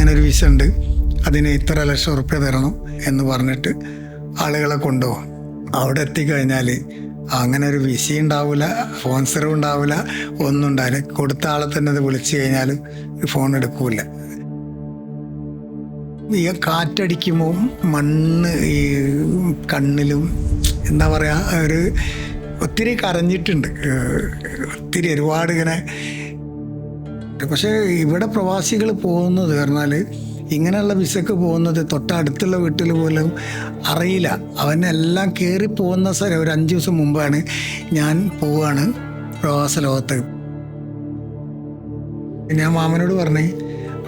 ഇങ്ങനൊരു വിസ ഉണ്ട്, അതിന് ഇത്ര ലക്ഷം ഉറുപ്പ്യ തരണം എന്ന് പറഞ്ഞിട്ട് ആളുകളെ കൊണ്ടുപോകും. അവിടെ എത്തിക്കഴിഞ്ഞാൽ അങ്ങനെ ഒരു വിസ ഉണ്ടാവില്ല, സ്പോൺസറും ഉണ്ടാവില്ല, ഒന്നും ഉണ്ടാവില്ല. കൊടുത്ത ആളെ തന്നെ അത് വിളിച്ചു കഴിഞ്ഞാലും ഫോൺ എടുക്കൂല. ഈ കാറ്റടിക്കുമ്പോൾ മണ്ണ് ഈ കണ്ണിലും എന്താ പറയുക, ഒരു ഒത്തിരി കരഞ്ഞിട്ടുണ്ട്, ഒത്തിരി ഒരുപാട് ഇങ്ങനെ. പക്ഷേ ഇവിടെ പ്രവാസികൾ പോകുന്നത് പറഞ്ഞാൽ ഇങ്ങനെയുള്ള വിസക്ക് പോകുന്നത് തൊട്ടടുത്തുള്ള വീട്ടിൽ പോലും അറിയില്ല. അവനെല്ലാം കയറി പോകുന്ന സ്ഥലം ഒരു 5 ദിവസം മുമ്പാണ് ഞാൻ പോവാണ് പ്രവാസ ലോകത്ത്. ഞാൻ മാമനോട് പറഞ്ഞേ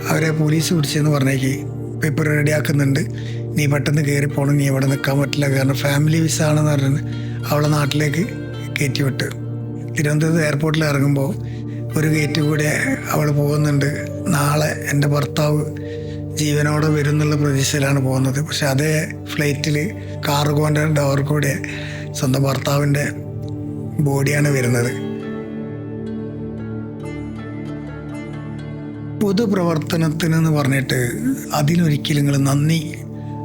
അവരെ പോലീസ് പിടിച്ചെന്ന് പറഞ്ഞേക്ക് പേപ്പർ റെഡിയാക്കുന്നുണ്ട്, നീ പെട്ടെന്ന് കയറി പോകണം, നീ ഇവിടെ നിൽക്കാൻ പറ്റില്ല, കാരണം ഫാമിലി വിസ ആണെന്ന് പറഞ്ഞ് അവളെ നാട്ടിലേക്ക് കയറ്റി വിട്ട്. തിരുവനന്തപുരത്ത് എയർപോർട്ടിൽ ഇറങ്ങുമ്പോൾ ഒരു ഗേറ്റ് കൂടെ അവൾ പോകുന്നുണ്ട്. നാളെ എൻ്റെ ഭർത്താവ് ജീവനോടെ വരും എന്നുള്ള പ്രതീക്ഷയിലാണ് പോകുന്നത്. പക്ഷെ അതേ ഫ്ലൈറ്റിൽ കാർഗോൻ്റെ ഡോർ കൂടെ സ്വന്തം ഭർത്താവിൻ്റെ ബോഡിയാണ് വരുന്നത്. പൊതുപ്രവർത്തനത്തിനെന്ന് പറഞ്ഞിട്ട് അതിനൊരിക്കലും നിങ്ങൾ നന്ദി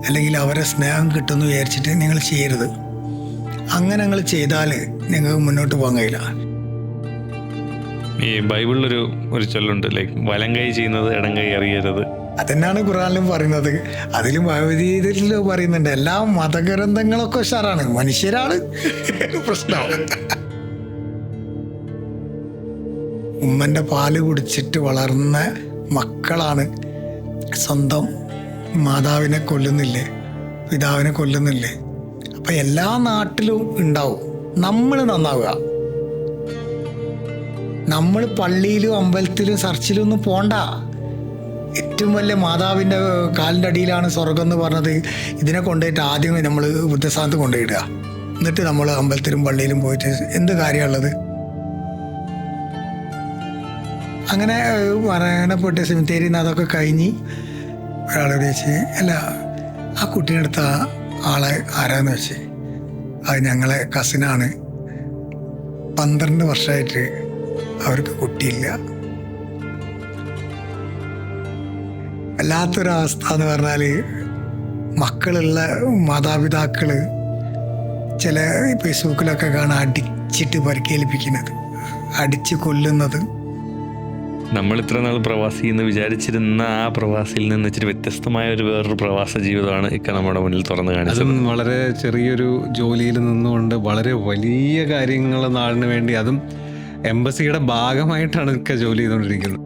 അല്ലെങ്കിൽ അവരെ സ്നേഹം കിട്ടുമെന്ന് വിചാരിച്ചിട്ട് നിങ്ങൾ ചെയ്യരുത്. അങ്ങനെ നിങ്ങൾ ചെയ്താൽ നിങ്ങൾക്ക് മുന്നോട്ട് പോകാൻ കഴിയില്ല. ഈ ബൈബിളിലൊരു ചൊല്ലുണ്ട്, ലൈക്ക് വലം കൈ ചെയ്യുന്നത് ഇടം കൈ അറിയരുത്. അതെന്നാണ് ഖുർആനിലും പറയുന്നത്, അതിലും ഭഗവത്ഗീതയിലും പറയുന്നുണ്ട്. എല്ലാ മതഗ്രന്ഥങ്ങളൊക്കെ ഉഷാറാണ്, മനുഷ്യരാണ് പ്രശ്നം. ഉമ്മൻ്റെ പാല് കുടിച്ചിട്ട് വളർന്ന മക്കളാണ് സ്വന്തം മാതാവിനെ കൊല്ലുന്നില്ലേ, പിതാവിനെ കൊല്ലുന്നില്ലേ. അപ്പം എല്ലാ നാട്ടിലും ഉണ്ടാവും. നമ്മൾ നന്നാവുക. നമ്മൾ പള്ളിയിലും അമ്പലത്തിലും ചർച്ചിലും ഒന്നും പോണ്ട. ഏറ്റവും വലിയ മാതാവിൻ്റെ കാലിൻ്റെ അടിയിലാണ് സ്വർഗം എന്ന് പറഞ്ഞത്. ഇതിനെ കൊണ്ടുപോയിട്ട് ആദ്യം നമ്മൾ ബുദ്ധസ്ഥാനത്ത് കൊണ്ടുപോയിടുക, എന്നിട്ട് നമ്മൾ അമ്പലത്തിലും പള്ളിയിലും പോയിട്ട് എന്ത് കാര്യമുള്ളത്? അങ്ങനെ മരണപ്പെട്ട് സെമിത്തേരിയിൽ നിന്ന് അതൊക്കെ കഴിഞ്ഞ് ഒരാളോട് വെച്ച്, അല്ല ആ കുട്ടീനടുത്ത ആളെ ആരാന്ന് വെച്ച്, അത് ഞങ്ങളെ കസിനാണ്, 12 വർഷമായിട്ട് അവർക്ക് കുട്ടിയില്ല. വല്ലാത്തൊരവസ്ഥ എന്ന് പറഞ്ഞാൽ മക്കളുള്ള മാതാപിതാക്കൾ ചില ഫേസ്ബുക്കിലൊക്കെ കാണാൻ അടിച്ചിട്ട് പരിക്കേൽപ്പിക്കുന്നത്, അടിച്ച് കൊല്ലുന്നത്. നമ്മൾ ഇത്ര നാൾ പ്രവാസി എന്ന് വിചാരിച്ചിരുന്ന ആ പ്രവാസിയിൽ നിന്ന് ഇച്ചിരി വ്യത്യസ്തമായ വേറൊരു പ്രവാസ ജീവിതമാണ് ഇക്ക നമ്മുടെ മുന്നിൽ തുറന്നു കാണിച്ചത്. അതും വളരെ ചെറിയൊരു ജോലിയിൽ നിന്നുകൊണ്ട് വളരെ വലിയ കാര്യങ്ങൾ നാടിന് വേണ്ടി, അതും എംബസിയുടെ ഭാഗമായിട്ടാണ് ഇക്ക ജോലി ചെയ്തുകൊണ്ടിരിക്കുന്നത്.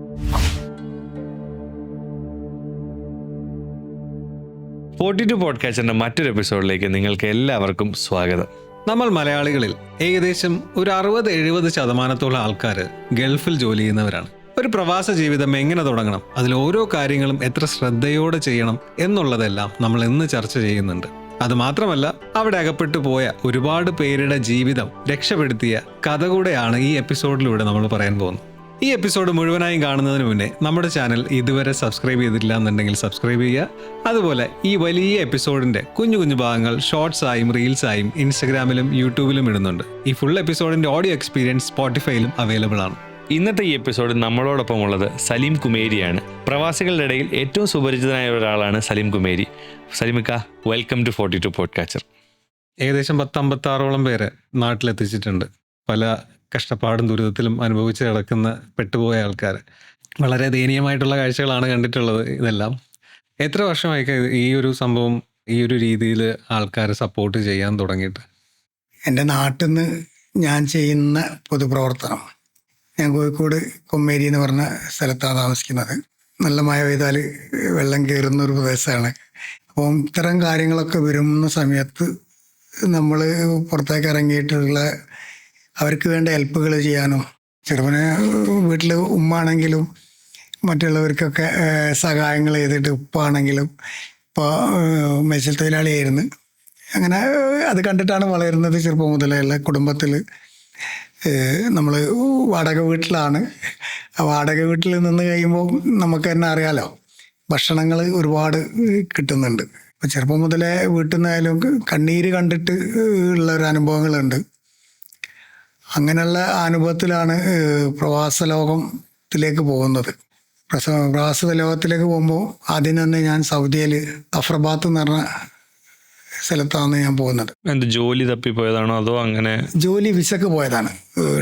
ഫോർട്ടി ടു പോഡ്കാസ്റ്റിന്റെ മറ്റൊരു എപ്പിസോഡിലേക്ക് നിങ്ങൾക്ക് എല്ലാവർക്കും സ്വാഗതം. നമ്മൾ മലയാളികളിൽ ഏകദേശം ഒരു 60-70% ആൾക്കാർ ഗൾഫിൽ ജോലി ചെയ്യുന്നവരാണ്. ഒരു പ്രവാസ ജീവിതം എങ്ങനെ തുടങ്ങണം, അതിൽ ഓരോ കാര്യങ്ങളും എത്ര ശ്രദ്ധയോടെ ചെയ്യണം എന്നുള്ളതെല്ലാം നമ്മൾ ഇന്ന് ചർച്ച ചെയ്യുന്നുണ്ട്. അതുമാത്രമല്ല, അവിടെ അകപ്പെട്ടു പോയ ഒരുപാട് പേരുടെ ജീവിതം രക്ഷപ്പെടുത്തിയ കഥ കൂടെയാണ് ഈ എപ്പിസോഡിലൂടെ നമ്മൾ പറയാൻ പോകുന്നത്. ഈ എപ്പിസോഡ് മുഴുവനായും കാണുന്നതിന് മുന്നേ നമ്മുടെ ചാനൽ ഇതുവരെ സബ്സ്ക്രൈബ് ചെയ്തിട്ടില്ല എന്നുണ്ടെങ്കിൽ സബ്സ്ക്രൈബ് ചെയ്യുക. അതുപോലെ ഈ വലിയ എപ്പിസോഡിന്റെ കുഞ്ഞു കുഞ്ഞു ഭാഗങ്ങൾ ഷോർട്സ് ആയും റീൽസ് ആയും ഇൻസ്റ്റഗ്രാമിലും യൂട്യൂബിലും ഇടുന്നുണ്ട്. ഈ ഫുൾ എപ്പിസോഡിന്റെ ഓഡിയോ എക്സ്പീരിയൻസ് സ്പോട്ടിഫൈയിലും അവൈലബിൾ ആണ്. ഇന്നത്തെ ഈ എപ്പിസോഡ് നമ്മളോടൊപ്പം ഉള്ളത് സലീം കുമേരിയാണ്. പ്രവാസികളുടെ ഇടയിൽ ഏറ്റവും സുപരിചിതനായ ഒരാളാണ് സലീം കുമേരി. സലീമിക്ക, വെൽക്കം ടു 42 പോഡ്കാസ്റ്റർ. ഏകദേശം 10-56 പേരെ നാട്ടിലെത്തിച്ചിട്ടുണ്ട്. പല കഷ്ടപ്പാടും ദുരിതത്തിലും അനുഭവിച്ച് കിടക്കുന്ന പെട്ടുപോയ ആൾക്കാർ. വളരെ ദയനീയമായിട്ടുള്ള കാഴ്ചകളാണ് കണ്ടിട്ടുള്ളത്. ഇതെല്ലാം എത്ര വർഷമായി ഈ ഒരു സംഭവം, ഈ ഒരു രീതിയിൽ ആൾക്കാരെ സപ്പോർട്ട് ചെയ്യാൻ തുടങ്ങിയിട്ട്? എൻ്റെ നാട്ടിൽ നിന്ന് ഞാൻ ചെയ്യുന്ന പൊതുപ്രവർത്തനം, ഞാൻ കോഴിക്കോട് കൊമ്മേരി എന്ന് പറഞ്ഞ സ്ഥലത്താണ് താമസിക്കുന്നത്. നല്ല മഴ പെയ്താൽ വെള്ളം കയറുന്ന ഒരു പ്രദേശമാണ്. അപ്പം ഇത്തരം കാര്യങ്ങളൊക്കെ വരുന്ന സമയത്ത് നമ്മൾ പുറത്തേക്ക് ഇറങ്ങിയിട്ടുള്ള അവർക്ക് വേണ്ട ഹെൽപ്പുകൾ ചെയ്യാനും, ചെറുപ്പനെ വീട്ടിൽ ഉമ്മാണെങ്കിലും മറ്റുള്ളവർക്കൊക്കെ സഹായങ്ങൾ ചെയ്തിട്ട്, ഉപ്പാണെങ്കിലും ഇപ്പോൾ മേച്ചിൽ തൊഴിലാളിയായിരുന്നു. അങ്ങനെ അത് കണ്ടിട്ടാണ് വളരുന്നത്. ചെറുപ്പം മുതലുള്ള കുടുംബത്തിൽ നമ്മൾ വാടക വീട്ടിലാണ്. ആ വാടക വീട്ടിൽ നിന്ന് കഴിയുമ്പോൾ നമുക്ക് തന്നെ അറിയാലോ, ഭക്ഷണങ്ങൾ ഒരുപാട് കിട്ടുന്നുണ്ട്. ഇപ്പം ചെറുപ്പം മുതലേ വീട്ടിൽ നിന്നായാലും കണ്ണീര് കണ്ടിട്ട് ഉള്ള ഒരു അനുഭവങ്ങളുണ്ട്. അങ്ങനെയുള്ള അനുഭവത്തിലാണ് പ്രവാസ ലോകത്തിലേക്ക് പോകുന്നത്. പ്രവാസ ലോകത്തിലേക്ക് പോകുമ്പോൾ ആദ്യം തന്നെ ഞാൻ സൗദിയിൽ അഫ്രബാത്ത് എന്ന് പറഞ്ഞ സ്ഥലത്താണ് ഞാൻ പോകുന്നത്. എന്ത് ജോലി തപ്പിപ്പോയതാണോ അതോ അങ്ങനെ? ജോലി വിസക്ക് പോയതാണ്.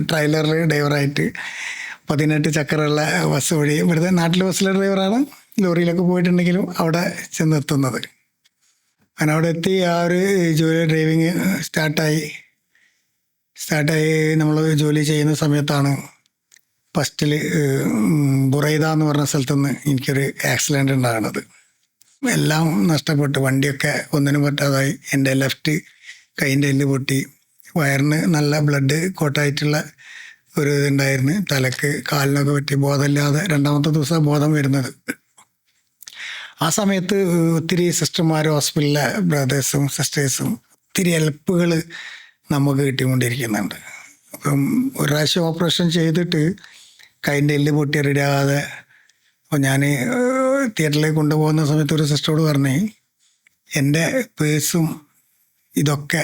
ട്രെയിലറിൽ ഡ്രൈവറായിട്ട് 18 ചക്രമുള്ള ബസ് വഴി, ഇവിടുത്തെ നാട്ടിലെ ബസ്സിലെ ഡ്രൈവറാണ്. ലോറിയിലൊക്കെ പോയിട്ടുണ്ടെങ്കിലും അവിടെ ചെന്നെത്തുന്നത്. അങ്ങനെ അവിടെ എത്തി ആ ഒരു ജോലി ഡ്രൈവിങ് സ്റ്റാർട്ടായി നമ്മൾ ജോലി ചെയ്യുന്ന സമയത്താണ് ഫസ്റ്റിൽ ബുറൈദ എന്ന് പറഞ്ഞ സ്ഥലത്തുനിന്ന് എനിക്കൊരു ആക്സിഡൻ്റ് ഉണ്ടാകുന്നത്. എല്ലാം നഷ്ടപ്പെട്ടു, വണ്ടിയൊക്കെ ഒന്നിനും പറ്റാതായി. എൻ്റെ ലെഫ്റ്റ് കൈൻ്റെ എല്ല് പൊട്ടി, വയറിന് നല്ല ബ്ലഡ് കോട്ടായിട്ടുള്ള ഒരു ഇതുണ്ടായിരുന്നു, തലക്ക് കാലിനൊക്കെ പറ്റി ബോധമില്ലാതെ 2ാമത്തെ ദിവസം ബോധം വരുന്നത്. ആ സമയത്ത് ഒത്തിരി സിസ്റ്റർമാരും ഹോസ്പിറ്റലിലെ ബ്രദേഴ്സും സിസ്റ്റേഴ്സും ഒത്തിരി ഹെൽപ്പുകൾ നമുക്ക് കിട്ടിക്കൊണ്ടിരിക്കുന്നുണ്ട്. അപ്പം ഒരു പ്രാവശ്യം ഓപ്പറേഷൻ ചെയ്തിട്ട് കൈൻ്റെ എല്ല് പൊട്ടി റെഡിയാകാതെ, അപ്പോൾ ഞാൻ തിയേറ്ററിലേക്ക് കൊണ്ടുപോകുന്ന സമയത്ത് ഒരു സിസ്റ്ററോട് പറഞ്ഞു, എൻ്റെ പേഴ്സും ഇതൊക്കെ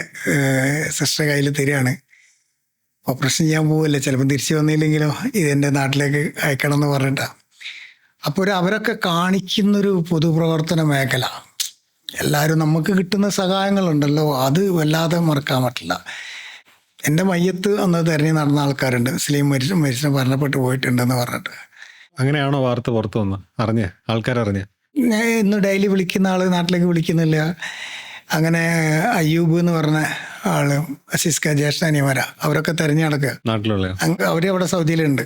സിസ്റ്റർ കയ്യിൽ തരികയാണ്, ഓപ്പറേഷൻ ചെയ്യാൻ പോവില്ല, ചിലപ്പോൾ തിരിച്ചു വന്നില്ലെങ്കിലോ ഇതെൻ്റെ നാട്ടിലേക്ക് അയക്കണം എന്ന് പറഞ്ഞിട്ടാണ്. അപ്പോൾ അവരൊക്കെ കാണിക്കുന്നൊരു പൊതുപ്രവർത്തന മേഖല, എല്ലാവരും നമുക്ക് കിട്ടുന്ന സഹായങ്ങളുണ്ടല്ലോ, അത് വല്ലാതെ മറക്കാൻ പറ്റില്ല. എൻ്റെ മയ്യത്ത് അന്ന് തിരഞ്ഞു നടന്ന ആൾക്കാരുണ്ട്, മുസ്ലിം മരിച്ചിന് മരണപ്പെട്ട് പോയിട്ടുണ്ടെന്ന് പറഞ്ഞിട്ട്. അങ്ങനെയാണോ വാർത്ത പുറത്തു വന്ന് അറിഞ്ഞ ആൾക്കാരറിഞ്ഞ? ഞാൻ ഇന്ന് ഡെയിലി വിളിക്കുന്ന ആൾ നാട്ടിലേക്ക് വിളിക്കുന്നില്ല. അങ്ങനെ അയ്യൂബ് എന്ന് പറഞ്ഞ ആള്, അസീസ്ക ജ്യേഷ്ഠാനിമാര, അവരൊക്കെ തിരഞ്ഞു നടക്കുക നാട്ടിലുള്ള. അവർ അവിടെ സൗദിയിലുണ്ട്.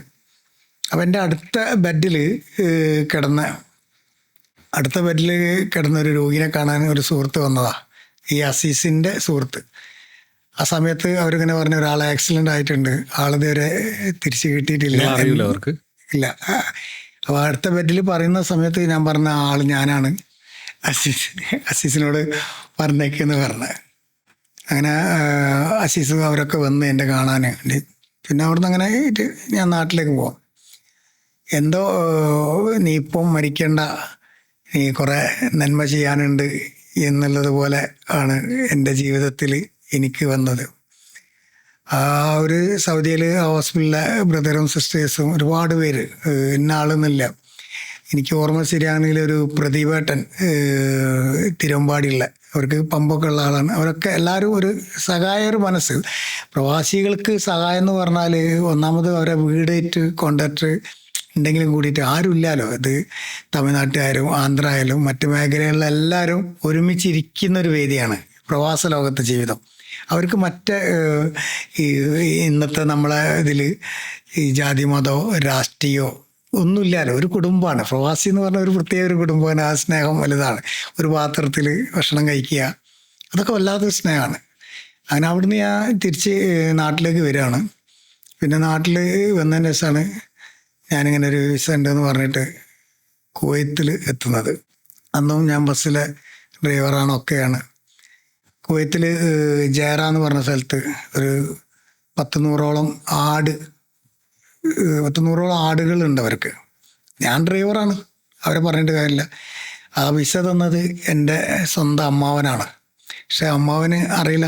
അപ്പം എൻ്റെ അടുത്ത ബെഡിൽ കിടന്ന ഒരു രോഗിനെ കാണാൻ ഒരു സുഹൃത്ത് വന്നതാ, ഈ അസീസിൻ്റെ സുഹൃത്ത്. ആ സമയത്ത് അവരിങ്ങനെ പറഞ്ഞ ഒരാൾ ആക്സിഡൻ്റ് ആയിട്ടുണ്ട്, ആളിതുവരെ തിരിച്ചു കിട്ടിയിട്ടില്ല, അവർക്ക് ഇല്ല. അപ്പോൾ അടുത്ത ബെഡിൽ പറയുന്ന സമയത്ത് ഞാൻ പറഞ്ഞ ആൾ ഞാനാണ്, അസീസിനോട് പറഞ്ഞേക്കെന്ന് പറഞ്ഞത്. അങ്ങനെ അസീസ് അവരൊക്കെ വന്ന് എന്നെ കാണാൻ. പിന്നെ അവിടുന്ന് അങ്ങനെ ഞാൻ നാട്ടിലേക്ക് പോവാം. എന്തോ നീ ഇപ്പം മരിക്കേണ്ട, നീ കുറേ നന്മ ചെയ്യാനുണ്ട് എന്നുള്ളത് പോലെ ആണ് എൻ്റെ ജീവിതത്തിൽ എനിക്ക് വന്നത്. ആ ഒരു സൗദിയിൽ ഹോസ്പിറ്റലിലെ ബ്രദറും സിസ്റ്റേഴ്സും ഒരുപാട് പേര്, ഇന്ന ആളെന്നില്ല, എനിക്ക് ഓർമ്മ ശരിയാണെങ്കിൽ ഒരു പ്രദീപേട്ടൻ തിരുവമ്പാടിയുള്ള, അവർക്ക് പമ്പൊക്കെ ഉള്ള ആളാണ്. അവരൊക്കെ എല്ലാവരും ഒരു സഹായൊരു മനസ്സ്. പ്രവാസികൾക്ക് സഹായം എന്ന് പറഞ്ഞാൽ ഒന്നാമത് അവരെ വീടായിട്ട് കോണ്ടാക്ട് ഉണ്ടെങ്കിലും കൂടിയിട്ട് ആരുമില്ലല്ലോ. ഇത് തമിഴ്നാട്ടുകാരും ആന്ധ്ര ആയാലും മറ്റു മേഖലകളിലെല്ലാവരും ഒരുമിച്ചിരിക്കുന്നൊരു വേദിയാണ് പ്രവാസ ലോകത്തെ ജീവിതം. അവർക്ക് മറ്റേ ഇന്നത്തെ നമ്മളെ ഇതിൽ ഈ ജാതി മതമോ രാഷ്ട്രീയമോ ഒന്നുമില്ലല്ലോ, ഒരു കുടുംബമാണ്. പ്രവാസി എന്ന് പറഞ്ഞാൽ ഒരു പ്രത്യേക ഒരു കുടുംബമാണ്. ആ സ്നേഹം വലുതാണ്. ഒരു പാത്രത്തിൽ ഭക്ഷണം കഴിക്കുക, അതൊക്കെ വല്ലാത്തൊരു സ്നേഹമാണ്. അങ്ങനെ അവിടുന്ന് ഞാൻ തിരിച്ച് നാട്ടിലേക്ക് വരികയാണ്. പിന്നെ നാട്ടിൽ വന്നതിന് ശേഷമാണ് ഞാനിങ്ങനെ ഒരു വിസ ഉണ്ടെന്ന് പറഞ്ഞിട്ട് കുവൈത്തിൽ എത്തുന്നത്. അന്നും ഞാൻ ബസ്സിലെ ഡ്രൈവറാണ്, ഒക്കെയാണ്. കുവൈത്തിൽ ജേറ എന്ന് പറഞ്ഞ സ്ഥലത്ത് ഒരു 100-100ഓളം ആടുകളുണ്ട് അവർക്ക്. ഞാൻ ഡ്രൈവറാണ്, അവരെ പറഞ്ഞിട്ട് കാര്യമില്ല. ആ വിസ തന്നത് എൻ്റെ സ്വന്തം അമ്മാവനാണ്. പക്ഷെ അമ്മാവന് അറിയില്ല,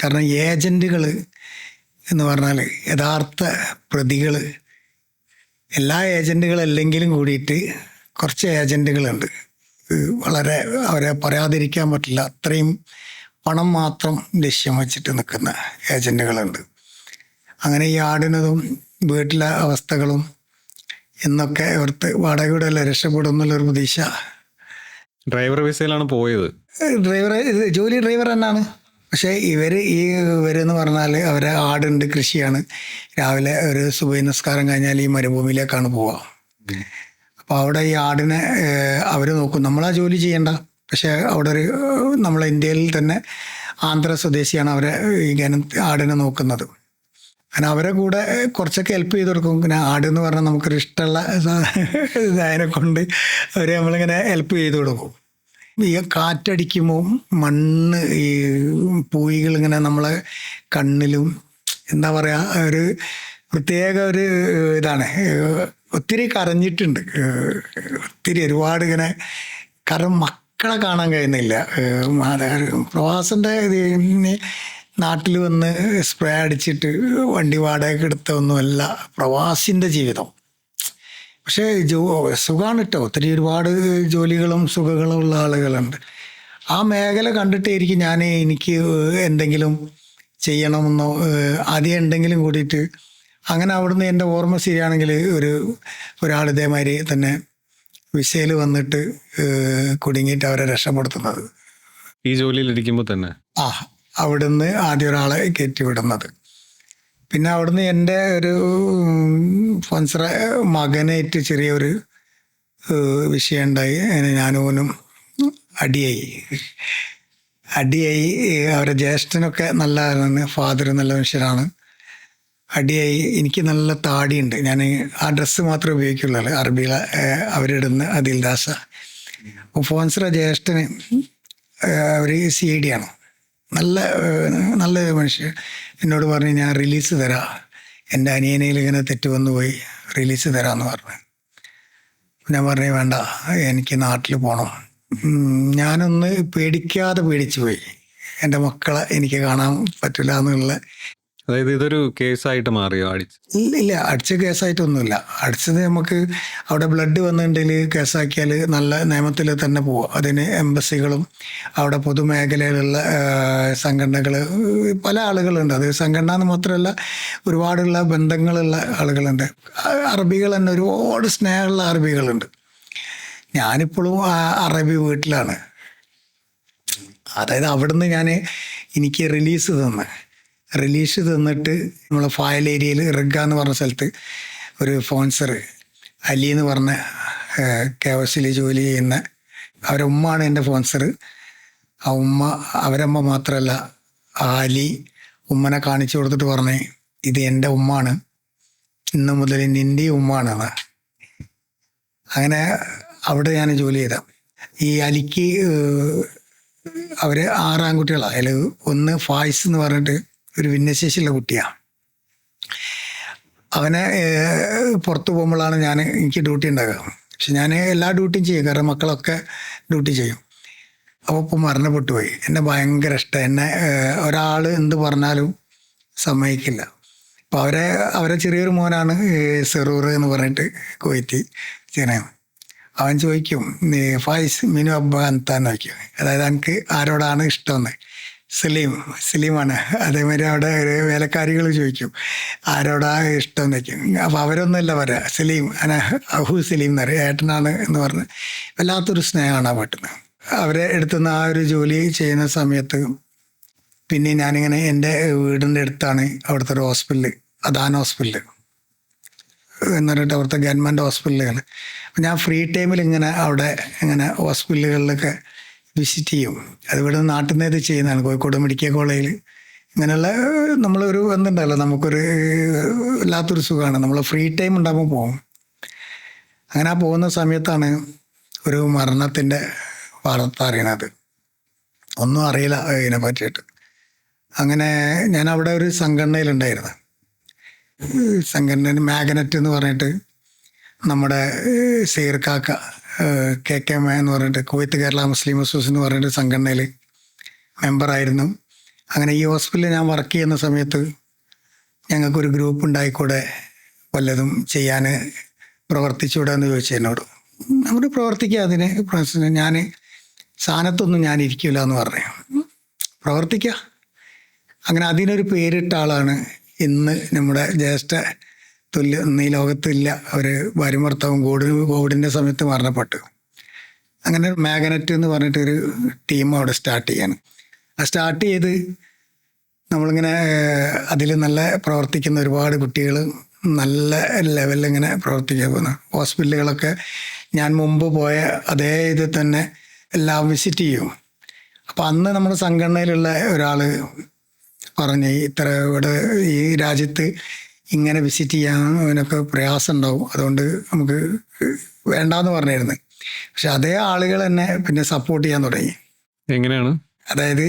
കാരണം ഏജൻറ്റുകൾ എന്ന് പറഞ്ഞാൽ യഥാർത്ഥ പ്രതികൾ, എല്ലാ ഏജൻറ്റുകളല്ലെങ്കിലും കൂടിയിട്ട് കുറച്ച് ഏജൻറ്റുകളുണ്ട്, വളരെ അവരെ പറയാതിരിക്കാൻ പറ്റില്ല, അത്രയും പണം മാത്രം ലക്ഷ്യം വെച്ചിട്ട് നിൽക്കുന്ന ഏജൻറ്റുകളുണ്ട്. അങ്ങനെ ഈ ആടിനതും വീട്ടിലെ അവസ്ഥകളും എന്നൊക്കെ ഇവിടുത്തെ വാടകയുടെ അല്ല രക്ഷപ്പെടും എന്നുള്ളൊരു പ്രതീക്ഷ. ഡ്രൈവർ വിസയിലാണ് പോയത്. ജോലി ഡ്രൈവർ തന്നെയാണ്. പക്ഷേ ഇവരെന്ന് പറഞ്ഞാൽ അവരെ ആടുണ്ട്, കൃഷിയാണ്. രാവിലെ ഒരു സുബഹി നിസ്കാരം കഴിഞ്ഞാൽ ഈ മരുഭൂമിയിലേക്കാണ് പോവുക. അപ്പോൾ അവിടെ ഈ ആടിനെ അവർ നോക്കും. നമ്മളാ ജോലി ചെയ്യണ്ട. പക്ഷേ അവിടെ നമ്മളെ ഇന്ത്യയിൽ തന്നെ ആന്ധ്ര സ്വദേശിയാണ് അവരെ ഇങ്ങനെ ആടിനെ നോക്കുന്നത്. അങ്ങനെ അവരെ കൂടെ കുറച്ചൊക്കെ ഹെൽപ്പ് ചെയ്ത് കൊടുക്കും. പിന്നെ ആടെന്ന് പറഞ്ഞാൽ നമുക്കൊരു ഇഷ്ടമുള്ള അതിനെ കൊണ്ട് അവരെ നമ്മളിങ്ങനെ ഹെൽപ്പ് ചെയ്ത് കൊടുക്കും. ഈ കാറ്റടിക്കുമ്പോൾ മണ്ണ്, ഈ പൂയികളിങ്ങനെ നമ്മളെ കണ്ണിലും എന്താ പറയുക, ഒരു പ്രത്യേക ഒരു ഇതാണ്. ഒത്തിരി കരഞ്ഞിട്ടുണ്ട്, ഒരുപാട് ഇങ്ങനെ. കാരണം മക്കളെ കാണാൻ കഴിയുന്നില്ല. പ്രവാസൻ്റെ നാട്ടിൽ വന്ന് സ്പ്രേ അടിച്ചിട്ട് വണ്ടി വാടകയ്ക്ക് എടുത്ത ഒന്നുമല്ല പ്രവാസിൻ്റെ ജീവിതം. പക്ഷേ സുഖമാണ് കേട്ടോ. ഒത്തിരി ഒരുപാട് ജോലികളും സുഖങ്ങളും ഉള്ള ആളുകളുണ്ട്. ആ മേഖല കണ്ടിട്ടായിരിക്കും എനിക്ക് എന്തെങ്കിലും ചെയ്യണമെന്നോ ആദ്യം എന്തെങ്കിലും കൂടിയിട്ട് അങ്ങനെ അവിടുന്ന് എൻ്റെ ഓർമ്മ ശരിയാണെങ്കിൽ ഒരാൾ ഇതേമാതിരി തന്നെ വിസയിൽ വന്നിട്ട് കുടുങ്ങിയിട്ട് അവരെ രക്ഷപ്പെടുത്തുന്നത്. ഈ ജോലിയിൽ ഇരിക്കുമ്പോൾ തന്നെ അവിടുന്ന് ആദ്യം ഒരാളെ കയറ്റിവിടുന്നത്. പിന്നെ അവിടുന്ന് എൻ്റെ ഒരു സ്പോൺസർ മകനായിട്ട് ചെറിയൊരു വിഷയം ഉണ്ടായി. അങ്ങനെ ഞാനും അടിയായി. അവരുടെ ജ്യേഷ്ഠനൊക്കെ നല്ലതാണ്, ഫാദർ നല്ല മനുഷ്യരാണ്. അടിയായി. എനിക്ക് നല്ല താടിയുണ്ട്. ഞാൻ ആ ഡ്രസ്സ് മാത്രമേ ഉപയോഗിക്കുള്ളൂ, അറബിയിലെ അവരിടുന്ന അതിൽദാസ. അപ്പോൾ സ്പോൺസറെ ജ്യേഷ്ഠന് അവർ CID ആണ്, നല്ല മനുഷ്യൻ. എന്നോട് പറഞ്ഞു ഞാൻ റിലീസ് തരാം, എൻ്റെ അനിയനയിൽ ഇങ്ങനെ തെറ്റ് വന്നു പോയി, റിലീസ് തരാമെന്ന് പറഞ്ഞു. ഞാൻ പറഞ്ഞു വേണ്ട, എനിക്ക് നാട്ടിൽ പോകണം. ഞാനൊന്ന് പേടിച്ചു പോയി. എൻ്റെ മക്കളെ എനിക്ക് കാണാൻ പറ്റില്ല എന്നുള്ള. അതായത് ഇതൊരു കേസായിട്ട് മാറിയോ? ഇല്ല, അടിച്ച കേസായിട്ടൊന്നുമില്ല. അടിച്ചത് നമുക്ക് അവിടെ ബ്ലഡ് വന്നിട്ടുണ്ടെങ്കിൽ കേസാക്കിയാൽ നല്ല നിയമത്തിൽ തന്നെ പോവും. അതിന് എംബസികളും അവിടെ പൊതുമേഖലയിലുള്ള സംഘടനകൾ പല ആളുകളുണ്ട്. അത് സംഘടന എന്ന് മാത്രമല്ല, ഒരുപാടുള്ള ബന്ധങ്ങളുള്ള ആളുകളുണ്ട്. അറബികൾ തന്നെ ഒരുപാട് സ്നേഹമുള്ള അറബികളുണ്ട്. ഞാനിപ്പോഴും ആ അറബി വീട്ടിലാണ്. അതായത് അവിടുന്ന് എനിക്ക് റിലീസ് തന്നിട്ട് നമ്മളെ ഫയൽ ഏരിയയിൽ റിഗ എന്ന് പറഞ്ഞ സ്ഥലത്ത് ഒരു സ്പോൺസർ അലി എന്ന് പറഞ്ഞ KOCയിൽ ജോലി ചെയ്യുന്ന അവരുടെ ഉമ്മയാണ് എൻ്റെ സ്പോൺസർ. ആ അവരമ്മ മാത്രമല്ല, ആ അലി ഉമ്മനെ കാണിച്ചു കൊടുത്തിട്ട് പറഞ്ഞേ ഇത് എൻ്റെ ഉമ്മാണ്, ഇന്ന് മുതൽ നിൻ്റെ ഉമ്മാണെന്ന്. അങ്ങനെ അവിടെ ഞാൻ ജോലി ചെയ്ത. ഈ അലിക്ക് അവർ 6 ആൺകുട്ടികളാണ്. അതിൽ ഒന്ന് ഫായിസ് എന്ന് പറഞ്ഞിട്ട് ഒരു ഭിന്നശേഷിയുള്ള കുട്ടിയാണ്. അവനെ പുറത്തു പോകുമ്പോഴാണ് എനിക്ക് ഡ്യൂട്ടി ഉണ്ടാകുക. പക്ഷെ ഞാൻ എല്ലാ ഡ്യൂട്ടിയും ചെയ്യും, കാരണം മക്കളൊക്കെ ഡ്യൂട്ടി ചെയ്യും. അപ്പോൾ ഇപ്പോൾ മരണപ്പെട്ടു പോയി. എന്നെ ഭയങ്കര ഇഷ്ടം. എന്നെ ഒരാൾ എന്ത് പറഞ്ഞാലും സമ്മതിക്കില്ല. അപ്പോൾ അവരെ ചെറിയൊരു മോനാണ് സെറൂർ എന്ന് പറഞ്ഞിട്ട് കുവൈത്തി ചെയ്യണേ. അവൻ ചോദിക്കും ഫായിസ് മിനു അബ്ബ എന്താന്ന് ചോദിക്കും. അതായത് എനിക്ക് ആരോടാണ് ഇഷ്ടമെന്ന്. സലീമാണ്. അതേമാതിരി അവിടെ വേലക്കാരികൾ ചോദിക്കും ആരോടാ ഇഷ്ടം എന്ന് വയ്ക്കും. അപ്പോൾ അവരൊന്നുമല്ല പറയാ, സലീം അഹു സലീം എന്ന് പറയും, ഏട്ടനാണ് എന്ന് പറഞ്ഞ് വല്ലാത്തൊരു സ്നേഹമാണ് ആ വീട്ടിൽ നിന്ന്. അവരെ എടുത്തുനിന്ന് ആ ഒരു ജോലി ചെയ്യുന്ന സമയത്ത് പിന്നെ ഞാനിങ്ങനെ എൻ്റെ വീടിൻ്റെ അടുത്താണ് അവിടുത്തെ ഒരു ഹോസ്പിറ്റൽ, അദാൻ ഹോസ്പിറ്റൽ എന്ന് പറഞ്ഞിട്ട് അവിടുത്തെ ഗവൺമെൻറ് ഹോസ്പിറ്റലുകൾ. അപ്പം ഞാൻ ഫ്രീ ടൈമിൽ അവിടെ ഇങ്ങനെ ഹോസ്പിറ്റലുകളിലൊക്കെ വിസിറ്റ് ചെയ്യും. അതിവിടെ നാട്ടിൽ നിന്ന് ഇത് ചെയ്യുന്നതാണ്. കോഴിക്കോട് മെഡിക്കൽ കോളേജിൽ ഇങ്ങനെയുള്ള നമ്മളൊരു എന്തുണ്ടല്ലോ, നമുക്കൊരു വല്ലാത്തൊരു സുഖമാണ്. നമ്മൾ ഫ്രീ ടൈം ഉണ്ടാകുമ്പോൾ പോകും. അങ്ങനെ ആ പോകുന്ന സമയത്താണ് ഒരു മരണത്തിൻ്റെ വാർത്ത അറിയണത്. ഒന്നും അറിയില്ല ഇതിനെ പറ്റിയിട്ട്. അങ്ങനെ ഞാൻ അവിടെ ഒരു സംഘടനയിലുണ്ടായിരുന്നു. സംഘടന മാഗ്നറ്റ് എന്ന് പറഞ്ഞിട്ട് നമ്മുടെ സീർക്കാക്ക KKM എന്ന് പറഞ്ഞിട്ട് കുവൈത്ത് കേരള മുസ്ലിം അസോസിയേഷൻ എന്ന് പറഞ്ഞിട്ട് സംഘടനയിൽ മെമ്പറായിരുന്നു. അങ്ങനെ ഈ ഹോസ്പിറ്റലിൽ ഞാൻ വർക്ക് ചെയ്യുന്ന സമയത്ത് ഞങ്ങൾക്കൊരു ഗ്രൂപ്പ് ഉണ്ടായിക്കൂടെ, വല്ലതും ചെയ്യാൻ പ്രവർത്തിച്ചുകൂടാന്ന് ചോദിച്ചു എന്നോട്. നമ്മൾ പ്രവർത്തിക്കുക, അതിന് പ്രശ്നം, ഞാൻ സ്ഥാനത്തൊന്നും ഞാൻ ഇരിക്കില്ല എന്ന് പറഞ്ഞു. പ്രവർത്തിക്കുക. അങ്ങനെ അതിനൊരു പേരിട്ട ആളാണ് ഇന്ന് നമ്മുടെ ജ്യേഷ്ഠ തുല്യ ഈ ലോകത്തില്ല. അവർ ഭാര്യയും ഭർത്താവും കോവിഡിൻ്റെ സമയത്ത് മരണപ്പെട്ടു. അങ്ങനെ മാഗ്നറ്റ് എന്ന് പറഞ്ഞിട്ടൊരു ടീം അവിടെ സ്റ്റാർട്ട് ചെയ്യാണ്. ആ സ്റ്റാർട്ട് ചെയ്ത് നമ്മളിങ്ങനെ അതിൽ നല്ല പ്രവർത്തിക്കുന്ന ഒരുപാട് കുട്ടികൾ നല്ല ലെവലിൽ ഇങ്ങനെ പ്രവർത്തിക്കാൻ പോകുന്നു. ഹോസ്പിറ്റലുകളൊക്കെ ഞാൻ മുമ്പ് പോയ അതേ ഇത് തന്നെ എല്ലാം വിസിറ്റ് ചെയ്യും. അപ്പം അന്ന് നമ്മുടെ സംഘടനയിലുള്ള ഒരാൾ പറഞ്ഞ് ഇത്ര ഇവിടെ ഈ രാജ്യത്ത് ഇങ്ങനെ വിസിറ്റ് ചെയ്യാനൊക്കെ പ്രയാസം ഉണ്ടാവും, അതുകൊണ്ട് നമുക്ക് വേണ്ടാന്ന് പറഞ്ഞിരുന്നു. പക്ഷെ അതേ ആളുകൾ തന്നെ പിന്നെ സപ്പോർട്ട് ചെയ്യാൻ തുടങ്ങി. എങ്ങനെയാണ്? അതായത്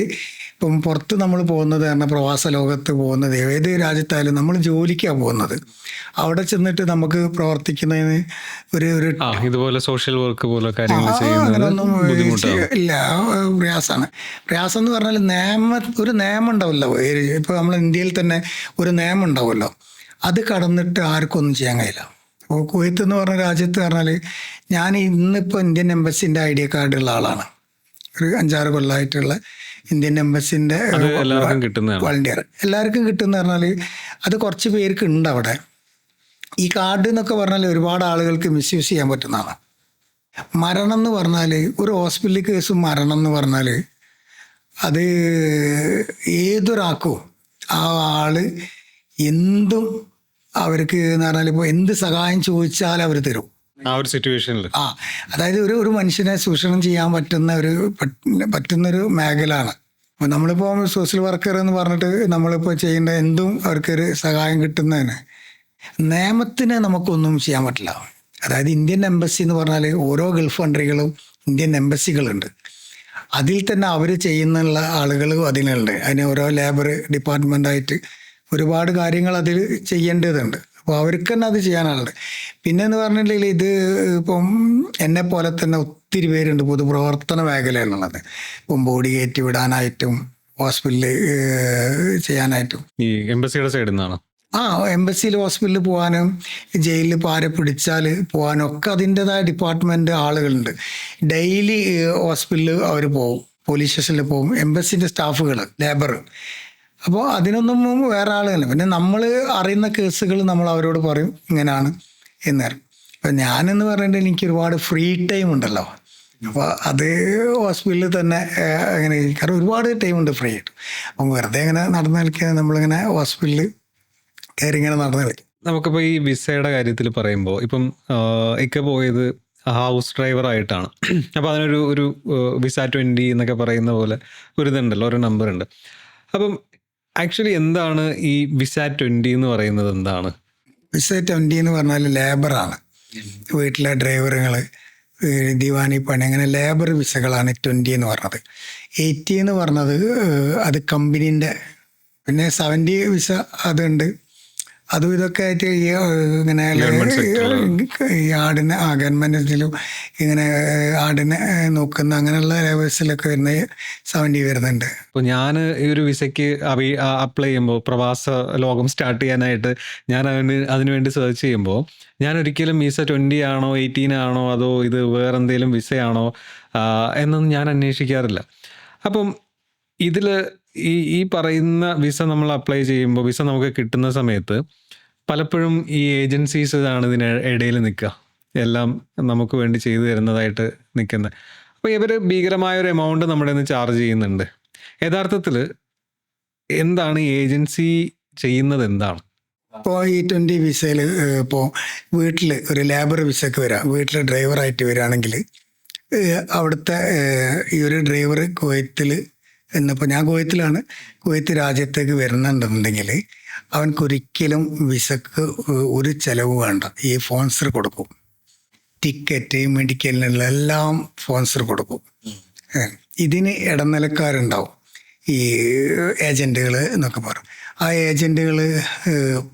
ഇപ്പം പുറത്ത് നമ്മൾ പോകുന്നത് കാരണം പ്രവാസ ലോകത്ത് പോകുന്നത് ഏത് രാജ്യത്തായാലും നമ്മൾ ജോലിക്കാണ് പോകുന്നത്. അവിടെ ചെന്നിട്ട് നമുക്ക് പ്രവർത്തിക്കുന്നതിന് ഒരു ഇതുപോലെ സോഷ്യൽ വർക്ക് പോലെ കാര്യങ്ങൾ ഇല്ല, പ്രയാസം എന്ന് പറഞ്ഞാൽ ഒരു നിയമം ഉണ്ടാവില്ല. ഇപ്പോൾ നമ്മൾ ഇന്ത്യയിൽ തന്നെ ഒരു നിയമം ഉണ്ടാവുമല്ലോ, അത് കടന്നിട്ട് ആർക്കും ഒന്നും ചെയ്യാൻ കഴിയില്ല. അപ്പോൾ കുവൈത്ത് എന്ന് പറഞ്ഞ രാജ്യത്ത് പറഞ്ഞാൽ ഞാൻ ഇന്നിപ്പോൾ ഇന്ത്യൻ എംബസിൻ്റെ ID കാർഡുള്ള ആളാണ്. ഒരു 5-6 കൊല്ലമായിട്ടുള്ള ഇന്ത്യൻ എംബസിൻ്റെ അത് എല്ലാവർക്കും കിട്ടുന്നതാണ്. വളണ്ടിയർ എല്ലാവർക്കും കിട്ടുമെന്ന് പറഞ്ഞാൽ അത് കുറച്ച് പേർക്ക് ഉണ്ട് അവിടെ. ഈ കാർഡ് എന്നൊക്കെ പറഞ്ഞാൽ ഒരുപാട് ആളുകൾക്ക് മിസ്യൂസ് ചെയ്യാൻ പറ്റുന്നതാണ്. മരണം എന്ന് പറഞ്ഞാൽ ഒരു ഹോസ്പിറ്റൽ കേസ് മരണം എന്ന് പറഞ്ഞാൽ അത് ഏതൊരാൾക്കും ആ ആള് എന്തും അവർക്ക് എന്ന് പറഞ്ഞാൽ ഇപ്പോൾ എന്ത് സഹായം ചോദിച്ചാൽ അവർ തരും ആ ഒരു സിറ്റുവേഷനിൽ. അതായത് ഒരു മനുഷ്യനെ ചൂഷണം ചെയ്യാൻ പറ്റുന്നൊരു മേഖലയാണ്. അപ്പോൾ നമ്മളിപ്പോൾ സോഷ്യൽ വർക്കർ എന്ന് പറഞ്ഞിട്ട് നമ്മളിപ്പോൾ ചെയ്യേണ്ട എന്തും അവർക്കൊരു സഹായം കിട്ടുന്നതിന് നിയമത്തിന് നമുക്കൊന്നും ചെയ്യാൻ പറ്റില്ല. അതായത് ഇന്ത്യൻ എംബസി എന്ന് പറഞ്ഞാൽ ഓരോ ഗൾഫ് കൺട്രികളും ഇന്ത്യൻ എംബസികളുണ്ട്. അതിൽ തന്നെ അവർ ചെയ്യുന്നുള്ള ആളുകളും അതിലുണ്ട്. അതിന് ഓരോ ലേബർ ഡിപ്പാർട്ട്മെൻറ്റായിട്ട് ഒരുപാട് കാര്യങ്ങൾ അതിൽ ചെയ്യേണ്ടതുണ്ട്. അപ്പോൾ അവർക്ക് തന്നെ അത് ചെയ്യാനുണ്ട്. പിന്നെ എന്ന് പറഞ്ഞിട്ടുണ്ടെങ്കിൽ ഇത് ഇപ്പം എന്നെ പോലെ തന്നെ ഒത്തിരി പേരുണ്ട് പൊതുപ്രവർത്തന മേഖലയിലുള്ളത്. ഇപ്പം ബോഡി കയറ്റി വിടാനായിട്ടും ഹോസ്പിറ്റലിൽ ചെയ്യാനായിട്ടും. ഈ എംബസിയുടെ സൈഡിൽ നിന്നാണ് എംബസിയിൽ ഹോസ്പിറ്റലിൽ പോകാനും ജയിലിൽ ഇപ്പോൾ ആരെ പിടിച്ചാൽ പോകാനും ഒക്കെ അതിൻ്റെതായ ഡിപ്പാർട്ട്മെൻറ്റ് ആളുകളുണ്ട്. ഡെയിലി ഹോസ്പിറ്റലിൽ അവർ പോകും, പോലീസ് സ്റ്റേഷനിൽ പോകും, എംബസിൻ്റെ സ്റ്റാഫുകൾ, ലേബർ. അപ്പോൾ അതിനൊന്നും വേറെ ആളുകളില്ല. പിന്നെ നമ്മൾ അറിയുന്ന കേസുകൾ നമ്മൾ അവരോട് പറയും ഇങ്ങനെയാണ് എന്നറിയും. അപ്പം ഞാനെന്ന് പറഞ്ഞിട്ട് എനിക്ക് ഒരുപാട് ഫ്രീ ടൈം ഉണ്ടല്ലോ. അപ്പോൾ അത് ഹോസ്പിറ്റലിൽ തന്നെ അങ്ങനെ കാരണം ഒരുപാട് ടൈമുണ്ട് ഫ്രീ ആയിട്ട്. അപ്പം വെറുതെ ഇങ്ങനെ നടന്നു നിൽക്കുക നമ്മളിങ്ങനെ ഹോസ്പിറ്റലിൽ കയറി ഇങ്ങനെ നടന്നു കളിക്കും. നമുക്കിപ്പോൾ ഈ വിസയുടെ കാര്യത്തിൽ പറയുമ്പോൾ ഇപ്പം ഇക്ക പോയത് ഹൗസ് ഡ്രൈവർ ആയിട്ടാണ്. അപ്പോൾ അതിനൊരു വിസ 20 എന്നൊക്കെ പറയുന്ന പോലെ ഒരു ഇതുണ്ടല്ലോ, ഒരു നമ്പർ ഉണ്ട്. അപ്പം ആക്ച്വലി എന്താണ് ഈ വിസ 20 എന്ന് പറയുന്നത്? എന്താണ് വിസ 20 എന്ന് പറഞ്ഞാൽ ലേബറാണ്. വീട്ടിലെ ഡ്രൈവറുകൾ, ദിവാനി പണി, അങ്ങനെ ലേബർ വിസകളാണ് 20 എന്ന് പറഞ്ഞത്. 80 എന്ന് പറഞ്ഞത് അത് കമ്പനീൻ്റെ. പിന്നെ 70 വിസ അതുണ്ട്. അതും ഇതൊക്കെ ആയിട്ട് ഈ ഇങ്ങനെ ഈ ആടിനെ ഗവൺമെൻറ്റിലും ഇങ്ങനെ ആടിനെ നോക്കുന്ന അങ്ങനെയുള്ള ലേബേഴ്സിലൊക്കെ വരുന്ന 70 വരുന്നുണ്ട്. ഇപ്പോൾ ഞാൻ ഈ ഒരു വിസയ്ക്ക് അപ്ലൈ ചെയ്യുമ്പോൾ, പ്രവാസ ലോകം സ്റ്റാർട്ട് ചെയ്യാനായിട്ട് ഞാൻ അതിനുവേണ്ടി സെർച്ച് ചെയ്യുമ്പോൾ ഞാൻ ഒരിക്കലും വിസ 20 ആണോ 18 ആണോ അതോ ഇത് വേറെ എന്തെങ്കിലും വിസയാണോ എന്നൊന്നും ഞാൻ അന്വേഷിക്കാറില്ല. അപ്പം ഇതിൽ ഈ പറയുന്ന വിസ നമ്മൾ അപ്ലൈ ചെയ്യുമ്പോൾ, വിസ നമുക്ക് കിട്ടുന്ന സമയത്ത് പലപ്പോഴും ഈ ഏജൻസീസ് ആണ് ഇതിന് ഇടയിൽ നിൽക്കുക, എല്ലാം നമുക്ക് വേണ്ടി ചെയ്തു തരുന്നതായിട്ട് നിൽക്കുന്നത്. അപ്പോൾ ഇവർ ഭീകരമായൊരു എമൗണ്ട് നമ്മുടെ നിന്ന് ചാർജ് ചെയ്യുന്നുണ്ട്. യഥാർത്ഥത്തിൽ എന്താണ് ഈ ഏജൻസി ചെയ്യുന്നത്? എന്താണ് ഇപ്പോൾ ഈ 20 വിസയിൽ ഇപ്പോൾ വീട്ടിൽ ഒരു ലേബർ വിസക്ക് വരാം, വീട്ടിൽ ഡ്രൈവറായിട്ട് വരികയാണെങ്കിൽ അവിടുത്തെ ഈ ഒരു ഡ്രൈവർ കുവൈത്തിൽ എന്നിപ്പോൾ ഞാൻ കുവൈത്തിലാണ്, കുവൈത്ത് രാജ്യത്തേക്ക് വരുന്നുണ്ടെന്നുണ്ടെങ്കിൽ അവൻക്കൊരിക്കലും വിസക്ക് ഒരു ചിലവ് വേണ്ട. ഈ സ്പോൺസർ കൊടുക്കും, ടിക്കറ്റ്, മെഡിക്കലിനുള്ള എല്ലാം സ്പോൺസർ കൊടുക്കും. ഇതിന് ഇടനിലക്കാരുണ്ടാവും, ഈ ഏജൻറ്റുകൾ എന്നൊക്കെ പറയും. ആ ഏജൻറ്റുകൾ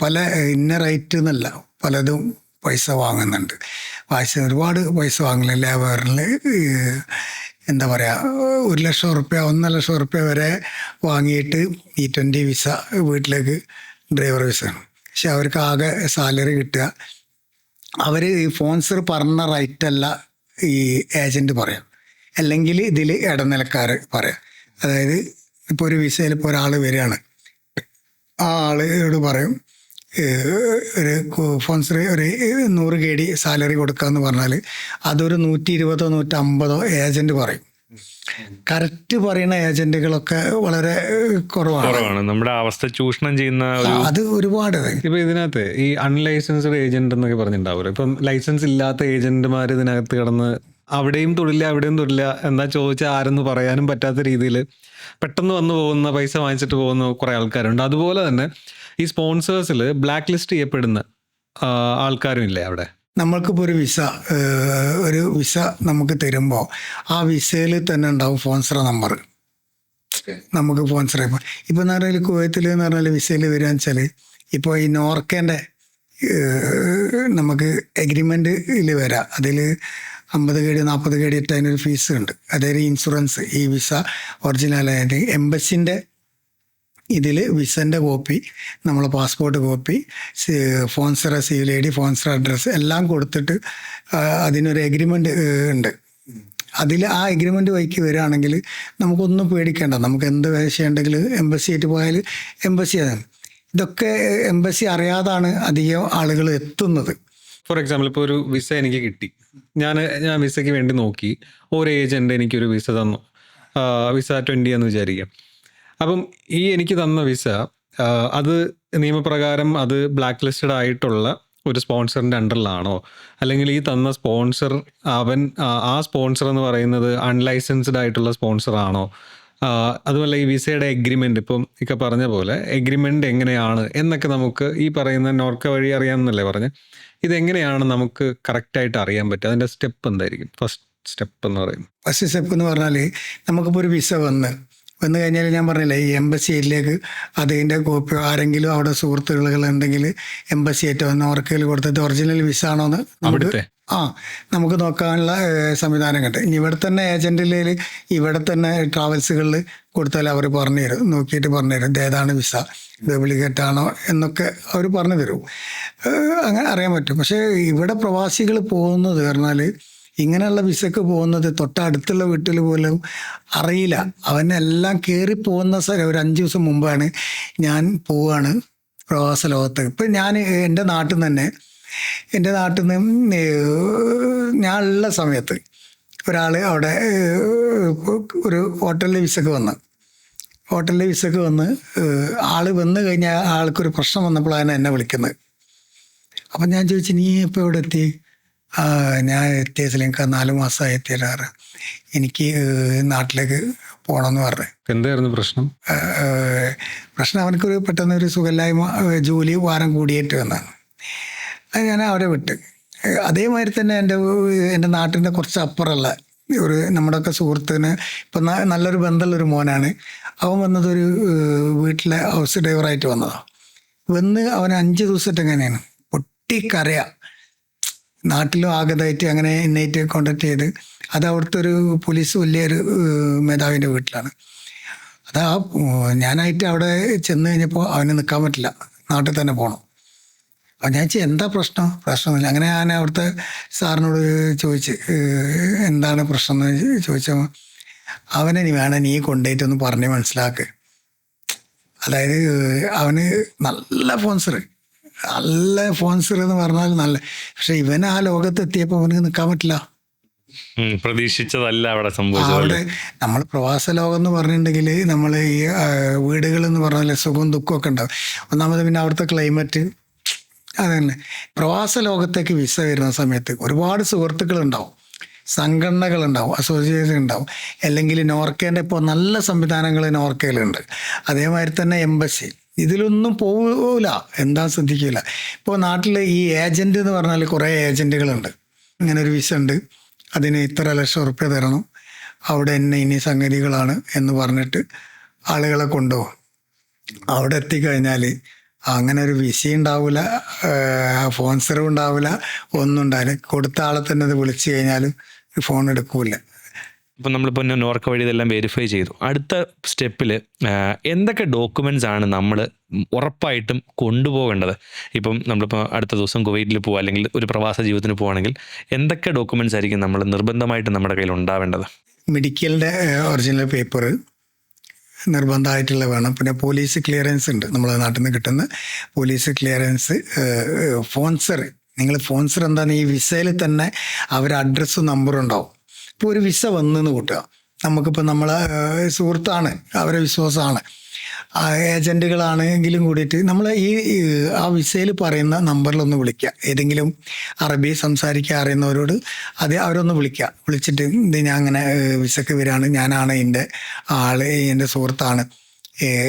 പല ഇന്ന റേറ്റ് എന്നല്ല പലതും പൈസ വാങ്ങുന്നുണ്ട്. ഒരുപാട് പൈസ വാങ്ങില്ല. ലേബറിൽ എന്താ പറയുക, 1,00,000 റുപ്യ 1,50,000 റുപ്യ വരെ വാങ്ങിയിട്ട് ഈ 20 വിസ വീട്ടിലേക്ക് ഡ്രൈവർ വിസ. പക്ഷെ അവർക്ക് ആകെ സാലറി കിട്ടുക അവർ ഈ സ്പോൺസർ പറഞ്ഞ റൈറ്റല്ല ഈ ഏജൻറ്റ് പറയാം, അല്ലെങ്കിൽ ഇതിൽ ഇടനിലക്കാർ പറയാം. അതായത് ഇപ്പോൾ ഒരു വിസയിൽ ഇപ്പോൾ ഒരാൾ വരികയാണ്, ആ ആളോട് പറയും ഒരു സ്പോൺസർ ഒരു 100 KD സാലറി കൊടുക്കാമെന്ന് പറഞ്ഞാൽ അതൊരു 120 150 ഏജൻറ്റ് പറയും. കറക്റ്റ് പറയുന്ന ഏജന്റുകളൊക്കെ വളരെ കുറവാണ്. നമ്മുടെ അവസ്ഥ ചൂഷണം ചെയ്യുന്ന അത് ഒരുപാട്. ഇപ്പൊ ഇതിനകത്ത് ഈ അൺലൈസൻസ്ഡ് ഏജന്റ് എന്നൊക്കെ പറഞ്ഞിട്ടുണ്ടാവുമല്ലോ. ഇപ്പം ലൈസൻസ് ഇല്ലാത്ത ഏജന്റുമാർ ഇതിനകത്ത് കിടന്ന് അവിടെയും തൊഴില്ല അവിടെയും തൊഴില്ല എന്താ ചോദിച്ചാൽ ആരെന്ന് പറയാനും പറ്റാത്ത രീതിയിൽ പെട്ടെന്ന് വന്നു പോകുന്ന, പൈസ വാങ്ങിച്ചിട്ട് പോകുന്ന കുറേ ആൾക്കാരുണ്ട്. അതുപോലെ തന്നെ ഈ സ്പോൺസേഴ്സിൽ ബ്ലാക്ക് ലിസ്റ്റ് ചെയ്യപ്പെടുന്ന ആൾക്കാരും ഇല്ലേ അവിടെ? നമ്മൾക്കിപ്പോൾ ഒരു വിസ നമുക്ക് തരുമ്പോൾ ആ വിസയിൽ തന്നെ ഉണ്ടാവും സ്പോൺസർ നമ്പർ. നമുക്ക് സ്പോൺസർ ചെയ്യുമ്പോൾ ഇപ്പോൾ എന്ന് പറഞ്ഞാൽ കുവൈത്തിൽ എന്ന് പറഞ്ഞാൽ വിസയിൽ വരികയെന്ന് വെച്ചാൽ ഇപ്പോൾ ഈ നോർക്കേൻ്റെ നമുക്ക് എഗ്രിമെൻറ്റിൽ വരാം. അതിൽ 50 KD 40 KD ഇട്ട് അതിനൊരു ഫീസ് ഉണ്ട്. അതായത് ഇൻഷുറൻസ്, ഈ വിസ ഒറിജിനലായിട്ട് എംബസിൻ്റെ ഇതിൽ വിസൻ്റെ കോപ്പി, നമ്മളെ പാസ്പോർട്ട് കോപ്പി, ഫോൺസറ സിവിൽ ഐ ഡി, ഫോൺസറ അഡ്രസ്സ് എല്ലാം കൊടുത്തിട്ട് അതിനൊരു എഗ്രിമെൻ്റ് ഉണ്ട്. അതിൽ ആ എഗ്രിമെൻ്റ് വഴിക്ക് വരികയാണെങ്കിൽ നമുക്കൊന്നും പേടിക്കേണ്ട. നമുക്ക് എന്ത് ചെയ്യണ്ടെങ്കിൽ എംബസിയായിട്ട് പോയാൽ എംബസി അതാണ്. ഇതൊക്കെ എംബസി അറിയാതാണ് അധികം ആളുകൾ എത്തുന്നത്. ഫോർ എക്സാമ്പിൾ ഇപ്പോൾ ഒരു വിസ എനിക്ക് കിട്ടി, ഞാൻ വിസയ്ക്ക് വേണ്ടി നോക്കി, ഒരു ഏജൻറ്റ് എനിക്കൊരു വിസ തന്നു, വിസ 20 എന്ന് വിചാരിക്കാം. അപ്പം ഈ എനിക്ക് തന്ന വിസ അത് നിയമപ്രകാരം അത് ബ്ലാക്ക് ലിസ്റ്റഡ് ആയിട്ടുള്ള ഒരു സ്പോൺസറിൻ്റെ അണ്ടറിലാണോ, അല്ലെങ്കിൽ ഈ തന്ന സ്പോൺസർ ആ സ്പോൺസർ എന്ന് പറയുന്നത് അൺലൈസൻസ്ഡ് ആയിട്ടുള്ള സ്പോൺസറാണോ, അതുമല്ല ഈ വിസയുടെ എഗ്രിമെൻ്റ് ഇപ്പം ഇക്ക പറഞ്ഞ പോലെ എഗ്രിമെൻ്റ് എങ്ങനെയാണ് എന്നൊക്കെ നമുക്ക് ഈ പറയുന്ന നോർക്ക വഴി അറിയാമെന്നല്ലേ പറഞ്ഞ്, ഇതെങ്ങനെയാണ് നമുക്ക് കറക്റ്റായിട്ട് അറിയാൻ പറ്റുക? അതിൻ്റെ സ്റ്റെപ്പ് എന്തായിരിക്കും? ഫസ്റ്റ് സ്റ്റെപ്പ് എന്ന് പറയുന്നത്, ഫസ്റ്റ് സ്റ്റെപ്പ് എന്ന് പറഞ്ഞാൽ നമുക്കിപ്പോൾ ഒരു വിസ വന്നു കഴിഞ്ഞാൽ ഞാൻ പറഞ്ഞില്ലേ, ഈ എംബസിയിലേക്ക് അതിൻ്റെ കോപ്പി ആരെങ്കിലും അവിടെ സുഹൃത്തുക്കൾ ഉണ്ടെങ്കിൽ എംബസിയായിട്ട് വന്ന് ഓർക്കയിൽ കൊടുത്തിട്ട് ഒറിജിനൽ വിസ ആണോ എന്ന് നമുക്ക് നോക്കാനുള്ള സംവിധാനം ഉണ്ട്. ഇനി ഇവിടെ തന്നെ ഏജൻറ്റിൽ ഇവിടെ തന്നെ ട്രാവൽസുകളിൽ കൊടുത്താൽ അവർ പറഞ്ഞു തരും, നോക്കിയിട്ട് പറഞ്ഞു തരും ഏതാണ് വിസ, ഡ്യൂപ്ലിക്കേറ്റ് ആണോ എന്നൊക്കെ അവർ പറഞ്ഞു തരും. അങ്ങനെ അറിയാൻ പറ്റും. പക്ഷേ ഇവിടെ പ്രവാസികൾ പോകുന്നത് പറഞ്ഞാൽ ഇങ്ങനെയുള്ള വിസക്ക് പോകുന്നത് തൊട്ടടുത്തുള്ള വീട്ടിൽ പോലും അറിയില്ല. അവനെല്ലാം കയറി പോകുന്ന ഒരു 5 ദിവസം മുമ്പാണ് ഞാൻ പോവാണ് പ്രവാസ ലോകത്ത്. ഇപ്പം ഞാൻ എൻ്റെ നാട്ടിൽ നിന്ന് ഞാൻ ഉള്ള സമയത്ത് ഒരാൾ അവിടെ ഒരു ഹോട്ടലിൽ വിസക്ക് വന്ന് ആൾ വന്നു കഴിഞ്ഞാൽ ആൾക്കൊരു പ്രശ്നം വന്നപ്പോഴാണ് എന്നെ വിളിക്കുന്നത്. അപ്പം ഞാൻ ചോദിച്ചു, നീ ഇപ്പോൾ എവിടെ എത്തി? ഞാൻ എത്തിയതിൽ എനിക്ക് 4 മാസമായി എത്തിയിട്ടാറ്, എനിക്ക് നാട്ടിലേക്ക് പോകണമെന്ന് പറഞ്ഞു. എന്തായിരുന്നു പ്രശ്നം? അവനക്കൊരു പെട്ടെന്നൊരു സുഖമില്ലായ്മ, ജോലി ഭാരം കൂടിയിട്ട് വന്നതാണ്. അത് ഞാൻ അവിടെ വിട്ട്. അതേമാതിരി തന്നെ എൻ്റെ നാട്ടിൻ്റെ കുറച്ച് അപ്പുറമുള്ള ഒരു നമ്മുടെയൊക്കെ സുഹൃത്തിന് ഇപ്പം നല്ലൊരു ബന്ധമുള്ളൊരു മോനാണ്. അവൻ വന്നതൊരു വീട്ടിലെ ഹൗസ് ഡ്രൈവറായിട്ട് വന്നതാണ്. അവൻ 5 ദിവസമായിട്ട് എങ്ങനെയാണ് പൊട്ടിക്കരയാ. നാട്ടിലും ആഗതമായിട്ട് അങ്ങനെ എന്നെയായിട്ട് കോണ്ടാക്ട് ചെയ്ത്, അത് അവിടുത്തെ ഒരു പോലീസ് വലിയൊരു മേധാവിൻ്റെ വീട്ടിലാണ്. ഞാനായിട്ട് അവിടെ ചെന്ന് കഴിഞ്ഞപ്പോൾ അവന് നിൽക്കാൻ പറ്റില്ല, നാട്ടിൽ തന്നെ പോകണം. അപ്പം ഞാൻ എന്താ പ്രശ്നമൊന്നുമില്ല. അങ്ങനെ ഞാൻ അവിടുത്തെ സാറിനോട് ചോദിച്ച് എന്താണ് പ്രശ്നം എന്ന് ചോദിച്ചപ്പോൾ അവനെ നീ കൊണ്ടുപോയിട്ടൊന്ന് പറഞ്ഞ് മനസ്സിലാക്ക്. അതായത് അവന് നല്ല ഫോൺസർ എന്ന് പറഞ്ഞാൽ നല്ല, പക്ഷെ ഇവൻ ആ ലോകത്തെത്തിയപ്പോൾ അവന് നിൽക്കാൻ പറ്റില്ല. പ്രതീക്ഷിച്ചതല്ല അവിടെ സംഭവിച്ചത്. അവിടെ നമ്മൾ പ്രവാസ ലോകം എന്ന് പറഞ്ഞിട്ടുണ്ടെങ്കിൽ നമ്മൾ ഈ വീടുകൾ എന്ന് പറഞ്ഞാൽ സുഖവും ദുഃഖവും ഒക്കെ ഉണ്ടാവും. ഒന്നാമത് പിന്നെ അവിടുത്തെ ക്ലൈമറ്റ് അതന്നെ. പ്രവാസ ലോകത്തേക്ക് വിസ വരുന്ന സമയത്ത് ഒരുപാട് സുഹൃത്തുക്കളുണ്ടാവും, സംഘടനകളുണ്ടാവും, അസോസിയേഷൻ ഉണ്ടാവും, അല്ലെങ്കിൽ നോർക്കേൻ്റെ ഇപ്പോൾ നല്ല സംവിധാനങ്ങൾ നോർക്കയിലുണ്ട്. അതേമാതിരി തന്നെ എംബസി ഇതിലൊന്നും പോവില്ല, എന്താ ശ്രദ്ധിക്കില്ല. ഇപ്പോൾ നാട്ടിൽ ഈ ഏജൻറ്റ് എന്ന് പറഞ്ഞാൽ കുറേ ഏജൻറ്റുകളുണ്ട്. ഇങ്ങനെ ഒരു വിസ ഉണ്ട്, അതിന് ഇത്ര ലക്ഷം റുപ്യ തരണം, അവിടെ ഇനി സംഗതികളാണ് എന്ന് പറഞ്ഞിട്ട് ആളുകളെ കൊണ്ടുപോകും. അവിടെ എത്തിക്കഴിഞ്ഞാൽ അങ്ങനെ ഒരു വിസ ഉണ്ടാവില്ല, ഫോൺസറും ഉണ്ടാവില്ല, ഒന്നും ഉണ്ടാവില്ല. കൊടുത്ത ആളെ തന്നെ അത് വിളിച്ചു കഴിഞ്ഞാലും ഫോൺ എടുക്കൂല. ഇപ്പം നമ്മളിപ്പോൾ നോർക്ക വഴി ഇതെല്ലാം വെരിഫൈ ചെയ്തു. അടുത്ത സ്റ്റെപ്പിൽ എന്തൊക്കെ ഡോക്യുമെൻറ്റ്സ് ആണ് നമ്മൾ ഉറപ്പായിട്ടും കൊണ്ടുപോകേണ്ടത്? ഇപ്പം നമ്മളിപ്പോൾ അടുത്ത ദിവസം കുവൈറ്റിൽ പോകുക, അല്ലെങ്കിൽ ഒരു പ്രവാസ ജീവിതത്തിന് പോവുകയാണെങ്കിൽ എന്തൊക്കെ ഡോക്യുമെൻറ്റ്സ് ആയിരിക്കും നമ്മൾ നിർബന്ധമായിട്ടും നമ്മുടെ കയ്യിൽ ഉണ്ടാവേണ്ടത്? മെഡിക്കലിൻ്റെ ഒറിജിനൽ പേപ്പർ നിർബന്ധമായിട്ടുള്ള വേണം. പിന്നെ പോലീസ് ക്ലിയറൻസ് ഉണ്ട്, നമ്മളെ നാട്ടിൽ നിന്ന് കിട്ടുന്ന പോലീസ് ക്ലിയറൻസ്. ഫോൺസർ എന്താണ്, ഈ വിസയിൽ തന്നെ അവരുടെ അഡ്രസ്സും നമ്പറും ഉണ്ടാവും. ഇപ്പോൾ ഒരു വിസ വന്നെന്ന് കൂട്ടുക, നമുക്കിപ്പോൾ നമ്മളെ സുഹൃത്താണ്, അവരെ വിശ്വാസമാണ്, ഏജൻറ്റുകളാണെങ്കിലും കൂടിയിട്ട് നമ്മൾ ആ വിസയിൽ പറയുന്ന നമ്പറിലൊന്ന് വിളിക്കുക. ഏതെങ്കിലും അറബി സംസാരിക്കാൻ അറിയുന്നവരോട് അവരൊന്ന് വിളിച്ചിട്ട് ഞാൻ അങ്ങനെ വിസക്ക് വരികയാണ്, ഞാനാണ് എൻ്റെ എൻ്റെ സുഹൃത്താണ്,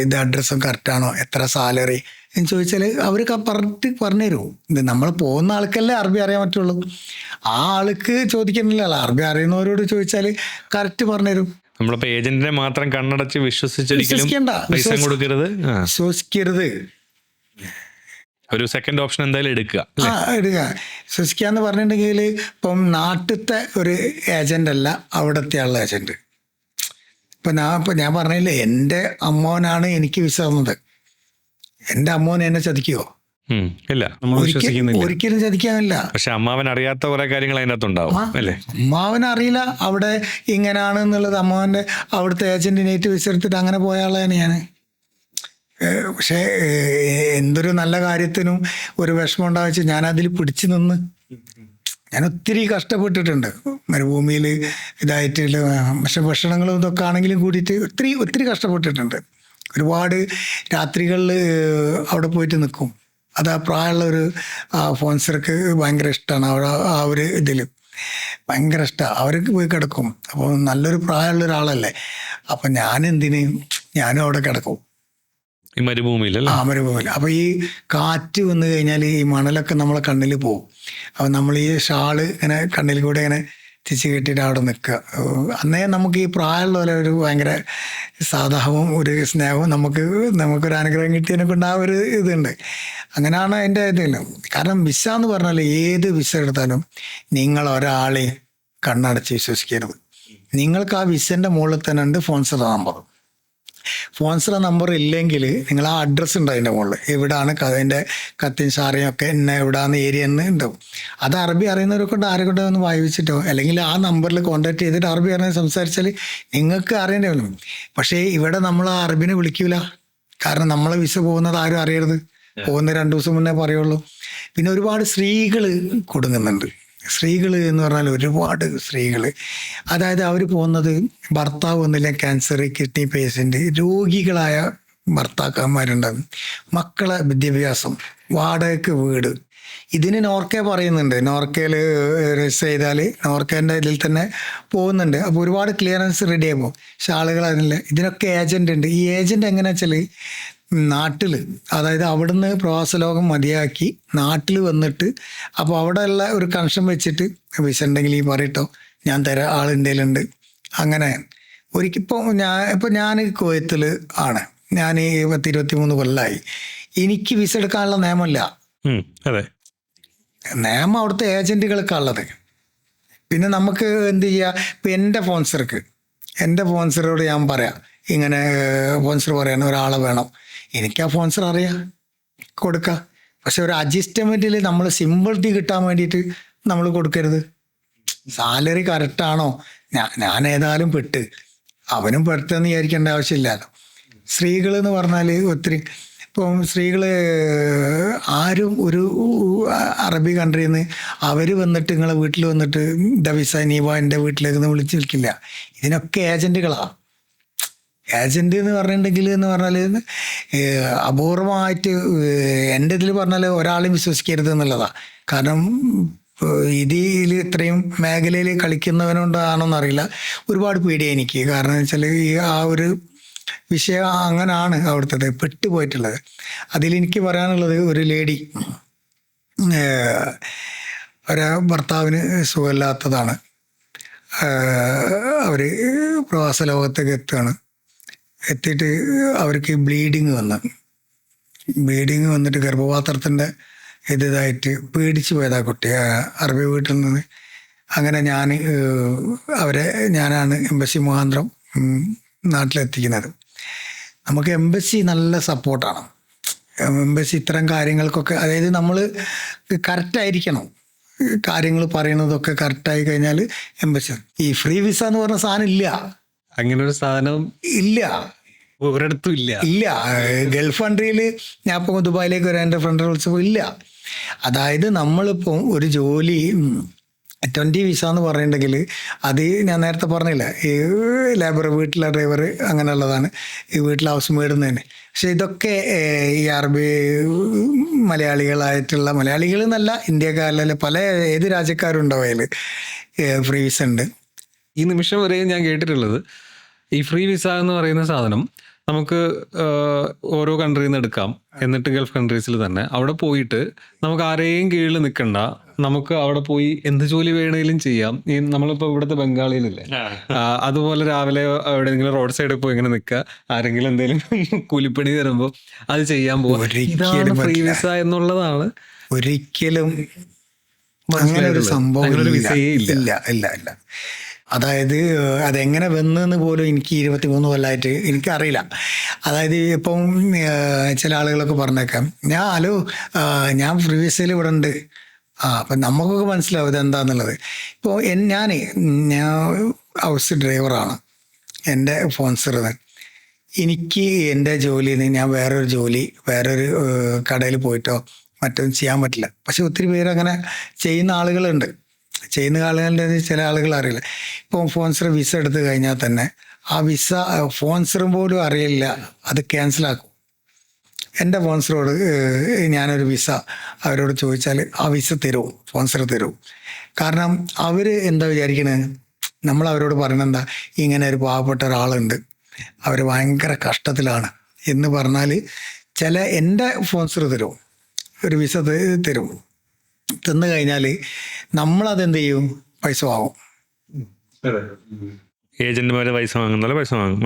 ഇത് അഡ്രസ്സും കറക്റ്റാണോ, എത്ര സാലറി എന്ന് ചോദിച്ചാൽ അവർ പറഞ്ഞു തരും. ഇത് നമ്മൾ പോകുന്ന ആൾക്കല്ലേ അറബി അറിയാൻ പറ്റുള്ളൂ. ആ ആൾക്ക് ചോദിക്കുന്നില്ല, അറബി അറിയുന്നവരോട് ചോദിച്ചാൽ കറക്റ്റ് പറഞ്ഞുതരും. നമ്മളിപ്പോൾ ഏജന്റിനെ മാത്രം കണ്ണടച്ച് വിശ്വസിക്കണ്ട, കൊടുക്കരുത്, വിശ്വസിക്കരുത്. ഒരു സെക്കൻഡ് ഓപ്ഷൻ എന്തായാലും എടുക്കുക. വിശ്വസിക്കുക എന്ന് പറഞ്ഞിട്ടുണ്ടെങ്കിൽ ഇപ്പം നാട്ടിലത്തെ ഒരു ഏജന്റ് അല്ല അവിടത്തെ ആളുടെ ഏജന്റ്. ഞാൻ പറഞ്ഞില്ലേ, എൻ്റെ അമ്മോനാണ് എനിക്ക് വിസ തന്നത്. എൻ്റെ അമ്മോൻ എന്നെ ചതിക്കുവോ? ഇല്ല, നമ്മൾ വിശ്വസിക്കുന്നില്ല. ഒരിക്കലും ചതിക്കാനില്ല. പക്ഷെ അമ്മാവൻ അറിയാത്ത കുറെ കാര്യങ്ങൾ അതിനകത്തുണ്ടാവും അല്ലേ? അമ്മാവനറിയില്ല അവിടെ ഇങ്ങനെയാണെന്നുള്ളത്. അമ്മാവൻ്റെ അവിടുത്തെ ഏജന്റിനേറ്റ് വിസ എടുത്തിട്ട് അങ്ങനെ പോയ ആളാണ് ഞാൻ. പക്ഷേ എന്തൊരു നല്ല കാര്യത്തിനും ഒരു വിഷമം ഉണ്ടാവിച്ച് ഞാനതിൽ പിടിച്ചു നിന്ന്. ഞാൻ ഒത്തിരി കഷ്ടപ്പെട്ടിട്ടുണ്ട് മരുഭൂമിയിൽ ഇതായിട്ടുള്ള. പക്ഷെ ഭക്ഷണങ്ങളും ഇതൊക്കെ ആണെങ്കിലും കൂടിയിട്ട് ഒത്തിരി കഷ്ടപ്പെട്ടിട്ടുണ്ട്. ഒരുപാട് രാത്രികളിൽ അവിടെ പോയിട്ട് നിൽക്കും. അത് ആ പ്രായമുള്ള ഒരു ഫോൺസർക്ക് ഭയങ്കര ഇഷ്ടമാണ്. അവിടെ ആ ഒരു ഇതിൽ ഭയങ്കര ഇഷ്ടമാണ്. അവർക്ക് പോയി കിടക്കും. അപ്പോൾ നല്ലൊരു പ്രായമുള്ള ഒരാളല്ലേ. അപ്പം ഞാനും അവിടെ കിടക്കും ഈ മരുഭൂമിയിൽ. മരുഭൂമിയിൽ. അപ്പോൾ ഈ കാറ്റ് വന്നു കഴിഞ്ഞാൽ ഈ മണലൊക്കെ നമ്മളെ കണ്ണിൽ പോകും. അപ്പോൾ നമ്മൾ ഈ ഷാള് ഇങ്ങനെ കണ്ണിൽ കൂടെ ഇങ്ങനെ തിരിച്ച് കെട്ടിയിട്ട് അവിടെ നിൽക്കുക. അന്നേ നമുക്ക് ഈ പ്രായമുള്ള പോലെ ഒരു ഭയങ്കര സാധാരണവും ഒരു സ്നേഹവും നമുക്കൊരു അനുഗ്രഹം കിട്ടിയതിനെ കൊണ്ട് ആ ഒരു ഇതുണ്ട്. അങ്ങനെയാണ് അതിൻ്റെ ഇതില്ല. കാരണം വിസ എന്ന് പറഞ്ഞാൽ ഏത് വിസ എടുത്താലും നിങ്ങൾ ഒരാളെ കണ്ണടച്ച് വിശ്വസിക്കരുത്. നിങ്ങൾക്ക് ആ വിസൻ്റെ മുകളിൽ തന്നെ ഉണ്ട് സ്പോൺസർ നമ്പർ. സ്പോൺസർ നമ്പർ ഇല്ലെങ്കിൽ നിങ്ങൾ ആ അഡ്രസ്സ് ഉണ്ട് അതിൻ്റെ മുകളിൽ, എവിടെയാണ് അതിൻ്റെ കത്തിൻ സാറയും ഒക്കെ എന്നെ എവിടെയാണെന്ന് ഏരിയ എന്ന് ഉണ്ടാവും. അത് അറബി അറിയുന്നവരെ കൊണ്ട് ആരെ കൊണ്ട് ഒന്ന് വായിച്ചിട്ടോ അല്ലെങ്കിൽ ആ നമ്പറിൽ കോൺടാക്ട് ചെയ്തിട്ട് അറബി അറിയാൻ സംസാരിച്ചാൽ നിങ്ങൾക്ക് അറിയേണ്ടി വരും. പക്ഷേ ഇവിടെ നമ്മൾ ആ അറബിനെ വിളിക്കൂല. കാരണം നമ്മളെ വിസ പോകുന്നത് ആരും അറിയരുത്. പോകുന്ന 2 ദിവസം മുന്നേ പറയുള്ളൂ. പിന്നെ ഒരുപാട് സ്ത്രീകൾ കൊടുങ്ങുന്നുണ്ട്. സ്ത്രീകൾ എന്ന് പറഞ്ഞാൽ ഒരുപാട് സ്ത്രീകൾ, അതായത് അവർ പോകുന്നത് ഭർത്താവ് ഒന്നില്ല ക്യാൻസർ, കിഡ്നി പേഷ്യൻ്റ്, രോഗികളായ ഭർത്താക്കന്മാരുണ്ടാകും, മക്കളെ വിദ്യാഭ്യാസം, വാടകയ്ക്ക് വീട്. ഇതിന് നോർക്ക പറയുന്നുണ്ട്. നോർക്കയിൽ രജിസ്റ്റർ ചെയ്താൽ നോർക്കേൻ്റെ ഇതിൽ തന്നെ പോകുന്നുണ്ട്. അപ്പോൾ ഒരുപാട് ക്ലിയറൻസ് റെഡി ആകുമ്പോൾ. പക്ഷെ ആളുകൾ അതിനില്ല. ഇതിനൊക്കെ ഏജൻ്റ് ഉണ്ട്. ഈ ഏജൻ്റ് എങ്ങനെയാ വെച്ചാൽ നാട്ടിൽ, അതായത് അവിടുന്ന് പ്രവാസ ലോകം മതിയാക്കി നാട്ടിൽ വന്നിട്ട് അപ്പോൾ അവിടെ ഉള്ള ഒരു കണക്ഷൻ വെച്ചിട്ട് വിസ ഉണ്ടെങ്കിൽ ഈ പറയട്ടോ ഞാൻ തരാം, ആളിൻ്റെയിലുണ്ട്. അങ്ങനെ ഇപ്പോൾ ഞാൻ കുവൈത്തിൽ ആണ്. ഞാൻ 23 കൊല്ലമായി. എനിക്ക് വിസ എടുക്കാനുള്ള നിയമമില്ല. അതെ, നിയമം അവിടുത്തെ ഏജൻറ്റുകൾക്കാണ് ഉള്ളത്. പിന്നെ നമുക്ക് എന്ത് ചെയ്യുക? ഇപ്പം എൻ്റെ സ്പോൺസറോട് ഞാൻ പറയാം, ഇങ്ങനെ സ്പോൺസർ പറയാൻ ഒരാളെ വേണം, എനിക്ക് ആ സ്പോൺസർ അറിയാം, കൊടുക്കാം. പക്ഷെ ഒരു അഡ്ജസ്റ്റ്മെൻറ്റിൽ നമ്മൾ സിമ്പിളിറ്റി കിട്ടാൻ വേണ്ടിയിട്ട് നമ്മൾ കൊടുക്കരുത്. സാലറി കറക്റ്റാണോ? ഞാൻ ഏതായാലും പെട്ട്, അവനും പെട്ടെന്ന് വിചാരിക്കേണ്ട ആവശ്യമില്ലല്ലോ. സ്ത്രീകൾ എന്ന് പറഞ്ഞാൽ ഒത്തിരി, ഇപ്പം സ്ത്രീകൾ ആരും ഒരു അറബി കൺട്രിയിൽ നിന്ന് അവർ വന്നിട്ട് നിങ്ങളെ വീട്ടിൽ വന്നിട്ട് ദവിസ നീവ എൻ്റെ വീട്ടിലേക്ക് വിളിച്ച് നിൽക്കില്ല. ഇതിനൊക്കെ ഏജൻറ്റുകളാണ്. ഏജൻറ്റ് എന്ന് പറഞ്ഞിട്ടുണ്ടെങ്കിൽ എന്ന് പറഞ്ഞാൽ അപൂർവമായിട്ട് എൻ്റെ ഇതിൽ പറഞ്ഞാൽ ഒരാളെയും വിശ്വസിക്കരുത് എന്നുള്ളതാണ്. കാരണം ഇതിൽ ഇത്രയും മേഖലയിൽ കളിക്കുന്നവനുണ്ടാണോന്നറിയില്ല. ഒരുപാട് പേടിയാണ് എനിക്ക്. കാരണം എന്ന് വെച്ചാൽ ഈ ആ ഒരു വിഷയം അങ്ങനെയാണ് അവിടുത്തെ പെട്ടുപോയിട്ടുള്ളത്. അതിലെനിക്ക് പറയാനുള്ളത്, ഒരു ലേഡി ഒരു ഭർത്താവിന് സുഖമില്ലാത്തതാണ്. അവർ പ്രവാസ ലോകത്തേക്ക് എത്തിയിട്ട് അവർക്ക് ബ്ലീഡിങ് വന്നിട്ട് ഗർഭപാത്രത്തിൻ്റെ ഇതായിട്ട് പേടിച്ച് പോയതാ കുട്ടി അറബി വീട്ടിൽ നിന്ന്. അങ്ങനെ ഞാനാണ് എംബസി മുഖാന്തരം നാട്ടിലെത്തിക്കുന്നത്. നമുക്ക് എംബസി നല്ല സപ്പോർട്ടാണ്. എംബസി ഇത്തരം കാര്യങ്ങൾക്കൊക്കെ, അതായത് നമ്മൾ കറക്റ്റായിരിക്കണം, കാര്യങ്ങൾ പറയുന്നതൊക്കെ കറക്റ്റായി കഴിഞ്ഞാൽ എംബസി. ഈ ഫ്രീ വിസ എന്ന് പറഞ്ഞ സാധനം ഇല്ല. അങ്ങനെ ഒരു സാധനം ഇല്ല, ഒരിടത്തും ഇല്ല. ഗൾഫ് കൺട്രിയിൽ ഞാൻ ഇപ്പോൾ ദുബായിലേക്ക് വരാൻ എൻ്റെ ഫ്രണ്ട് വിളിച്ചപ്പോൾ ഇല്ല. അതായത് നമ്മളിപ്പോൾ ഒരു ജോലി 20 വിസ എന്ന് പറയുന്നുണ്ടെങ്കിൽ അത് ഞാൻ നേരത്തെ പറഞ്ഞില്ല, ഈ ലേബർ, വീട്ടിലെ ഡ്രൈവർ, അങ്ങനെയുള്ളതാണ്. ഈ വീട്ടിലെ ഹൗസ് മേടുന്നതന്നെ. പക്ഷെ ഇതൊക്കെ ഈ അറബി മലയാളികൾ എന്നല്ല, ഇന്ത്യക്കാരിലെ ഏത് രാജ്യക്കാരും ഉണ്ടാവും അതിൽ ഫ്രീ വിസ ഉണ്ട്. ഈ നിമിഷം വരെയും ഞാൻ കേട്ടിട്ടുള്ളത് ഈ ഫ്രീ വിസ എന്ന് പറയുന്ന സാധനം നമുക്ക് ഓരോ കൺട്രിയിൽ നിന്ന് എടുക്കാം. എന്നിട്ട് ഗൾഫ് കൺട്രീസിൽ തന്നെ അവിടെ പോയിട്ട് നമുക്ക് ആരെയും കീഴിൽ നിൽക്കണ്ട, നമുക്ക് അവിടെ പോയി എന്ത് ജോലി വേണമെങ്കിലും ചെയ്യാം. ഈ നമ്മളിപ്പോൾ ഇവിടുത്തെ ബംഗാളിയിലില്ലേ, അതുപോലെ രാവിലെ എവിടെയെങ്കിലും റോഡ് സൈഡിൽ പോയി ഇങ്ങനെ നിൽക്കുക, ആരെങ്കിലും എന്തെങ്കിലും കൂലിപ്പണി തരുമ്പോൾ അത് ചെയ്യാൻ പോകും. ഇതാണ് ഫ്രീ വിസ എന്നുള്ളതാണ്. ഒരിക്കലും അങ്ങനെ ഒരു സംഭവം വിസയേ ഇല്ല. ഇല്ല. അതായത് അതെങ്ങനെ വന്നെന്ന് പോലും എനിക്ക് 23 കൊല്ലമായിട്ട് എനിക്കറിയില്ല. അതായത് ഇപ്പം ചില ആളുകളൊക്കെ പറഞ്ഞേക്കാം, ഞാൻ ഫ്രീ വിസയിൽ ഇവിടെ ഉണ്ട്. അപ്പം നമുക്കൊക്കെ മനസ്സിലാവും ഇതെന്താന്നുള്ളത്. ഇപ്പോൾ ഞാൻ ഹൗസ് ഡ്രൈവറാണ്, എൻ്റെ സ്പോൺസർ. എനിക്ക് എൻ്റെ ജോലിയിൽ നിന്ന് ഞാൻ വേറൊരു കടയിൽ പോയിട്ടോ മറ്റൊന്നും ചെയ്യാൻ പറ്റില്ല. പക്ഷെ ഒത്തിരി പേര് അങ്ങനെ ചെയ്യുന്ന ആളുകളുണ്ട്. ചില ആളുകൾ അറിയില്ല. ഇപ്പോൾ സ്പോൺസർ വിസ എടുത്തു കഴിഞ്ഞാൽ തന്നെ ആ വിസ സ്പോൺസറും പോലും അറിയില്ല, അത് ക്യാൻസലാക്കും. എൻ്റെ സ്പോൺസറോട് ഞാനൊരു വിസ അവരോട് ചോദിച്ചാൽ ആ വിസ തരുമോ, സ്പോൺസർ തരുമോ? കാരണം അവർ എന്താ വിചാരിക്കണത്, നമ്മൾ അവരോട് പറയണത് എന്താ, ഇങ്ങനെ ഒരു പാവപ്പെട്ട ഒരാളുണ്ട്, അവർ ഭയങ്കര കഷ്ടത്തിലാണ് എന്ന് പറഞ്ഞാൽ എൻ്റെ സ്പോൺസർ തരും, ഒരു വിസ തരും. തന്നു കഴിഞ്ഞാൽ നമ്മളതെന്ത് ചെയ്യും, പൈസ വാങ്ങും. ഏജന്റുമാരെ പൈസ വാങ്ങുന്നല്ലോ, പൈസ വാങ്ങും.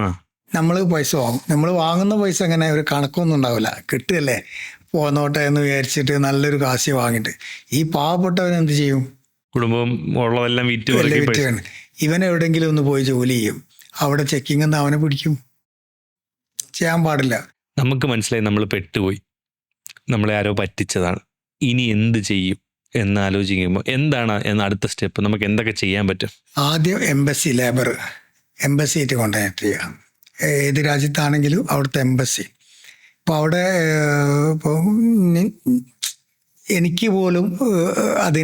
നമ്മൾ പൈസ വാങ്ങും. നമ്മൾ വാങ്ങുന്ന പൈസ അങ്ങനെ ഒരു കണക്കൊന്നും ഉണ്ടാവില്ല, കിട്ടുകയല്ലേ പോന്നോട്ടെ എന്ന് വിചാരിച്ചിട്ട് നല്ലൊരു കാശ് വാങ്ങിയിട്ട് ഈ പാവപ്പെട്ടവൻ എന്ത് ചെയ്യും, കുടുംബം ഉള്ളതെല്ലാം വിറ്റ് ഇവൻ എവിടെയെങ്കിലും ഒന്ന് പോയി ജോലി ചെയ്യും, അവിടെ ചെക്കിങ് എന്ന് അവനെ പിടിക്കും. ചെയ്യാൻ പാടില്ല. നമുക്ക് മനസ്സിലായി നമ്മൾ പെട്ടുപോയി, നമ്മളെ ആരോ പറ്റിച്ചതാണ്, ഇനി എന്ത് ചെയ്യും എന്നാലോചിക്കുമ്പോൾ എന്താണ് അടുത്ത സ്റ്റെപ്പ്, നമുക്ക് എന്തൊക്കെ ചെയ്യാൻ പറ്റും? ആദ്യം എംബസിയായിട്ട് കോൺടാക്ട് ചെയ്യുക. ഏത് രാജ്യത്താണെങ്കിലും അവിടുത്തെ എംബസി. അപ്പോൾ അവിടെ ഇപ്പോൾ എനിക്ക് പോലും അത്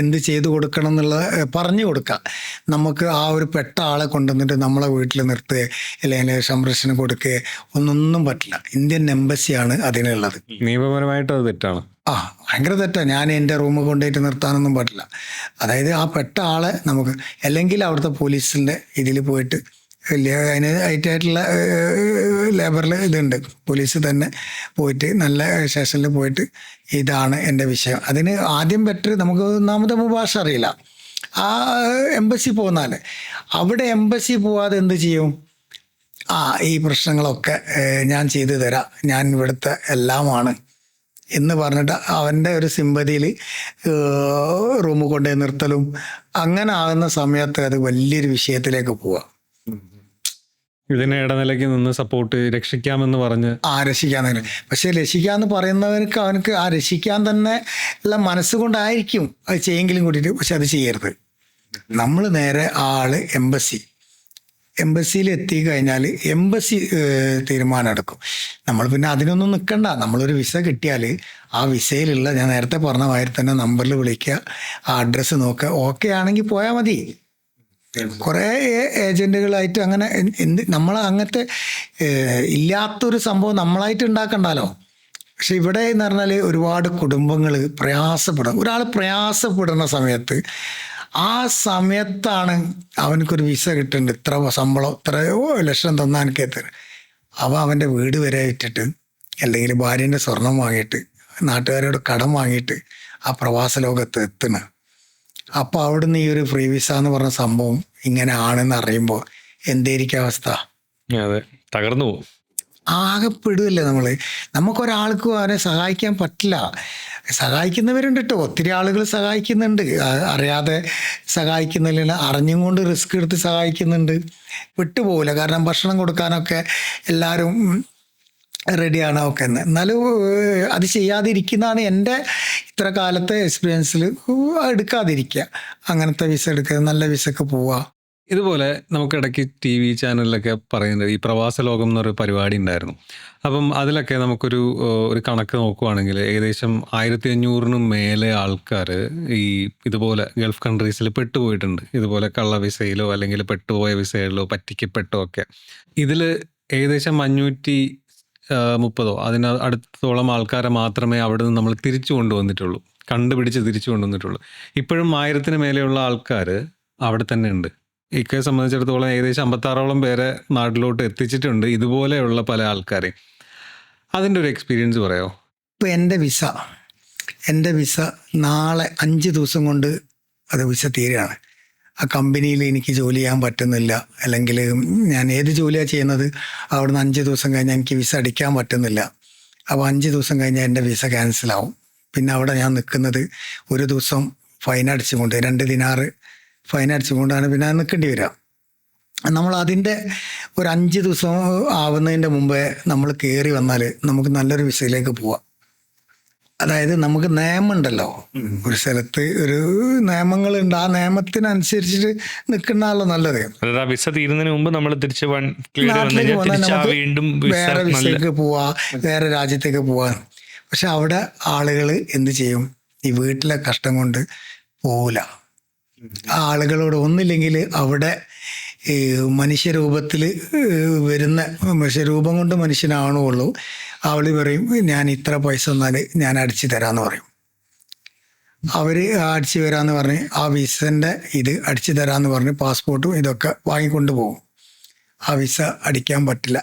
എന്ത് ചെയ്തു കൊടുക്കണം എന്നുള്ളത് പറഞ്ഞു കൊടുക്കുക. നമുക്ക് ആ ഒരു പെട്ട ആളെ കൊണ്ടുവന്നിട്ട് നമ്മളെ വീട്ടിൽ നിർത്തുക അല്ലെങ്കിൽ സംരക്ഷണം കൊടുക്കുക ഒന്നും പറ്റില്ല. ഇന്ത്യൻ എംബസിയാണ് അതിനുള്ളത്. നിയമപരമായിട്ട് അത് തെറ്റാണ്. ഭയങ്കര തെറ്റാണ്. ഞാൻ എൻ്റെ റൂമിൽ കൊണ്ടുപോയിട്ട് നിർത്താനൊന്നും പറ്റില്ല. അതായത് ആ പെട്ട ആളെ നമുക്ക്, അല്ലെങ്കിൽ അവിടുത്തെ പോലീസിൻ്റെ ഇതിൽ പോയിട്ട് അതിന് ഹൈറ്റായിട്ടുള്ള ലേബറിൽ ഇതുണ്ട്, പോലീസ് തന്നെ പോയിട്ട് നല്ല സ്റ്റേഷനിൽ പോയിട്ട് ഇതാണ് എൻ്റെ വിഷയം. അതിന് ആദ്യം ബെറ്റർ നമുക്ക് ഒന്നാമത് ഭാഷ അറിയില്ല. ആ എംബസി പോന്നാൽ അവിടെ എംബസി പോവാതെ എന്ത് ചെയ്യും, ഈ പ്രശ്നങ്ങളൊക്കെ ഞാൻ ചെയ്തു തരാം, ഞാൻ ഇവിടുത്തെ എല്ലാമാണ് എന്ന് പറഞ്ഞിട്ട് അവൻ്റെ ഒരു സിമ്പതിയിൽ റൂമിൽ കൊണ്ടുപോയി നിർത്തലും അങ്ങനെ ആകുന്ന സമയത്ത് അത് വലിയൊരു വിഷയത്തിലേക്ക് പോവാം. ഇതിനെ ഇടനിലയ്ക്ക് നിന്ന് സപ്പോർട്ട് രക്ഷിക്കാമെന്ന് പറഞ്ഞ് രക്ഷിക്കാന്ന്. പക്ഷെ രക്ഷിക്കാന്ന് പറയുന്നവർക്ക് അവനക്ക് രക്ഷിക്കാൻ തന്നെ ഉള്ള മനസ്സുകൊണ്ടായിരിക്കും അത് ചെയ്യെങ്കിലും കൂട്ടിയിട്ട്. പക്ഷെ അത് ചെയ്യരുത്. നമ്മൾ നേരെ ആള് എംബസിയിൽ എത്തിക്കഴിഞ്ഞാൽ എംബസി തീരുമാനം എടുക്കും. നമ്മൾ പിന്നെ അതിനൊന്നും നിൽക്കണ്ട. നമ്മളൊരു വിസ കിട്ടിയാൽ ആ വിസയിലുള്ള ഞാൻ നേരത്തെ പറഞ്ഞ മാതിരി തന്നെ നമ്പറിൽ വിളിക്കുക, ആ അഡ്രസ്സ് നോക്കുക, ഓക്കെ ആണെങ്കിൽ പോയാൽ മതി. കുറേ ഏജന്റുകളായിട്ട് അങ്ങനെ നമ്മൾ അങ്ങനത്തെ ഇല്ലാത്തൊരു സംഭവം നമ്മളായിട്ട് ഉണ്ടാക്കണ്ടല്ലോ. പക്ഷെ ഇവിടെ എന്ന് പറഞ്ഞാൽ ഒരുപാട് കുടുംബങ്ങൾ ഒരാൾ പ്രയാസപ്പെടുന്ന സമയത്ത് ആ സമയത്താണ് അവനക്കൊരു വിസ കിട്ടുന്നുണ്ട്, ഇത്ര ശമ്പളം, ഇത്രയോ ലക്ഷം തന്നാൽ എനിക്ക് തരും. അവൻ്റെ വീട് വരെ വിറ്റിട്ട് അല്ലെങ്കിൽ ഭാര്യൻ്റെ സ്വർണം വാങ്ങിയിട്ട് നാട്ടുകാരോട് കടം വാങ്ങിയിട്ട് ആ പ്രവാസ ലോകത്ത് എത്തണം. അപ്പോൾ അവിടുന്ന് ഈ ഒരു ഫ്രീ വിസ എന്ന് പറഞ്ഞ സംഭവം ഇങ്ങനെ ആണെന്ന് അറിയുമ്പോൾ എന്തായിരിക്കും അവസ്ഥ? അതെ, തകർന്നു പോകും. ആകെപ്പെടുകയല്ലേ നമുക്കൊരാൾക്കും അവരെ സഹായിക്കാൻ പറ്റില്ല. സഹായിക്കുന്നവരുണ്ട് കേട്ടോ, ഒത്തിരി ആളുകൾ സഹായിക്കുന്നുണ്ട്, അറിയാതെ സഹായിക്കുന്നില്ല, അറിഞ്ഞും കൊണ്ട് റിസ്ക് എടുത്ത് സഹായിക്കുന്നുണ്ട്. വിട്ടുപോകില്ല, കാരണം ഭക്ഷണം കൊടുക്കാനൊക്കെ എല്ലാവരും റെഡിയാണ് ഒക്കെ എന്ന്. എന്നാലും അത് ചെയ്യാതിരിക്കുന്നതാണ് എൻ്റെ ഇത്ര കാലത്തെ എക്സ്പീരിയൻസിൽ. എടുക്കാതിരിക്കുക, അങ്ങനത്തെ വിസ എടുക്കുക, നല്ല വിസക്ക് പോവുക. ഇതുപോലെ നമുക്കിടയ്ക്ക് TV ചാനലിലൊക്കെ പറയുന്നത് ഈ പ്രവാസ ലോകം എന്നൊരു പരിപാടി ഉണ്ടായിരുന്നു. അപ്പം അതിലൊക്കെ നമുക്കൊരു കണക്ക് നോക്കുവാണെങ്കിൽ ഏകദേശം 1500 മേലെ ആൾക്കാർ ഈ ഇതുപോലെ ഗൾഫ് കൺട്രീസിൽ പെട്ടുപോയിട്ടുണ്ട്. ഇതുപോലെ കള്ള വിസയിലോ അല്ലെങ്കിൽ പെട്ടുപോയ വിസയിലോ പറ്റിക്കപ്പെട്ടോ ഒക്കെ. ഇതിൽ ഏകദേശം 530 അതിന് അടുത്തോളം ആൾക്കാരെ മാത്രമേ അവിടെ നിന്ന് നമ്മൾ തിരിച്ചു കൊണ്ടുവന്നിട്ടുള്ളൂ, കണ്ടുപിടിച്ച് തിരിച്ചു കൊണ്ടുവന്നിട്ടുള്ളൂ. ഇപ്പോഴും 1000 മേലെയുള്ള ആൾക്കാർ അവിടെ തന്നെ ഉണ്ട്. ഇക്കയെ സംബന്ധിച്ചിടത്തോളം ഏകദേശം 56ഓളം പേരെ നാട്ടിലോട്ട് എത്തിച്ചിട്ടുണ്ട്, ഇതുപോലെയുള്ള പല ആൾക്കാരെ. അതിൻ്റെ ഒരു എക്സ്പീരിയൻസ് പറയാമോ? ഇപ്പോൾ എൻ്റെ വിസ നാളെ 5 ദിവസം കൊണ്ട് അത് വിസ തീരുകയാണ്. ആ കമ്പനിയിൽ എനിക്ക് ജോലി ചെയ്യാൻ പറ്റുന്നില്ല, അല്ലെങ്കിൽ ഞാൻ ഏത് ജോലിയാണ് ചെയ്യുന്നത് അവിടുന്ന് 5 ദിവസം കഴിഞ്ഞാൽ എനിക്ക് വിസ അടിക്കാൻ പറ്റുന്നില്ല. അപ്പോൾ 5 ദിവസം കഴിഞ്ഞാൽ എൻ്റെ വിസ ക്യാൻസലാവും. പിന്നെ അവിടെ ഞാൻ നിൽക്കുന്നത് 1 ദിവസം ഫൈൻ അടിച്ചുകൊണ്ട് 2 ദിനാറ് ഫൈൻ അടിച്ചുകൊണ്ടാണ് പിന്നെ അത് നിൽക്കേണ്ടി വരിക. നമ്മൾ അതിൻ്റെ ഒരു 5 ദിവസം ആവുന്നതിൻ്റെ മുമ്പേ നമ്മൾ കയറി വന്നാൽ നമുക്ക് നല്ലൊരു വിസയിലേക്ക് പോവാം. അതായത് നമുക്ക് നിയമമുണ്ടല്ലോ, ഒരു സ്ഥലത്ത് ഒരു നിയമങ്ങളുണ്ട്, ആ നിയമത്തിനനുസരിച്ചിട്ട് നിൽക്കുന്നതാണല്ലോ നല്ലത്. അതായത് ആ വിസ തീരുന്നതിന് മുമ്പ് നമ്മൾ തിരിച്ച് നാട്ടിലേക്ക് വന്നാൽ നമുക്ക് വീണ്ടും വേറെ വിസയ്ക്ക് പോവാ, വേറെ രാജ്യത്തേക്ക് പോവാൻ. പക്ഷെ അവിടെ ആളുകൾ എന്ത് ചെയ്യും? ഈ വീട്ടിലെ കഷ്ടം കൊണ്ട് പോവില്ല. ആ ആളുകളോട് ഒന്നില്ലെങ്കിൽ അവിടെ ഈ മനുഷ്യരൂപത്തിൽ വരുന്ന മനുഷ്യരൂപം കൊണ്ട് മനുഷ്യനാണുള്ളൂ. അവള് പറയും ഞാൻ ഇത്ര പൈസ തന്നാൽ ഞാൻ അടിച്ചു തരാമെന്ന് പറയും. അവർ അടിച്ചു തരാമെന്ന് പറഞ്ഞ് ആ വിസൻ്റെ ഇത് അടിച്ചു തരാമെന്ന് പറഞ്ഞ് പാസ്പോർട്ടും ഇതൊക്കെ വാങ്ങിക്കൊണ്ട് പോകും. ആ വിസ അടിക്കാൻ പറ്റില്ല.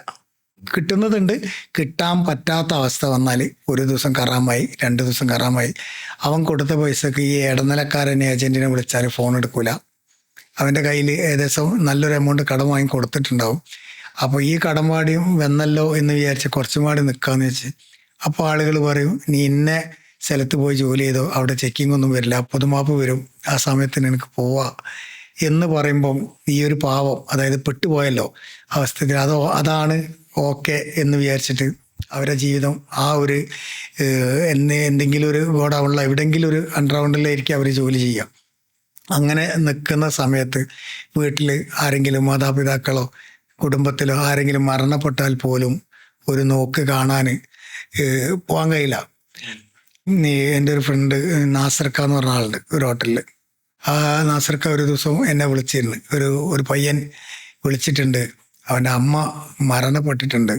കിട്ടുന്നതുണ്ട്, കിട്ടാൻ പറ്റാത്ത അവസ്ഥ വന്നാൽ 1 ദിവസം കറാമായി, 2 ദിവസം കറാമായി. അവൻ കൊടുത്ത പൈസക്ക് ഈ ഇടനിലക്കാരൻ ഏജൻറ്റിനെ വിളിച്ചാൽ ഫോൺ എടുക്കൂല. അവൻ്റെ കയ്യിൽ ഏകദേശം നല്ലൊരു എമൗണ്ട് കടം വാങ്ങി കൊടുത്തിട്ടുണ്ടാവും. അപ്പോൾ ഈ കടംപാടിയും വന്നല്ലോ എന്ന് വിചാരിച്ച് കുറച്ചും പാടി നിൽക്കാമെന്ന് വെച്ച് അപ്പോൾ ആളുകൾ പറയും നീ ഇന്ന സ്ഥലത്ത് പോയി ജോലി ചെയ്തോ, അവിടെ ചെക്കിംഗ് ഒന്നും വരില്ല, പൊതുമാപ്പ് വരും, ആ സമയത്തിന് എനിക്ക് പോവാ എന്ന് പറയുമ്പം ഈ ഒരു പാവം, അതായത് പെട്ടുപോയല്ലോ അവസ്ഥയിൽ, അതാണ് ഓക്കെ എന്ന് വിചാരിച്ചിട്ട് അവരുടെ ജീവിതം ആ ഒരു എന്തെങ്കിലും ഒരു ഗോഡൗണിലോ എവിടെയെങ്കിലും ഒരു അണ്ടർഗ്രൗണ്ടിലായിരിക്കും അവർ ജോലി ചെയ്യുക. അങ്ങനെ നിൽക്കുന്ന സമയത്ത് വീട്ടിൽ ആരെങ്കിലും മാതാപിതാക്കളോ കുടുംബത്തിലോ ആരെങ്കിലും മരണപ്പെട്ടാൽ പോലും ഒരു നോക്ക് കാണാൻ പോകാൻ കഴിയില്ല. എൻ്റെ ഒരു ഫ്രണ്ട് നാസർക്ക എന്ന് പറഞ്ഞ ആളുണ്ട് ഒരു ഹോട്ടലിൽ. ആ നാസർക്ക ഒരു ദിവസം എന്നെ വിളിച്ചിരുന്നു. ഒരു പയ്യൻ വിളിച്ചിട്ടുണ്ട്, അവൻ്റെ അമ്മ മരണപ്പെട്ടിട്ടുണ്ട്,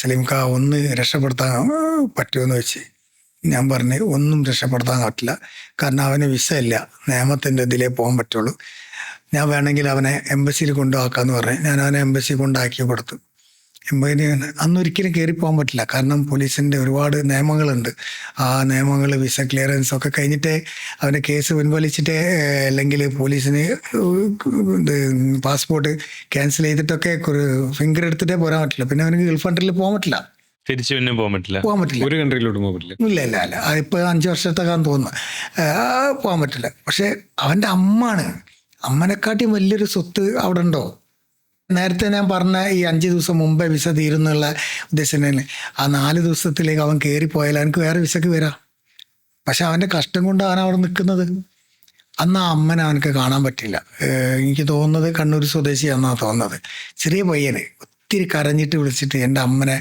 സലീംക്ക ഒന്ന് രക്ഷപ്പെടുത്താൻ പറ്റുമെന്ന് വെച്ച്. ഞാൻ പറഞ്ഞ് ഒന്നും രക്ഷപ്പെടുത്താൻ പറ്റില്ല, കാരണം അവന് വിസ ഇല്ല, നിയമത്തിൻ്റെ ഇതിലേ പോകാൻ പറ്റുള്ളൂ. ഞാൻ വേണമെങ്കിൽ അവനെ എംബസിയിൽ കൊണ്ടുപോക്കാമെന്ന് പറഞ്ഞ് ഞാൻ അവനെ എംബസി കൊണ്ടാക്കി കൊടുത്തു. അന്നൊരിക്കലും കയറി പോകാൻ പറ്റില്ല, കാരണം പോലീസിൻ്റെ ഒരുപാട് നിയമങ്ങളുണ്ട്. ആ നിയമങ്ങൾ വിസ ക്ലിയറൻസ് ഒക്കെ കഴിഞ്ഞിട്ടേ അവൻ്റെ കേസ് പിൻവലിച്ചിട്ടേ, അല്ലെങ്കിൽ പോലീസിന് പാസ്പോർട്ട് ക്യാൻസൽ ചെയ്തിട്ടൊക്കെ ഫിംഗർ എടുത്തിട്ടേ പോരാൻ പറ്റില്ല. പിന്നെ അവന് ഗൾഫ് കൺട്രിയിൽ പോകാൻ പറ്റില്ല, തിരിച്ചു പിന്നെ പോകാൻ പറ്റില്ല, ഒരു കൺട്രിയിലോട്ട് പോകാൻ പറ്റില്ല. ഇല്ല. ഇപ്പോൾ 5 വർഷത്തേക്കാന്ന് തോന്നുന്നു പോകാൻ പറ്റില്ല. പക്ഷെ അവൻ്റെ അമ്മനെക്കാട്ടിയും വലിയൊരു സ്വത്ത് അവിടെ ഉണ്ടോ? നേരത്തെ ഞാൻ പറഞ്ഞ ഈ 5 ദിവസം മുമ്പേ വിസ തീരുന്നുള്ള ഉദ്ദേശം തന്നെ, ആ 4 ദിവസത്തിലേക്ക് അവൻ കയറിപ്പോയാൽ എനിക്ക് വേറെ വിസക്ക് വരാം. പക്ഷെ അവൻ്റെ കഷ്ടം കൊണ്ട് അവൻ അവിടെ നിൽക്കുന്നത്. അന്ന് ആ അമ്മനെ അവനക്ക് കാണാൻ പറ്റില്ല. എനിക്ക് തോന്നുന്നത് കണ്ണൂർ സ്വദേശിയാണെന്നാണ് തോന്നുന്നത്. ചെറിയ പയ്യന് ഒത്തിരി കരഞ്ഞിട്ട് വിളിച്ചിട്ട് എൻ്റെ അമ്മനെ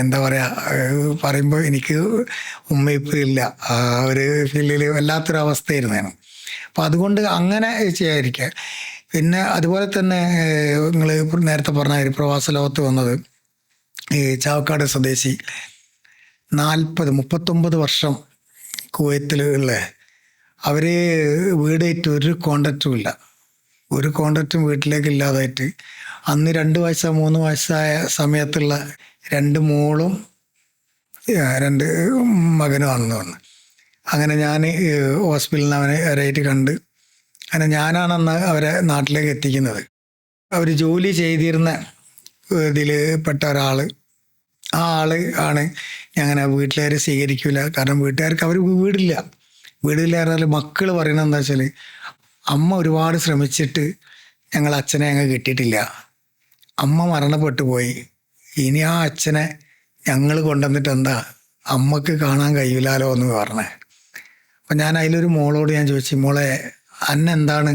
എന്താ പറയുക പറയുമ്പോൾ എനിക്ക് ഉമ്മയിപ്പില്ല, ആ ഒരു ഫീലിൽ വല്ലാത്തൊരു അവസ്ഥയായിരുന്നു. അപ്പം അതുകൊണ്ട് അങ്ങനെ ചെയ്യാതിരിക്കുക. പിന്നെ അതുപോലെ തന്നെ നിങ്ങൾ നേരത്തെ പറഞ്ഞ പ്രവാസ ലോകത്ത് വന്നത് ഈ ചാവക്കാട് സ്വദേശി 39 വർഷം കുവൈത്തിലുള്ള അവർ വീടായിട്ട് ഒരു കോണ്ടാക്റ്റും ഇല്ല, ഒരു കോണ്ടാക്റ്റും വീട്ടിലേക്ക് ഇല്ലാതായിട്ട് അന്ന് 2 വയസ്സോ 3 വയസ്സായ സമയത്തുള്ള 2 മോളും 2 മകനുമാണെന്ന് പറഞ്ഞു. അങ്ങനെ ഞാൻ ഹോസ്പിറ്റലിൽ നിന്ന് അവനെ അവരായിട്ട് കണ്ട്, അങ്ങനെ ഞാനാണെന്ന് അവരെ നാട്ടിലേക്ക് എത്തിക്കുന്നത്. അവർ ജോലി ചെയ്തിരുന്ന ഇതിൽ പെട്ട ഒരാൾ, ആ ആള് ആണ് ഞങ്ങനെ വീട്ടുകാർ സ്വീകരിക്കില്ല. കാരണം വീട്ടുകാർക്ക് അവർ വീടില്ല പറഞ്ഞാൽ മക്കൾ പറയുന്നത് എന്താ വെച്ചാൽ അമ്മ ഒരുപാട് ശ്രമിച്ചിട്ട് ഞങ്ങൾ അച്ഛനെ ഞങ്ങൾ കിട്ടിയിട്ടില്ല, അമ്മ മരണപ്പെട്ടു പോയി, ഇനി ആ അച്ഛനെ ഞങ്ങൾ കൊണ്ടുവന്നിട്ട് എന്താ അമ്മക്ക് കാണാൻ കഴിയില്ലാലോ എന്ന് പറഞ്ഞേ. അപ്പം ഞാൻ അതിലൊരു മോളോട് ഞാൻ ചോദിച്ചു, മോളെ അന്നെന്താണ്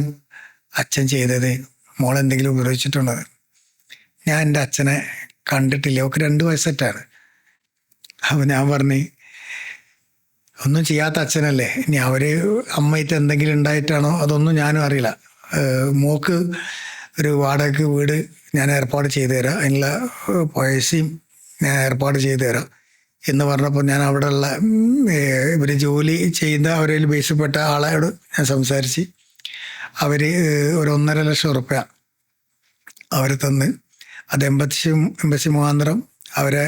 അച്ഛൻ ചെയ്തത്, മോളെന്തെങ്കിലും ഉപദ്രവിച്ചിട്ടുണ്ടോ? ഞാൻ എൻ്റെ അച്ഛനെ കണ്ടിട്ടില്ല, ഒക്കെ 2 വയസ്സറ്റാണ്. അപ്പം ഞാൻ പറഞ്ഞു ഒന്നും ചെയ്യാത്ത അച്ഛനല്ലേ, ഇനി അവർ അമ്മയിട്ട് എന്തെങ്കിലും ഉണ്ടായിട്ടാണോ അതൊന്നും ഞാനും അറിയില്ല. മോക്ക് ഒരു വാടകയ്ക്ക് വീട് ഞാൻ ഏർപ്പാട് ചെയ്തു തരാം, അതിനുള്ള പൈസയും ഞാൻ ഏർപ്പാട് ചെയ്തു തരാം എന്ന് പറഞ്ഞപ്പോൾ ഞാൻ അവിടെയുള്ള ഇവർ ജോലി ചെയ്യുന്ന അവരിൽ ബേസിൽപ്പെട്ട ആളോട് ഞാൻ സംസാരിച്ച് അവർ ഒരു 1.5 ലക്ഷം ഉറുപ്പ്യ അവർ തന്ന് അത് എംബസി മുഖാന്തരം അവരെ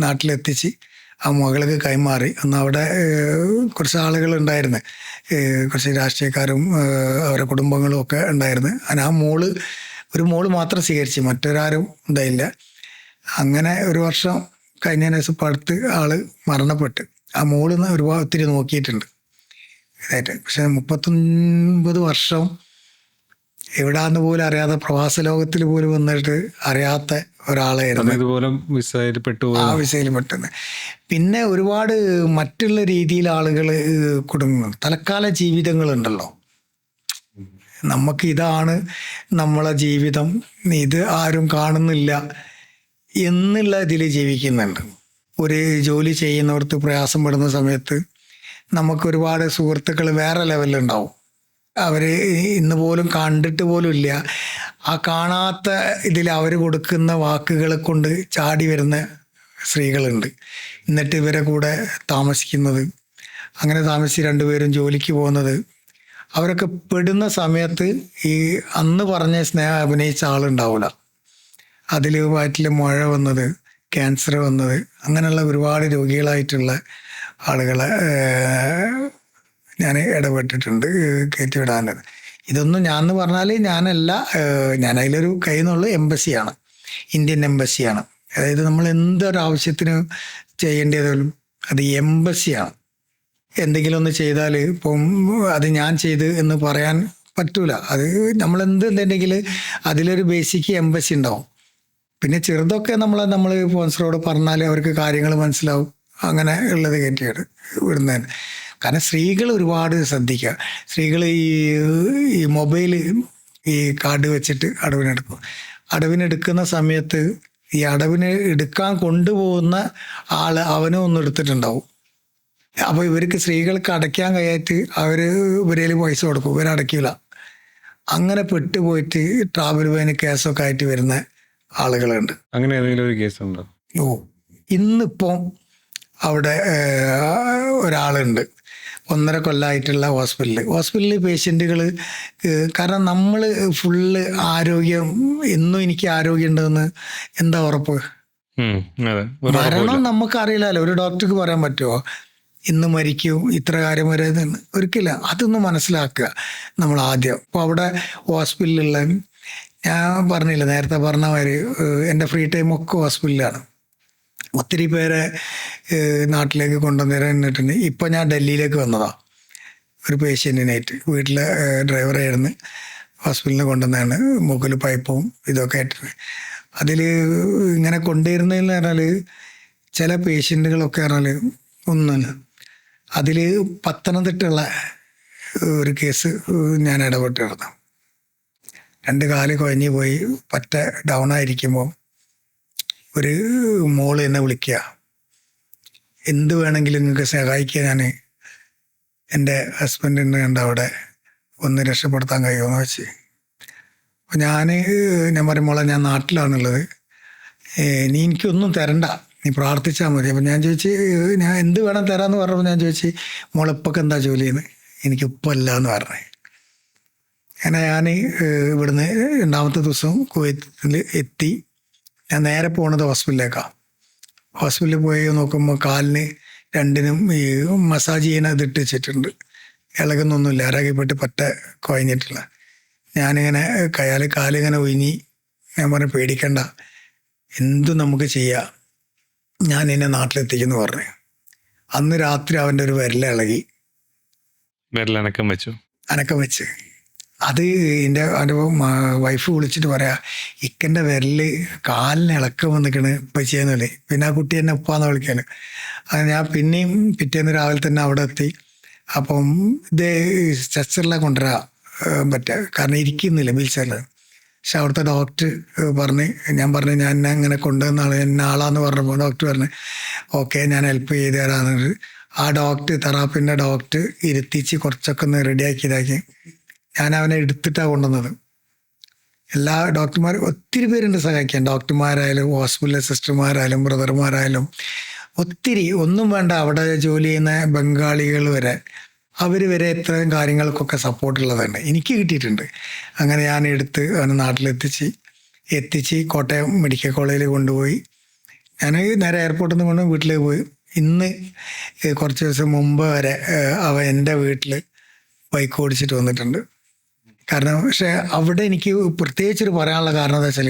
നാട്ടിലെത്തിച്ച് ആ മകൾക്ക് കൈമാറി. അന്ന് അവിടെ കുറച്ച് ആളുകളുണ്ടായിരുന്നു, കുറച്ച് രാഷ്ട്രീയക്കാരും അവരുടെ കുടുംബങ്ങളും ഒക്കെ ഉണ്ടായിരുന്നു. അങ്ങനെ ആ ഒരു മോള് മാത്രം സ്വീകരിച്ച്, മറ്റൊരാരും ഉണ്ടായില്ല. അങ്ങനെ 1 വർഷം കഴിഞ്ഞതിന് ശേഷം അടുത്ത് ആള് മരണപ്പെട്ട്. ആ മോള് ഒത്തിരി നോക്കിയിട്ടുണ്ട്. ഇതായിട്ട്. പക്ഷെ 39 വർഷം എവിടാന്ന് പോലും അറിയാതെ പ്രവാസ ലോകത്തിൽ പോലും വന്നിട്ട് അറിയാത്ത ഒരാളായിരുന്നു ഇതുപോലെ വിസയിൽ പെട്ടുപോയി. ആ വിസയിൽ പെട്ടെന്ന്. പിന്നെ ഒരുപാട് മറ്റുള്ള രീതിയിൽ ആളുകൾ കുടുങ്ങുന്നു. തൽക്കാല ജീവിതങ്ങളുണ്ടല്ലോ, നമുക്ക് ഇതാണ് നമ്മളെ ജീവിതം, ഇത് ആരും കാണുന്നില്ല എന്നുള്ള ഇതിൽ ജീവിക്കുന്നുണ്ട്. ഒരു ജോലി ചെയ്യുന്നിടത്ത് പ്രയാസപ്പെടുന്ന സമയത്ത് നമുക്ക് ഒരുപാട് സുഹൃത്തുക്കൾ വേറെ ലെവലിലുണ്ടാവും. അവർ ഇന്ന് പോലും കണ്ടിട്ട് പോലും ഇല്ല. ആ കാണാത്ത ഇതിൽ അവർ കൊടുക്കുന്ന വാക്കുകളെ കൊണ്ട് ചാടി വരുന്ന സ്ത്രീകളുണ്ട്. എന്നിട്ട് ഇവരെ കൂടെ താമസിക്കുന്നത്, അങ്ങനെ താമസിച്ച് രണ്ടുപേരും ജോലിക്ക് പോകുന്നത്. അവരൊക്കെ പെടുന്ന സമയത്ത് ഈ അന്ന് പറഞ്ഞ സ്നേഹം അഭിനയിച്ച ആളുണ്ടാവില്ല. അതിൽ വയറ്റിൽ മുഴ വന്നത്, ക്യാൻസർ വന്നത്, അങ്ങനെയുള്ള ഒരുപാട് രോഗികളായിട്ടുള്ള ആളുകളെ ഞാൻ ഇടപെട്ടിട്ടുണ്ട് കയറ്റിവിടാനത്. ഇതൊന്നും ഞാൻ എന്ന് പറഞ്ഞാൽ ഞാനല്ല, ഞാൻ അതിലൊരു കൈ എന്നുള്ള എംബസിയാണ്, ഇന്ത്യൻ എംബസിയാണ്. അതായത് നമ്മൾ എന്തൊരാവശ്യത്തിന് ചെയ്യേണ്ടതും അത് എംബസിയാണ്. എന്തെങ്കിലും ഒന്ന് ചെയ്താൽ ഇപ്പം അത് ഞാൻ ചെയ്ത് എന്ന് പറയാൻ പറ്റൂല. അത് നമ്മൾ എന്തുണ്ടെങ്കിൽ അതിലൊരു ബേസിക് എംബസി ഉണ്ടാവും. പിന്നെ ചെറുതൊക്കെ നമ്മൾ സ്പോൺസറോട് പറഞ്ഞാൽ അവർക്ക് കാര്യങ്ങൾ മനസ്സിലാവും. അങ്ങനെ ഉള്ളത് കയറ്റിയാണ് വിടുന്നതിന്. കാരണം സ്ത്രീകൾ ഒരുപാട് ശ്രദ്ധിക്കുക. സ്ത്രീകൾ ഈ മൊബൈൽ ഈ കാർഡ് വെച്ചിട്ട് അടവിനെടുക്കും. അടവിനെടുക്കുന്ന സമയത്ത് ഈ അടവിന് എടുക്കാൻ കൊണ്ടുപോകുന്ന ആൾ അവനും ഒന്നും എടുത്തിട്ടുണ്ടാവും. അപ്പോൾ ഇവർക്ക് സ്ത്രീകൾക്ക് അടയ്ക്കാൻ കഴിയായിട്ട് ഇവരേൽ പൈസ കൊടുക്കും, ഇവരടയ്ക്കില്ല. അങ്ങനെ പെട്ടുപോയിട്ട് ട്രാവൽ ബാന് കേസൊക്കെ ആയിട്ട് വരുന്ന ആളുകളുണ്ട്. അങ്ങനെ ഏതെങ്കിലും ഒരു കേസ് ഉണ്ടോ? ഇന്നിപ്പം അവിടെ ഒരാളുണ്ട് 1.5 കൊല്ലമായിട്ടുള്ള ഹോസ്പിറ്റലിൽ പേഷ്യൻറ്റുകൾ. കാരണം നമ്മൾ ഫുള്ള് ആരോഗ്യം, എന്നും എനിക്ക് ആരോഗ്യം ഉണ്ടെന്ന് എന്താ ഉറപ്പ്? മരണം നമുക്കറിയില്ലല്ലോ. ഒരു ഡോക്ടർക്ക് പറയാൻ പറ്റുമോ ഇന്ന് മരിക്കും, ഇത്ര കാര്യം വരെ ഒരിക്കലും. അതൊന്ന് മനസ്സിലാക്കുക നമ്മൾ ആദ്യം. അപ്പോൾ അവിടെ ഹോസ്പിറ്റലിലുള്ള, ഞാൻ പറഞ്ഞില്ല നേരത്തെ പറഞ്ഞ മാതിരി എൻ്റെ ഫ്രീ ടൈമൊക്കെ ഹോസ്പിറ്റലിലാണ്. ഒത്തിരി പേരെ നാട്ടിലേക്ക് കൊണ്ടുവന്നിട്ടുണ്ട്. ഇപ്പം ഞാൻ ഡൽഹിയിലേക്ക് വന്നതാണ് ഒരു പേഷ്യൻറ്റിനായിട്ട്. വീട്ടിലെ ഡ്രൈവറായിരുന്നു, ഹോസ്പിറ്റലിൽ കൊണ്ടുവന്നതാണ്. മുകളിൽ പൈപ്പും ഇതൊക്കെ ആയിട്ട് അതിൽ ഇങ്ങനെ കൊണ്ടുവരുന്നതെന്ന് പറഞ്ഞാൽ ചില പേഷ്യൻറ്റുകളൊക്കെ പറഞ്ഞാൽ ഒന്നുമില്ല. അതിൽ പത്തനംതിട്ടുള്ള ഒരു കേസ് ഞാൻ ഇടപെട്ടിരുന്നു. 2 കാല് കുഴഞ്ഞു പോയി പറ്റ ഡൗൺ ആയിരിക്കുമ്പോൾ ഒരു മോള് എന്നെ വിളിക്കുക, എന്ത് വേണമെങ്കിലും നിങ്ങൾക്ക് സഹായിക്കുക, ഞാൻ എൻ്റെ ഹസ്ബൻഡിനെ കണ്ട് അവിടെ ഒന്ന് രക്ഷപ്പെടുത്താൻ കഴിയുമെന്ന് വെച്ച്. അപ്പോൾ ഞാൻ പറയും, മോളെ ഞാൻ നാട്ടിലാണുള്ളത്, നീ എനിക്കൊന്നും തരണ്ട, നീ പ്രാർത്ഥിച്ചാൽ മതി. അപ്പം ഞാൻ ചോദിച്ച് ഞാൻ എന്ത് വേണം തരാമെന്ന് പറഞ്ഞപ്പോൾ ഞാൻ ചോദിച്ച് മോളിപ്പൊക്കെ എന്താ ജോലി ചെയ്യുന്നത്? എനിക്കിപ്പോൾ അല്ല എന്ന് പറഞ്ഞേ. അങ്ങനെ ഞാൻ ഇവിടുന്ന് 2ാമത്തെ ദിവസം കുവൈത്തിൽ എത്തി. ഞാൻ നേരെ പോണത് ഹോസ്പിറ്റലിലേക്കാണ്. ഹോസ്പിറ്റലിൽ പോയി നോക്കുമ്പോൾ കാലിന് 2നും ഈ മസാജ് ചെയ്യുന്ന ഇതിട്ട് വെച്ചിട്ടുണ്ട്. ഇളകുന്നൊന്നുമില്ല, ആരോഗ്യപ്പെട്ട് പറ്റ കുഴഞ്ഞിട്ടില്ല. ഞാനിങ്ങനെ കാലിങ്ങനെ ഒഴിഞ്ഞി. ഞാൻ പറഞ്ഞു പേടിക്കണ്ട, എന്തും നമുക്ക് ചെയ്യാം, ഞാൻ എന്നെ നാട്ടിലെത്തിക്കുന്നു പറഞ്ഞു. അന്ന് രാത്രി അവൻ്റെ ഒരു വിരലിളകി, അനക്കം വെച്ച്. അത് അവൻ്റെ വൈഫ് വിളിച്ചിട്ട് പറയാ, ഇക്കൻ്റെ വിരല് കാലിന് ഇളക്കം വന്നിക്കണ് ഇപ്പം ചെയ്യുന്നില്ലേ. പിന്നെ ആ കുട്ടി എന്നെ ഉപ്പാന്ന് വിളിക്കാന്. അത് ഞാൻ പിന്നെയും പിറ്റേന്ന് രാവിലെ തന്നെ അവിടെ എത്തി. അപ്പം ഇത് സ്ട്രെച്ചറിലെ കൊണ്ടുവരാൻ പറ്റുക, കാരണം ഇരിക്കുന്നില്ല വീൽ ചെയറിൽ. പക്ഷെ അവിടുത്തെ ഡോക്ടർ ഞാൻ പറഞ്ഞു ഞാൻ അങ്ങനെ കൊണ്ടുവന്നാണ്, എന്നെ ആളാന്ന് പറഞ്ഞപ്പോൾ ഡോക്ടർ പറഞ്ഞു ഓക്കെ ഞാൻ ഹെൽപ്പ് ചെയ്ത് തരാമെന്നത്. ആ ഡോക്ടർ, തെറാപ്പിൻ്റെ ഡോക്ടർ ഇരുത്തിച്ച് കുറച്ചൊക്കെ ഒന്ന് റെഡിയാക്കി ഞാൻ അവനെ എടുത്തിട്ടാണ് കൊണ്ടുവന്നത്. എല്ലാ ഡോക്ടർമാരും ഒത്തിരി പേരുണ്ട് സഹായിക്കാൻ, ഡോക്ടർമാരായാലും ഹോസ്പിറ്റലിലെ സിസ്റ്റർമാരായാലും ബ്രദർമാരായാലും ഒത്തിരി. ഒന്നും വേണ്ട, അവിടെ ജോലി ചെയ്യുന്ന ബംഗാളികൾ വരെ, അവർ വരെ ഇത്തരം കാര്യങ്ങൾക്കൊക്കെ സപ്പോർട്ടുള്ളതാണ് എനിക്ക് കിട്ടിയിട്ടുണ്ട്. അങ്ങനെ ഞാൻ എടുത്ത് അവനെ നാട്ടിലെത്തിച്ച് കോട്ടയം മെഡിക്കൽ കോളേജിൽ കൊണ്ടുപോയി. ഞാൻ നേരെ എയർപോർട്ടിൽ നിന്ന് കൊണ്ട് വീട്ടിലേക്ക് പോയി. ഇന്ന് കുറച്ച് ദിവസം മുമ്പ് വരെ അവൻ എൻ്റെ വീട്ടിൽ ബൈക്ക് ഓടിച്ചിട്ട് വന്നിട്ടുണ്ട്. കാരണം പക്ഷെ അവിടെ എനിക്ക് പ്രത്യേകിച്ചൊരു പറയാനുള്ള കാരണം എന്താ വെച്ചാൽ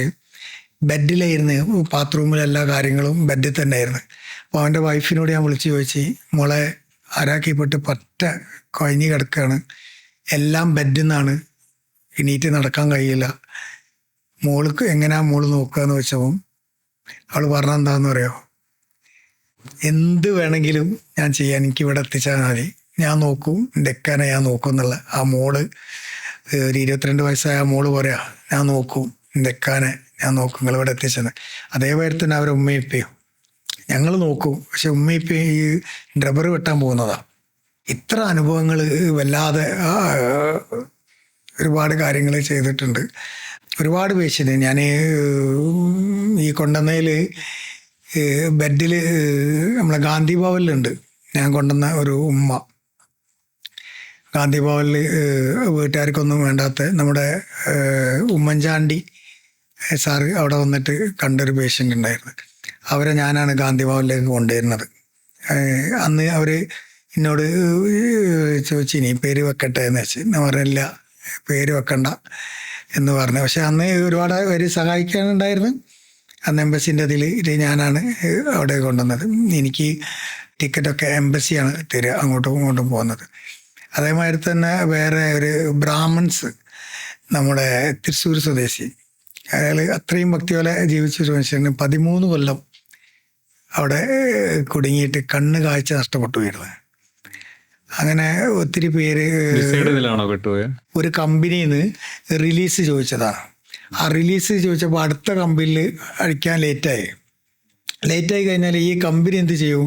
ബെഡിലായിരുന്നു, ബാത്റൂമിലെ എല്ലാ കാര്യങ്ങളും ബെഡിൽ തന്നെ ആയിരുന്നു. അപ്പോൾ അവൻ്റെ വൈഫിനോട് ഞാൻ വിളിച്ച് ചോദിച്ച്, മോളെ ആരാക്കിപ്പെട്ട് പറ്റ കുഴഞ്ഞ് കിടക്കുകയാണ്. എല്ലാം ബെഡിൽ നിന്നാണ്, എണീറ്റ് നടക്കാൻ കഴിയില്ല. മോൾക്ക് എങ്ങനെയാ മോള് നോക്കുക എന്ന് വെച്ചപ്പോൾ അവൾ പറഞ്ഞ എന്താന്ന് പറയുമോ, എന്ത് വേണമെങ്കിലും ഞാൻ ചെയ്യാൻ, എനിക്ക് ഇവിടെ എത്തിച്ചാൽ മതി, ഞാൻ നോക്കും, എൻ്റെ എക്കാനെ ഞാൻ നോക്കും എന്നുള്ള. ആ മോള് ഒരു 22 വയസ്സായ ആ മോള് പറയാ, ഞാൻ നോക്കും, എൻ്റെ എക്കാനെ ഞാൻ നോക്കും, നിങ്ങൾ ഇവിടെ എത്തിച്ചത്. അതേപോലെ തന്നെ അവരെ ഉമ്മയിപ്പയും ഞങ്ങൾ നോക്കും, പക്ഷെ ഉമ്മയിപ്പയും ഈ ഡ്രബർ വെട്ടാൻ പോകുന്നതാ. ഇത്ര അനുഭവങ്ങൾ വല്ലാതെ ഒരുപാട് കാര്യങ്ങൾ ചെയ്തിട്ടുണ്ട്. ഒരുപാട് പേഷ്യൻ്റ് ഞാൻ ഈ കൊണ്ടുവന്നതിൽ ബെഡിൽ നമ്മളെ ഗാന്ധി ഭവനിലുണ്ട്. ഞാൻ കൊണ്ടുവന്ന ഒരു ഉമ്മ ഗാന്ധി ഭവനിൽ വീട്ടുകാർക്കൊന്നും വേണ്ടാത്ത നമ്മുടെ ഉമ്മൻചാണ്ടി സാറ് അവിടെ വന്നിട്ട് കണ്ടൊരു പേഷ്യൻ്റ് ഉണ്ടായിരുന്നു. അവരെ ഞാനാണ് ഗാന്ധി ഭവനിലേക്ക് കൊണ്ടുവരുന്നത്. അന്ന് അവർ എന്നോട് ചോദിച്ചു, ഇനി പേര് വെക്കട്ടെ എന്ന് വെച്ച്. ഞാൻ പറഞ്ഞില്ല, പേര് വെക്കണ്ട എന്ന് പറഞ്ഞു. പക്ഷെ അന്ന് ഒരുപാട് പേര് സഹായിക്കാനുണ്ടായിരുന്നു. അന്ന് എംബസിൻ്റെ അതിൽ ഞാനാണ് അവിടെ കൊണ്ടുവന്നത്. എനിക്ക് ടിക്കറ്റൊക്കെ എംബസിയാണ് തരിക, അങ്ങോട്ടും ഇങ്ങോട്ടും പോകുന്നത്. അതേമാതിരി തന്നെ വേറെ ഒരു ബ്രാഹ്മൺസ്, നമ്മുടെ തൃശ്ശൂർ സ്വദേശി, അയാൾ അത്രയും ഭക്തി പോലെ ജീവിച്ചൊരു മനുഷ്യന് 13 കൊല്ലം അവിടെ കുടുങ്ങിയിട്ട് കണ്ണ് കാഴ്ച നഷ്ടപ്പെട്ടു പോയിരുന്നു. അങ്ങനെ ഒത്തിരി പേര് ഒരു കമ്പനിയിൽ നിന്ന് റിലീസ് ചോദിച്ചതാണ്. ആ റിലീസ് ചോദിച്ചപ്പോൾ അടുത്ത കമ്പനിയിൽ അടിക്കാൻ ലേറ്റായി കഴിഞ്ഞാൽ ഈ കമ്പനി എന്ത് ചെയ്യും,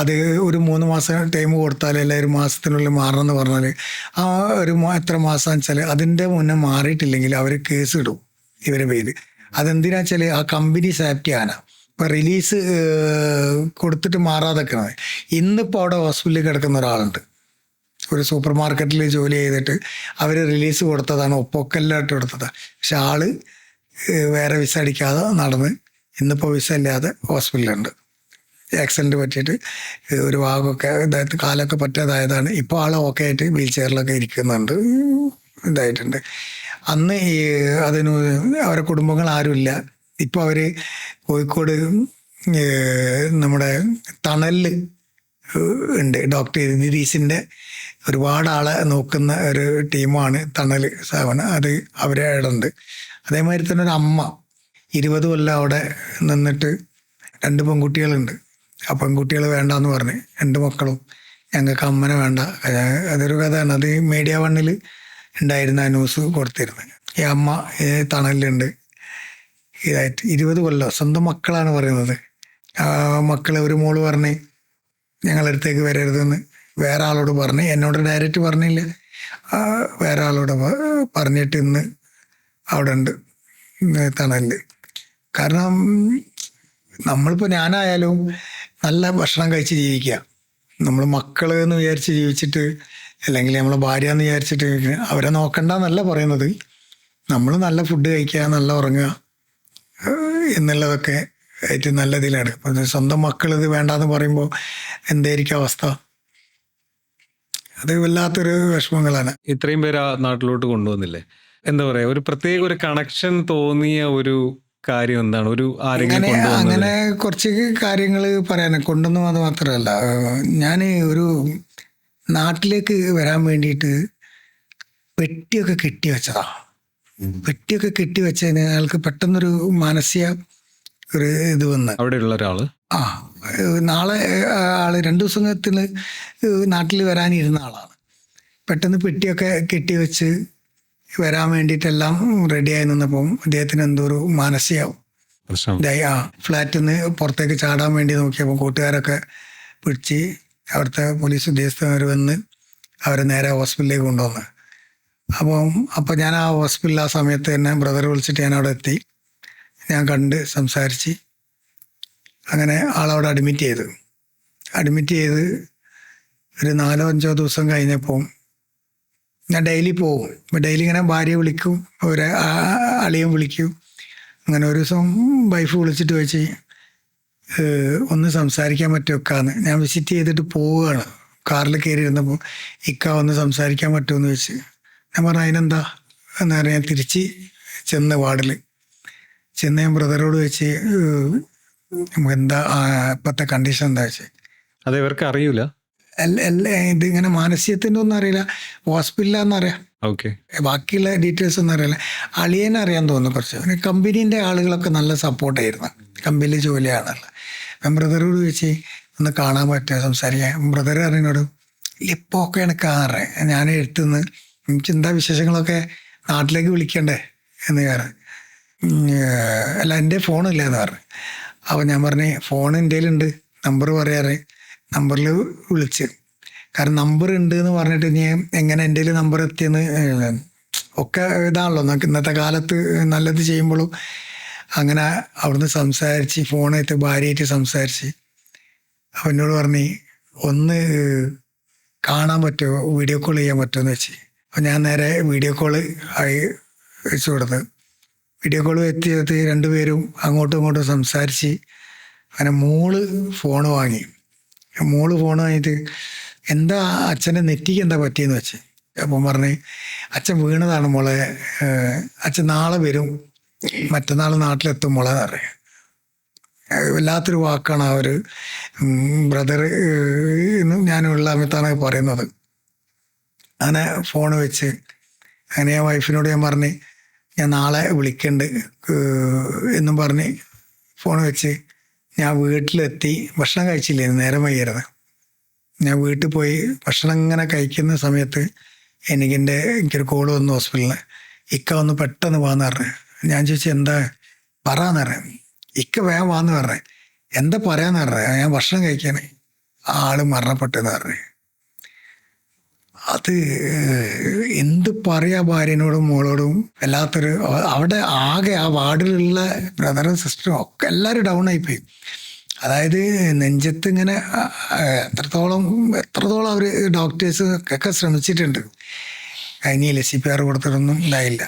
അത് ഒരു 3 മാസം ടൈം കൊടുത്താൽ, അല്ലെങ്കിൽ ഒരു മാസത്തിനുള്ളിൽ മാറണമെന്ന് പറഞ്ഞാൽ ആ ഒരു എത്ര മാസം വെച്ചാൽ അതിൻ്റെ മുന്നേ മാറിയിട്ടില്ലെങ്കിൽ അവർ കേസ് ഇടും ഇവരെ പേര്. അതെന്തിനാ വെച്ചാൽ ആ കമ്പനി സേഫ്റ്റി ആന. ഇപ്പം റിലീസ് കൊടുത്തിട്ട് മാറാതെക്കണത്. ഇന്നിപ്പോൾ അവിടെ ഹോസ്പിറ്റലിൽ കിടക്കുന്ന ഒരാളുണ്ട്, ഒരു സൂപ്പർ മാർക്കറ്റിൽ ജോലി ചെയ്തിട്ട് അവർ റിലീസ് കൊടുത്തതാണ്, ഒപ്പൊക്കെല്ലായിട്ട് കൊടുത്തതാണ്. പക്ഷെ ആള് വേറെ വിസ അടിക്കാതെ നടന്ന് ഇന്നിപ്പോൾ വിസ ഇല്ലാതെ ഹോസ്പിറ്റലുണ്ട്. ആക്സിഡൻറ്റ് പറ്റിയിട്ട് ഒരു ഭാഗമൊക്കെ ഇതായിട്ട് കാലൊക്കെ പറ്റാതായതാണ്. ഇപ്പോൾ ആൾ ഓക്കെ ആയിട്ട് വീൽ ചെയറിലൊക്കെ ഇരിക്കുന്നുണ്ട്, ഇതായിട്ടുണ്ട്. അന്ന് ഈ അതിന് അവരെ കുടുംബങ്ങൾ ആരുമില്ല. ഇപ്പോൾ അവർ കോഴിക്കോട് നമ്മുടെ തണലിൽ ഉണ്ട്, ഡോക്ടർ നിരീസിൻ്റെ ഒരുപാട് ആളെ നോക്കുന്ന ഒരു ടീമാണ് തണൽ സ്ഥാപനം, അത് അവരെ ഇടുണ്ട്. അതേമാതിരി തന്നെ ഒരു അമ്മ 20 കൊല്ലം അവിടെ നിന്നിട്ട് 2 പെൺകുട്ടികളുണ്ട്. ആ പെൺകുട്ടികൾ വേണ്ടാന്ന് പറഞ്ഞ് 2 മക്കളും ഞങ്ങൾക്ക് അമ്മനെ വേണ്ട. അതൊരു കഥയാണ്, അത് മീഡിയ 1 ഉണ്ടായിരുന്ന ന്യൂസ് കൊടുത്തിരുന്നത്. ഈ അമ്മ തണലിലുണ്ട് ഇതായിട്ട് 20 കൊല്ലം സ്വന്തം മക്കളാണ് പറയുന്നത്. ആ മക്കളെ ഒരു മോള് പറഞ്ഞ് ഞങ്ങളടുത്തേക്ക് വരരുതെന്ന് വേറെ ആളോട് പറഞ്ഞ്, എന്നോട് ഡയറക്റ്റ് പറഞ്ഞില്ല, വേറെ ആളോട് പറഞ്ഞിട്ട് ഇന്ന് അവിടെ ഉണ്ട് തണലിൽ. കാരണം നമ്മളിപ്പോൾ ഞാനായാലും നല്ല ഭക്ഷണം കഴിച്ച് ജീവിക്കുക. നമ്മൾ മക്കൾ എന്ന് വിചാരിച്ച് ജീവിച്ചിട്ട്, അല്ലെങ്കിൽ നമ്മളെ ഭാര്യ എന്ന് വിചാരിച്ചിട്ട് അവരെ നോക്കണ്ടെന്നല്ല പറയുന്നത്. നമ്മൾ നല്ല ഫുഡ് കഴിക്കുക, നല്ല ഉറങ്ങുക എന്നുള്ളതൊക്കെ ഏറ്റവും നല്ലതിലാണ്. അപ്പം സ്വന്തം മക്കൾ ഇത് വേണ്ടാന്ന് പറയുമ്പോൾ എന്തായിരിക്കും അവസ്ഥ? അത് വല്ലാത്തൊരു വിഷമങ്ങളാണ്. ഇത്രയും പേര് ആ നാട്ടിലോട്ട് കൊണ്ടുവന്നില്ലേ, എന്താ പറയാ, ഒരു പ്രത്യേക ഒരു കണക്ഷൻ തോന്നിയ ഒരു കാര്യം എന്താണ്? ഒരു അങ്ങനെ കുറച്ച് കാര്യങ്ങൾ പറയാൻ കൊണ്ടുവന്നു. അത് മാത്രമല്ല, ഞാൻ ഒരു നാട്ടിലേക്ക് വരാൻ വേണ്ടിയിട്ട് പെട്ടിയൊക്കെ കെട്ടി വെച്ചതാ. പെട്ടിയൊക്കെ കെട്ടി വെച്ചതിന് അയാൾക്ക് പെട്ടെന്നൊരു മാനസിക ഒരു ഇത് വന്ന്, അവിടെയുള്ള ഒരാള് നാളെ ആള് 2 ദിവസത്തിന് നാട്ടിൽ വരാനിരുന്ന ആളാണ്. പെട്ടെന്ന് പെട്ടിയൊക്കെ കെട്ടി വെച്ച് വരാൻ വേണ്ടിയിട്ടെല്ലാം റെഡിയായി നിന്നപ്പം അദ്ദേഹത്തിന് എന്തോ ഒരു മാനസിക ഫ്ലാറ്റിൽ നിന്ന് പുറത്തേക്ക് ചാടാൻ വേണ്ടി നോക്കിയപ്പോൾ കൂട്ടുകാരൊക്കെ പിടിച്ച് അവിടുത്തെ പോലീസ് ഉദ്യോഗസ്ഥർ വന്ന് അവരെ നേരെ ഹോസ്പിറ്റലിലേക്ക് കൊണ്ടുവന്ന്. അപ്പം ഞാൻ ആ ഹോസ്പിറ്റലിൽ ആ സമയത്ത് തന്നെ ബ്രദർ വിളിച്ചിട്ട് ഞാൻ അവിടെ എത്തി. ഞാൻ കണ്ട് സംസാരിച്ച് അങ്ങനെ ആളവിടെ അഡ്മിറ്റ് ചെയ്ത് ഒരു 4-5 ദിവസം കഴിഞ്ഞപ്പോൾ ഞാൻ ഡെയിലി പോകും. ഡെയിലി ഇങ്ങനെ ഭാര്യ വിളിക്കും, ഒരു അളിയൻ വിളിക്കും. അങ്ങനെ ഒരു ദിവസം വൈഫ് വിളിച്ചിട്ട് ചോദിച്ച് ഒന്ന് സംസാരിക്കാൻ പറ്റുമൊക്കാന്ന്. ഞാൻ വിസിറ്റ് ചെയ്തിട്ട് പോവുകയാണ്. കാറിൽ കയറി ഇരുന്നപ്പോൾ ഇക്ക ഒന്ന് സംസാരിക്കാൻ പറ്റുമെന്ന് ചോദിച്ച്. ഞാൻ പറഞ്ഞു അതിനെന്താ എന്ന് പറഞ്ഞാൽ ഞാൻ തിരിച്ച് ചെന്ന് വാർഡിൽ ചെന്ന് ഞാൻ ബ്രദറോട് ചോദിച്ച് എന്താ ഇപ്പോഴത്തെ കണ്ടീഷൻ എന്താ വെച്ച്. അത് ഇവർക്ക് അറിയൂല. ഇതിങ്ങനെ മാനസികത്തിൻ്റെ ഒന്നും അറിയില്ല, ഹോസ്പിറ്റലാണെന്നറിയാം, ഓക്കെ. ബാക്കിയുള്ള ഡീറ്റെയിൽസ് ഒന്നും അറിയില്ല. അളിയനെ അറിയാൻ തോന്നുന്നു കുറച്ച്. പിന്നെ കമ്പനീൻ്റെ ആളുകളൊക്കെ നല്ല സപ്പോർട്ടായിരുന്നു, കമ്പനിയിൽ ജോലിയാണല്ലോ. ഞാൻ ബ്രദറോട് ചോദിച്ച് ഒന്ന് കാണാൻ പറ്റുമോ, സംസാരിക്കാൻ. ബ്രദർ അറിഞ്ഞോട് ഇപ്പോൾ ഒക്കെ എനിക്ക് കാണാറേ, ഞാൻ എഴുത്തുനിന്ന് എനിക്ക് എന്താ വിശേഷങ്ങളൊക്കെ നാട്ടിലേക്ക് വിളിക്കണ്ടേ എന്ന് കാരണം. അല്ല എൻ്റെ ഫോണില്ല എന്ന് പറഞ്ഞു. അപ്പോൾ ഞാൻ പറഞ്ഞു ഫോൺ എൻ്റെ കയ്യിലുണ്ട്, നമ്പർ പറയാറ്, നമ്പറിൽ വിളിച്ച്. കാരണം നമ്പർ ഉണ്ട് എന്ന് പറഞ്ഞിട്ട് ഇനി എങ്ങനെ എൻ്റെ കയ്യിൽ നമ്പർ എത്തിയെന്ന് ഒക്കെ ഇതാണല്ലോ നമുക്ക് ഇന്നത്തെ കാലത്ത് നല്ലത് ചെയ്യുമ്പോഴും. അങ്ങനെ അവിടുന്ന് സംസാരിച്ച് ഫോണായിട്ട് ഭാര്യയായിട്ട് സംസാരിച്ച് അപ്പം എന്നോട് പറഞ്ഞ് ഒന്ന് കാണാൻ പറ്റുമോ, വീഡിയോ കോൾ ചെയ്യാൻ പറ്റുമോ എന്ന് വെച്ച്. അപ്പം ഞാൻ നേരെ വീഡിയോ കോള് ആയി വെച്ച് കൊടുത്ത്. വീഡിയോ കോൾ എത്തിയത് രണ്ടുപേരും അങ്ങോട്ടും ഇങ്ങോട്ടും സംസാരിച്ച്. അങ്ങനെ മോള് ഫോണ് വാങ്ങി. മോള് ഫോൺ വാങ്ങിയിട്ട് എന്താ അച്ഛൻ്റെ നെറ്റിക്ക് എന്താ പറ്റിയെന്ന് വെച്ച്. അപ്പം പറഞ്ഞ് അച്ഛൻ വീണതാണ് മോളെ, അച്ഛൻ നാളെ വരും, മറ്റന്നാൾ നാട്ടിലെത്തും മോളെ എന്ന് പറയും. വല്ലാത്തൊരു വാക്കാണ് ആ ഒരു ബ്രദർ ഞാനുള്ള സമയത്താണ് പറയുന്നത്. അങ്ങനെ ഫോൺ വെച്ച് അങ്ങനെ ഞാൻ വൈഫിനോട് ഞാൻ പറഞ്ഞ് ഞാൻ നാളെ വിളിക്കണ്ട് എന്നും പറഞ്ഞ് ഫോൺ വെച്ച് ഞാൻ വീട്ടിലെത്തി. ഭക്ഷണം കഴിച്ചില്ലേ, നേരം വൈകരുത്. ഞാൻ വീട്ടിൽ പോയി ഭക്ഷണം ഇങ്ങനെ കഴിക്കുന്ന സമയത്ത് എനിക്കൊരു കോള് വന്നു ഹോസ്പിറ്റലിൽ. ഇക്ക ഒന്ന് പെട്ടെന്ന് വാന്ന് പറഞ്ഞു. ഞാൻ ചോദിച്ചു എന്താ പറയാന്ന് പറഞ്ഞു. ഇക്ക വേഗം വാന്ന് പറഞ്ഞു. എന്താ പറയാന്ന് പറഞ്ഞു. ഞാൻ ഭക്ഷണം കഴിക്കാനേ ആള് മരണപ്പെട്ടെന്ന് പറഞ്ഞു. അത് എന്ത് പറയാ ഭാര്യനോടും മോളോടും. വല്ലാത്തൊരു അവിടെ ആകെ ആ വാർഡിലുള്ള ബ്രദറും സിസ്റ്ററും ഒക്കെ എല്ലാവരും ഡൗൺ ആയിപ്പോയി. അതായത് നെഞ്ചത്ത് ഇങ്ങനെ എത്രത്തോളം അവർ ഡോക്ടേഴ്സ് ഒക്കെ ശ്രമിച്ചിട്ടുണ്ട്, കഴിഞ്ഞില്ല, CPR കൊടുത്തിട്ടൊന്നും ഇതായില്ല.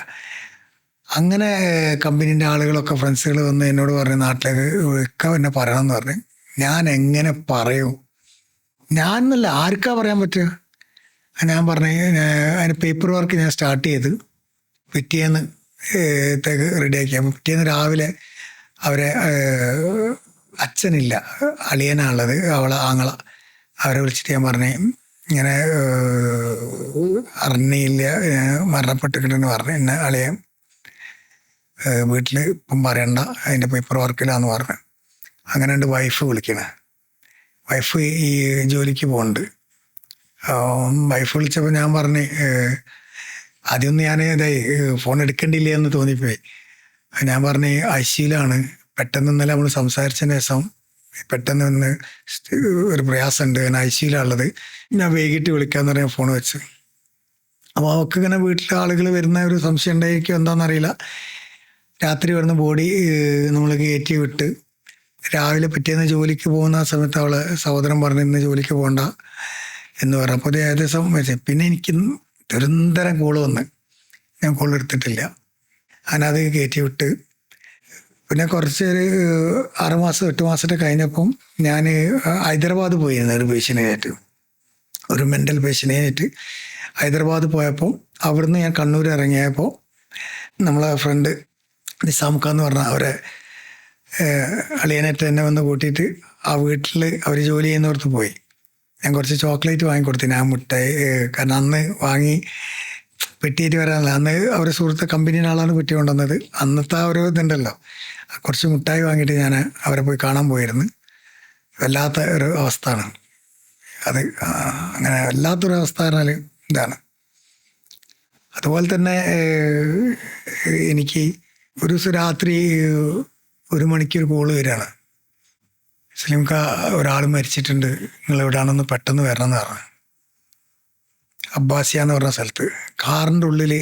അങ്ങനെ കമ്പനീൻ്റെ ആളുകളൊക്കെ ഫ്രണ്ട്സുകൾ വന്ന് എന്നോട് പറഞ്ഞു നാട്ടിലേക്ക് ഒക്കെ എന്നെ പറയണമെന്ന് പറഞ്ഞു. ഞാൻ എങ്ങനെ പറയും, ഞാൻ എന്നല്ല ആർക്കാ പറയാൻ പറ്റുക. ഞാൻ പറഞ്ഞു അതിന് പേപ്പർ വർക്ക് ഞാൻ സ്റ്റാർട്ട് ചെയ്ത് പിറ്റേന്ന് റെഡിയാക്കി. അപ്പോൾ പിറ്റേന്ന് രാവിലെ അവരെ അച്ഛനില്ല, അളിയനാണുള്ളത്, ആങ്ങള, അവരെ വിളിച്ചിട്ട് ഞാൻ പറഞ്ഞു ഇങ്ങനെ അറിഞ്ഞില്ല മരണപ്പെട്ടിട്ടുണ്ടെന്ന് പറഞ്ഞു. എന്നെ അളിയൻ വീട്ടിൽ ഇപ്പം പറയണ്ട, അതിൻ്റെ പേപ്പർ വർക്കിലാന്ന് പറഞ്ഞു. അങ്ങനെ ഉണ്ട് വൈഫ് വിളിക്കണേ. വൈഫ് ഈ ജോലിക്ക് പോകുന്നുണ്ട്. വൈഫ് വിളിച്ചപ്പോൾ ഞാൻ പറഞ്ഞ് ആദ്യമൊന്നും ഞാൻ ഇതായി ഫോൺ എടുക്കേണ്ടില്ല എന്ന് തോന്നിപ്പോയി. ഞാൻ പറഞ്ഞ് ICUലാണ്, പെട്ടെന്ന് ഇന്നലെ നമ്മൾ സംസാരിച്ചതിന് ശേഷം പെട്ടെന്ന് ഒന്ന് ഒരു പ്രയാസമുണ്ട്, ഞാൻ ICUലാണുള്ളത്, ഞാൻ വൈകിട്ട് വിളിക്കാമെന്ന് പറയാൻ ഫോൺ വെച്ച്. അപ്പോൾ അവർക്ക് ഇങ്ങനെ വീട്ടിലെ ആളുകൾ വരുന്ന ഒരു സംശയം ഉണ്ടായിരിക്കും, എന്താണെന്നറിയില്ല. രാത്രി വരുന്ന ബോഡി നമ്മൾ കയറ്റി വിട്ട് രാവിലെ പിറ്റേന്ന് ജോലിക്ക് പോകുന്ന സമയത്ത് അവളെ സഹോദരൻ പറഞ്ഞു ഇന്ന് ജോലിക്ക് പോകണ്ട എന്ന് പറഞ്ഞു. അപ്പോൾ അത് ഏകദേശം വെച്ച് പിന്നെ എനിക്ക് നിരന്തരം കോള് വന്ന് ഞാൻ കോൾ എടുത്തിട്ടില്ല. അങ്ങനെ അത് കയറ്റി വിട്ട് പിന്നെ കുറച്ച് ഒരു 6 മാസം 8 മാസത്തെ കഴിഞ്ഞപ്പം ഞാൻ ഹൈദരാബാദ് പോയിരുന്നു ഒരു പേഷ്യൻ്റായിട്ട്, ഒരു മെൻ്റൽ പേഷ്യൻ്റായിട്ട് ഹൈദരാബാദ് പോയപ്പോൾ അവിടുന്ന് ഞാൻ കണ്ണൂർ ഇറങ്ങിയപ്പോൾ നമ്മളെ ഫ്രണ്ട് നിസാംഖാൻ എന്ന് പറഞ്ഞാൽ അവരെ അളിയനായിട്ട് എന്നെ വന്ന് കൂട്ടിയിട്ട് ആ വീട്ടിൽ അവർ ജോലി ചെയ്യുന്നിടത്ത് പോയി. ഞാൻ കുറച്ച് ചോക്ലേറ്റ് വാങ്ങിക്കൊടുത്തിന്, ആ മുട്ടായി. കാരണം അന്ന് വാങ്ങി പെട്ടിയിട്ട് വരാനല്ല, അന്ന് അവരുടെ സുഹൃത്ത് കമ്പനിയുടെ ആളാണ് പെട്ടി കൊണ്ടുവന്നത്. അന്നത്തെ ആ ഒരു ഇതുണ്ടല്ലോ, കുറച്ച് മുട്ടായി വാങ്ങിയിട്ട് ഞാൻ അവരെ പോയി കാണാൻ പോയിരുന്നു. വല്ലാത്ത ഒരു അവസ്ഥയാണ് അത്. അങ്ങനെ വല്ലാത്തൊരു അവസ്ഥ പറഞ്ഞാൽ ഇതാണ്. അതുപോലെ തന്നെ എനിക്ക് ഒരു ദിവസം രാത്രി 1 മണിക്ക് ഒരു കോള് വരികയാണ്. സലീംക്ക ഒരാൾ മരിച്ചിട്ടുണ്ട്, നിങ്ങൾ എവിടെയാണെന്ന് പെട്ടെന്ന് വരണം എന്ന് പറഞ്ഞു. അബ്ബാസിയ എന്ന് പറഞ്ഞ സ്ഥലത്ത് കാറിൻ്റെ ഉള്ളിൽ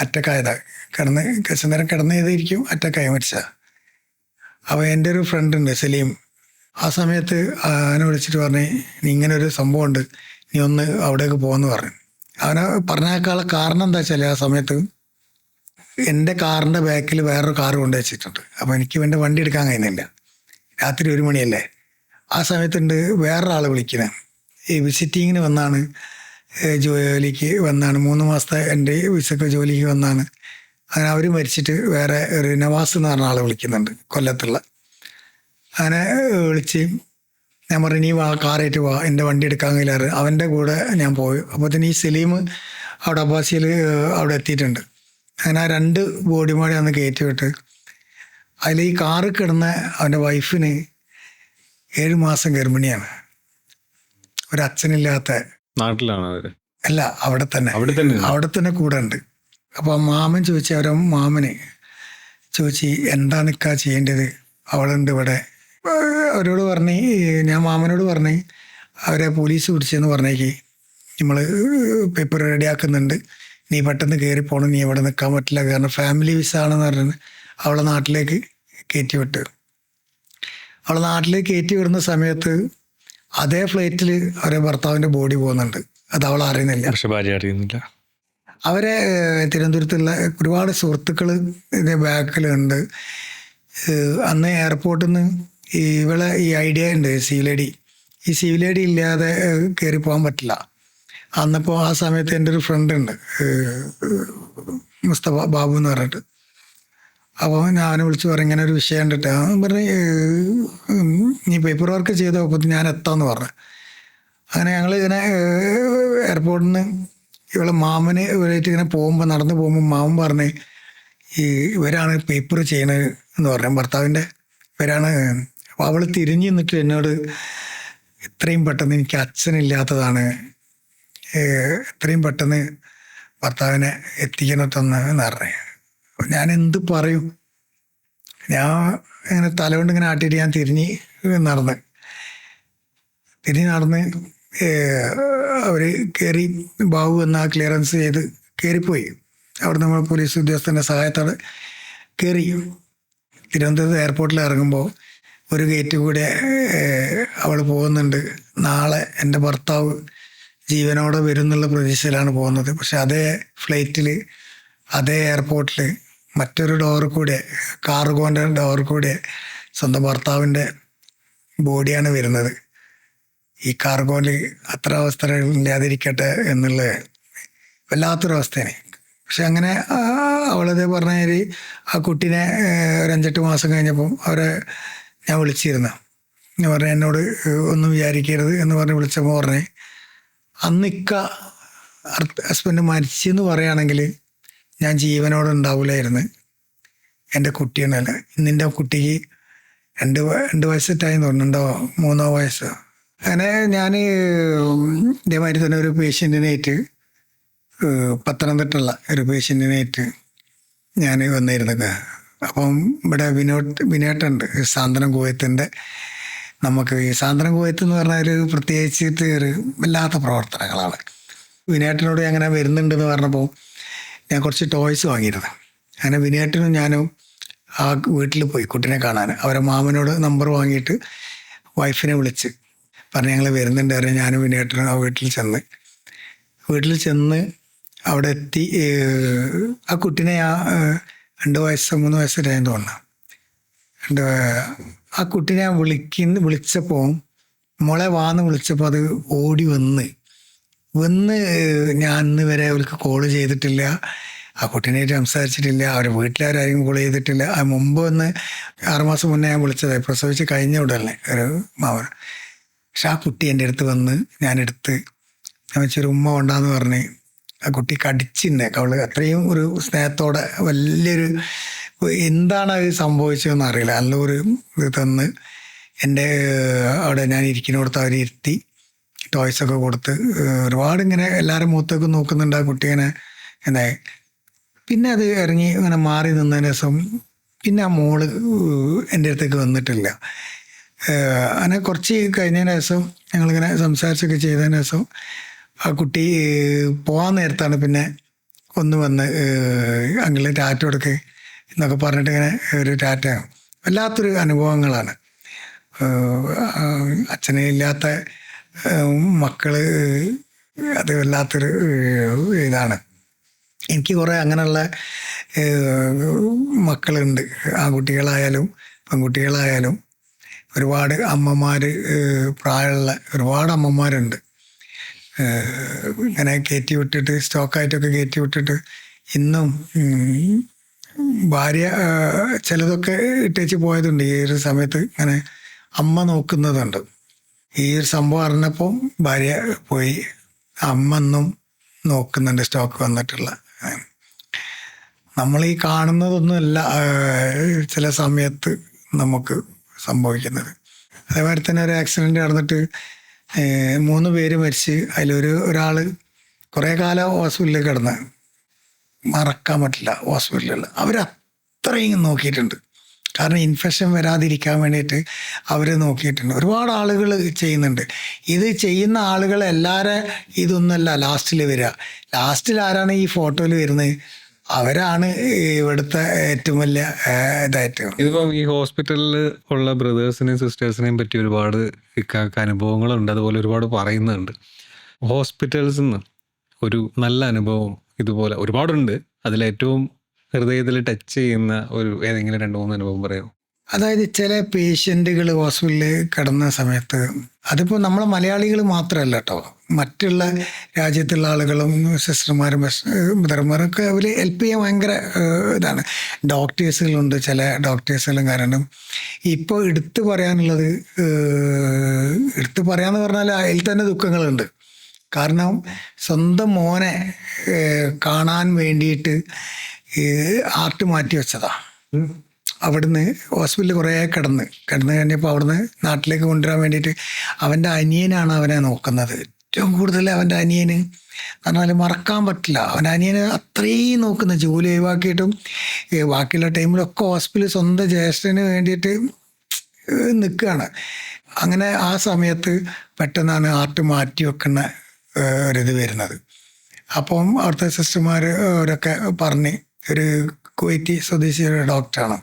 അറ്റക്കായതാണ്, കുറച്ച് നേരം കിടന്നതായിരിക്കും, അറ്റക്കായ മരിച്ച. അപ്പോൾ എൻ്റെ ഒരു ഫ്രണ്ട് ഉണ്ട് സലീം, ആ സമയത്ത് അവനെ വിളിച്ചിട്ട് പറഞ്ഞ് നീ ഇങ്ങനെ ഒരു സംഭവം ഉണ്ട്, നീ ഒന്ന് അവിടേക്ക് പോകുമെന്ന് പറഞ്ഞു. അവനെ പറഞ്ഞേക്കാളുള്ള കാരണം എന്താ വെച്ചാൽ ആ സമയത്ത് എൻ്റെ കാറിൻ്റെ ബാക്കിൽ വേറൊരു കാറ് കൊണ്ടു വെച്ചിട്ടുണ്ട്. അപ്പോൾ എനിക്ക് എൻ്റെ വണ്ടി എടുക്കാൻ കഴിയുന്നില്ല, രാത്രി 1 മണിയല്ലേ. ആ സമയത്തുണ്ട് വേറൊരാൾ വിളിക്കുന്നത്, ഈ വിസിറ്റിങ്ങിന് വന്നാണ്, ജോലിക്ക് വന്നാണ്, 3 മാസത്തെ എൻ്റെ വിസക്ക് ജോലിക്ക് വന്നാണ്. അങ്ങനെ അവർ മരിച്ചിട്ട് വേറെ ഒരു നവാസ് എന്ന് പറഞ്ഞ ആൾ വിളിക്കുന്നുണ്ട്, കൊല്ലത്തുള്ള. അങ്ങനെ വിളിച്ച് ഞാൻ പറഞ്ഞു നീ വാ, കാറായിട്ട് വാ, എൻ്റെ വണ്ടി എടുക്കാൻ കഴിയില്ലാറ്. അവൻ്റെ കൂടെ ഞാൻ പോയി. അപ്പോൾ തന്നെ ഈ സലീം അവിടെ അബ്ബാസിയിൽ അവിടെ എത്തിയിട്ടുണ്ട്. അങ്ങനെ ആ 2 ബോഡിമാരെ അന്ന് കയറ്റി വിട്ട് അതിൽ ഈ കാറ് കിടന്ന അവൻ്റെ വൈഫിന് 7 മാസം ഗർഭിണിയാണ്. ഒരച്ഛനില്ലാത്ത, നാട്ടിലാണ് അവര്? അല്ല അവിടെ തന്നെ കൂടെ ഉണ്ട്. അപ്പോൾ മാമൻ ചോദിച്ചു, അവരെ മാമന് ചോദിച്ചു എന്താണ് ഇക്കാ ചെയ്യേണ്ടത്, അവളുണ്ട് ഇവിടെ. അവരോട് പറഞ്ഞ്, ഞാൻ മാമനോട് പറഞ്ഞ് അവരെ പോലീസ് പിടിച്ചെന്ന് പറഞ്ഞേക്ക്, നമ്മൾ പേപ്പർ റെഡിയാക്കുന്നുണ്ട്, നീ പെട്ടെന്ന് കയറി പോകണം, നീ ഇവിടെ നിൽക്കാൻ പറ്റില്ല, കാരണം ഫാമിലി വിസ ആണെന്ന് പറഞ്ഞ് അവളെ നാട്ടിലേക്ക് കയറ്റി വിട്ട്. അവളെ നാട്ടിലേക്ക് കയറ്റി വിടുന്ന സമയത്ത് അതേ ഫ്ലൈറ്റിൽ അവരെ ഭർത്താവിൻ്റെ ബോഡി പോകുന്നുണ്ട്. അത് അവൾ അറിയുന്നില്ല. പക്ഷെ ഭാര്യ അറിയുന്നില്ല. അവരെ തിരുവനന്തപുരത്തുള്ള ഒരുപാട് സുഹൃത്തുക്കൾ ഇതിൻ്റെ ബാക്കിലുണ്ട്. അന്ന് എയർപോർട്ടിൽ നിന്ന് ഇവളെ ഈ ഐഡിയ ഉണ്ട്, സിവിലേഡി. ഈ സിവിലേഡി ഇല്ലാതെ കയറി പോകാൻ പറ്റില്ല. അന്നപ്പോൾ ആ സമയത്ത് എൻ്റെ ഒരു ഫ്രണ്ട് ഉണ്ട്, മുസ്തഫ ബാബു എന്ന് പറഞ്ഞിട്ട്. അപ്പോൾ ഞാൻ വിളിച്ച് പറയും ഇങ്ങനെ ഒരു വിഷയം ഉണ്ടിട്ട്. പറഞ്ഞ് നീ പേപ്പർ വർക്ക് ചെയ്തോ, അപ്പോൾ ഞാൻ എത്താമെന്ന് പറഞ്ഞു. അങ്ങനെ ഞങ്ങൾ ഇങ്ങനെ എയർപോർട്ടിൽ നിന്ന് ഇവളെ മാമന് ഇവരായിട്ട് ഇങ്ങനെ പോകുമ്പോൾ, നടന്നു പോകുമ്പോൾ മാമൻ പറഞ്ഞ് ഇവരാണ് പേപ്പർ ചെയ്യണത് എന്ന് പറഞ്ഞു, ഭർത്താവിൻ്റെ ഇവരാണ്. അപ്പോൾ അവൾ തിരിഞ്ഞു നിന്നിട്ട് എന്നോട് ഇത്രയും പെട്ടെന്ന് എനിക്ക് അച്ഛനില്ലാത്തതാണ്, എത്രയും പെട്ടെന്ന് ഭർത്താവിനെ എത്തിക്കണത്തൊന്ന് എന്ന് പറഞ്ഞു. ഞാൻ എന്ത് പറയും, ഞാൻ ഇങ്ങനെ തലകൊണ്ട് ഇങ്ങനെ ആട്ടിയിട്ട് ഞാൻ തിരിഞ്ഞ് നടന്ന് അവർ കയറി, ബാബു എന്ന ക്ലിയറൻസ് ചെയ്ത് കയറിപ്പോയി. അവിടെ നമ്മൾ പോലീസ് ഉദ്യോഗസ്ഥൻ്റെ സഹായത്തോടെ കയറി. തിരുവനന്തപുരത്ത് എയർപോർട്ടിൽ ഇറങ്ങുമ്പോൾ ഒരു ഗേറ്റ് കൂടെ അവൾ പോകുന്നുണ്ട്. നാളെ എൻ്റെ ഭർത്താവ് ജീവനോടെ വരുന്നുള്ള പ്രതീക്ഷയിലാണ് പോകുന്നത്. പക്ഷെ അതേ ഫ്ലൈറ്റിൽ, അതേ എയർപോർട്ടിൽ മറ്റൊരു ഡോർ കൂടെ, കാർഗോൻ്റെ ഡോർ കൂടെ സ്വന്തം ഭർത്താവിൻ്റെ ബോഡിയാണ് വരുന്നത്. ഈ കാർഗോയിൽ അത്ര അവസ്ഥകൾ ഇല്ലാതിരിക്കട്ടെ എന്നുള്ള വല്ലാത്തൊരവസ്ഥയാണ്. പക്ഷെ അങ്ങനെ അവളതേ പറഞ്ഞ ആ കുട്ടീനെ ഒരു 5-8 മാസം കഴിഞ്ഞപ്പം അവരെ ഞാൻ വിളിച്ചിരുന്നു. ഞാൻ പറഞ്ഞു എന്നോട് ഒന്നും വിചാരിക്കരുത് എന്ന് പറഞ്ഞ് വിളിച്ചപ്പോൾ പറഞ്ഞ് അന്നിക്ക ഹസ്ബൻഡ് മരിച്ചെന്ന് പറയുകയാണെങ്കിൽ ഞാൻ ജീവനോടെ ഉണ്ടാവില്ലായിരുന്നു. എൻ്റെ കുട്ടിയാണല്ല, ഇന്നിൻ്റെ കുട്ടിക്ക് 2 വയസ്സിട്ടായെന്ന് തോന്നുന്നുണ്ടോ, 3 വയസ്സ്. അങ്ങനെ ഞാൻ ഇതേമാതിരി തന്നെ ഒരു പേഷ്യൻറ്റിനായിട്ട്, പത്തനംതിട്ടുള്ള ഒരു പേഷ്യൻറ്റിനായിട്ട് ഞാൻ വന്നിരുന്നത്. അപ്പം ഇവിടെ വിനോട്ടുണ്ട്, സാന്ത്വനം കുവൈത്തിൻ്റെ. നമുക്ക് ഈ സാന്ത്വനം കുവൈത്ത് എന്ന് പറഞ്ഞാൽ ഒരു പ്രത്യേകിച്ചിട്ട് ഒരു വല്ലാത്ത പ്രവർത്തനങ്ങളാണ്. വിനേട്ടനോട് അങ്ങനെ വരുന്നുണ്ടെന്ന് പറഞ്ഞപ്പോൾ ഞാൻ കുറച്ച് ടോയ്സ് വാങ്ങിയിരുന്നു. അങ്ങനെ വിനേട്ടനും ഞാനും ആ വീട്ടിൽ പോയി കുട്ടീനെ കാണാൻ. അവരെ മാമനോട് നമ്പർ വാങ്ങിയിട്ട് വൈഫിനെ വിളിച്ച് പറഞ്ഞ് ഞങ്ങൾ വരുന്നുണ്ട് അറിയാം. ഞാനും വിനേട്ടനും ആ വീട്ടിൽ ചെന്ന് അവിടെ എത്തി. ആ കുട്ടീനെ 2 വയസ്സോ 3 വയസ്സിലായെന്ന് തോന്നുന്നു. ആ കുട്ടീനെ ഞാൻ വിളിച്ചപ്പോൾ, മോളെ വാന്ന് വിളിച്ചപ്പോൾ അത് ഓടി വന്ന് ഞാൻ ഇന്ന് വരെ അവർക്ക് കോള് ചെയ്തിട്ടില്ല, ആ കുട്ടീനായിട്ട് സംസാരിച്ചിട്ടില്ല, അവരുടെ വീട്ടിലാരും കോൾ ചെയ്തിട്ടില്ല. അത് മുമ്പ് 6 മാസം മുന്നേ ഞാൻ വിളിച്ചത്, പ്രസവിച്ച് കഴിഞ്ഞ ഉടനെ ഒരു മാവൻ. പക്ഷെ ആ കുട്ടി എൻ്റെ അടുത്ത് വന്ന് ഞാൻ വെച്ചൊരു ഉമ്മ കൊണ്ടാന്ന് പറഞ്ഞ് ആ കുട്ടി കടിച്ചിന്നെ അവള് അത്രയും ഒരു സ്നേഹത്തോടെ വലിയൊരു എന്താണ് അത് സംഭവിച്ചതെന്ന് അറിയില്ല. നല്ലൊരു ഇത് തന്ന് എൻ്റെ അവിടെ ഞാൻ ഇരിക്കുന്നിടത്ത് അവരിരുത്തി ടോയ്സൊക്കെ കൊടുത്ത് ഒരുപാട് ഇങ്ങനെ എല്ലാവരും മുഖത്തൊക്കെ നോക്കുന്നുണ്ട്. ആ കുട്ടി ഇങ്ങനെ എന്തായി. പിന്നെ അത് ഇറങ്ങി ഇങ്ങനെ മാറി നിന്നതിന് ശേഷം പിന്നെ ആ മോള് എൻ്റെ അടുത്തേക്ക് വന്നിട്ടില്ല. അങ്ങനെ കുറച്ച് കഴിഞ്ഞതിന് ശേഷം ഞങ്ങളിങ്ങനെ സംസാരിച്ചൊക്കെ ചെയ്തതിന് ശേഷം ആ കുട്ടി പോകാൻ നേരത്താണ് പിന്നെ ഒന്ന് വന്ന് അങ്കിള് ടാറ്റ കൊടുക്കുക എന്നൊക്കെ പറഞ്ഞിട്ട് ഇങ്ങനെ ഒരു ടാറ്റ. വല്ലാത്തൊരു അനുഭവങ്ങളാണ്. അച്ഛനില്ലാത്ത മക്കള്, അത് വല്ലാത്തൊരു ഇതാണ്. എനിക്ക് കുറേ അങ്ങനെയുള്ള മക്കളുണ്ട്, ആൺകുട്ടികളായാലും പെൺകുട്ടികളായാലും. ഒരുപാട് അമ്മമാർ, പ്രായമുള്ള ഒരുപാട് അമ്മമാരുണ്ട്. ഇങ്ങനെ കയറ്റി വിട്ടിട്ട്, സ്റ്റോക്കായിട്ടൊക്കെ കയറ്റി വിട്ടിട്ട് ഇന്നും ഭാര്യ ചിലതൊക്കെ ഇട്ടേച്ച് പോയതുണ്ട്. ഈ ഒരു സമയത്ത് ഇങ്ങനെ അമ്മ നോക്കുന്നതുണ്ട്. ഈ ഒരു സംഭവം അറിഞ്ഞപ്പോൾ ഭാര്യ പോയി. അമ്മ ഒന്നും നോക്കുന്നുണ്ട് സ്റ്റോക്ക് വന്നിട്ടുള്ള. നമ്മൾ ഈ കാണുന്നതൊന്നുമല്ല ചില സമയത്ത് നമുക്ക് സംഭവിക്കുന്നത്. അതേമാതിരി തന്നെ ഒരു ആക്സിഡൻറ്റ് നടന്നിട്ട് 3 പേര് മരിച്ച് ഒരാൾ കുറേ കാലം ഹോസ്പിറ്റലിൽ കിടന്ന് മറക്കാൻ പറ്റില്ല. ഹോസ്പിറ്റലിൽ അവരത്രയും നോക്കിയിട്ടുണ്ട്. കാരണം ഇൻഫെക്ഷൻ വരാതിരിക്കാൻ വേണ്ടിയിട്ട് അവർ നോക്കിയിട്ടുണ്ട്. ഒരുപാട് ആളുകൾ ചെയ്യുന്നുണ്ട്. ഇത് ചെയ്യുന്ന ആളുകൾ എല്ലാവരും ഇതൊന്നുമല്ല ലാസ്റ്റിൽ വരിക. ലാസ്റ്റിൽ ആരാണ് ഈ ഫോട്ടോയിൽ വരുന്നത്? അവരാണ് ഇവിടുത്തെ ഏറ്റവും വലിയ ഇതായിട്ട്. ഇതിപ്പം ഈ ഹോസ്പിറ്റലിൽ ഉള്ള ബ്രദേഴ്സിനെയും സിസ്റ്റേഴ്സിനെയും പറ്റി ഒരുപാട് അനുഭവങ്ങളുണ്ട്, അതുപോലെ ഒരുപാട് പറയുന്നുണ്ട്. ഹോസ്പിറ്റൽസിൽ നിന്ന് ഒരു നല്ല അനുഭവം ഇതുപോലെ ഒരുപാടുണ്ട്. അതിലേറ്റവും ഹൃദയത്തിൽ ടച്ച് ചെയ്യുന്ന ഏതെങ്കിലും 2-3 അനുഭവം പറയാമോ? അതായത് ചില പേഷ്യൻറ്റുകൾ ഹോസ്പിറ്റലിൽ കിടന്ന സമയത്ത്, അതിപ്പോൾ നമ്മളെ മലയാളികൾ മാത്രമല്ല കേട്ടോ, മറ്റുള്ള രാജ്യത്തുള്ള ആളുകളും സിസ്റ്റർമാരും ബ്രദർമാരൊക്കെ അവർ ഹെൽപ്പ് ചെയ്യാൻ ഭയങ്കര ഇതാണ്. ഡോക്ടേഴ്സുകളുണ്ട്, ചില ഡോക്ടേഴ്സുകളും. കാരണം ഇപ്പോൾ എടുത്തു പറയാന്ന് പറഞ്ഞാൽ അതിൽ തന്നെ ദുഃഖങ്ങളുണ്ട്. കാരണം സ്വന്തം മോനെ കാണാൻ വേണ്ടിയിട്ട് ആർട്ട് മാറ്റി വെച്ചതാണ്. അവിടുന്ന് ഹോസ്പിറ്റലിൽ കുറേ കിടന്ന് കഴിഞ്ഞപ്പോൾ അവിടുന്ന് നാട്ടിലേക്ക് കൊണ്ടുവരാൻ വേണ്ടിയിട്ട് അവൻ്റെ അനിയനാണ് അവനെ നോക്കുന്നത്. ഏറ്റവും കൂടുതൽ അവൻ്റെ അനിയന് പറഞ്ഞാൽ മറക്കാൻ പറ്റില്ല. അവൻ്റെ അനിയന് അത്രയും നോക്കുന്ന, ജോലി ഒഴിവാക്കിയിട്ടും ബാക്കിയുള്ള ടൈമിലൊക്കെ ഹോസ്പിറ്റലിൽ സ്വന്തം ജ്യേഷ്ഠന് വേണ്ടിയിട്ട് നിൽക്കുകയാണ്. അങ്ങനെ ആ സമയത്ത് പെട്ടെന്നാണ് ആർട്ട് മാറ്റി വെക്കുന്ന ഒരിത് വരുന്നത്. അപ്പം അവിടുത്തെ സിസ്റ്റർമാർ അവരൊക്കെ പറഞ്ഞ്, ഒരു കുവൈറ്റി സ്വദേശിയുടെ ഡോക്ടറാണ്,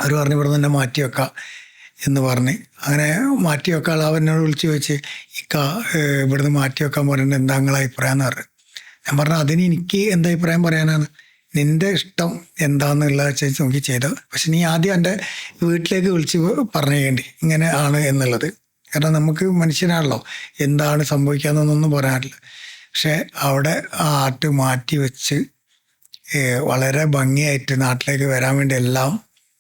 അവർ പറഞ്ഞു ഇവിടെ തന്നെ മാറ്റി വെക്കാം എന്ന് പറഞ്ഞ്. അങ്ങനെ മാറ്റി വെക്കാൻ അവനോട് വിളിച്ച് ചോദിച്ച്, ഇവിടുന്ന് മാറ്റി വെക്കാൻ പറഞ്ഞിട്ട് എന്താ നിങ്ങളെ അഭിപ്രായം എന്ന് പറഞ്ഞു. ഞാൻ പറഞ്ഞു അതിന് എനിക്ക് എന്താ അഭിപ്രായം പറയാനാണ്, നിൻ്റെ ഇഷ്ടം എന്താണെന്നുള്ള വെച്ച് നോക്കി ചെയ്തോ, പക്ഷെ നീ ആദ്യം എൻ്റെ വീട്ടിലേക്ക് വിളിച്ച് പറഞ്ഞേണ്ടി ഇങ്ങനെ ആണ് എന്നുള്ളത്. കാരണം നമുക്ക് മനുഷ്യനാണല്ലോ, എന്താണ് സംഭവിക്കാമെന്നൊന്നും പറയാനില്ല. പക്ഷെ അവിടെ ആ ആർട്ട് മാറ്റി വെച്ച് വളരെ ഭംഗിയായിട്ട് നാട്ടിലേക്ക് വരാൻ വേണ്ടി എല്ലാം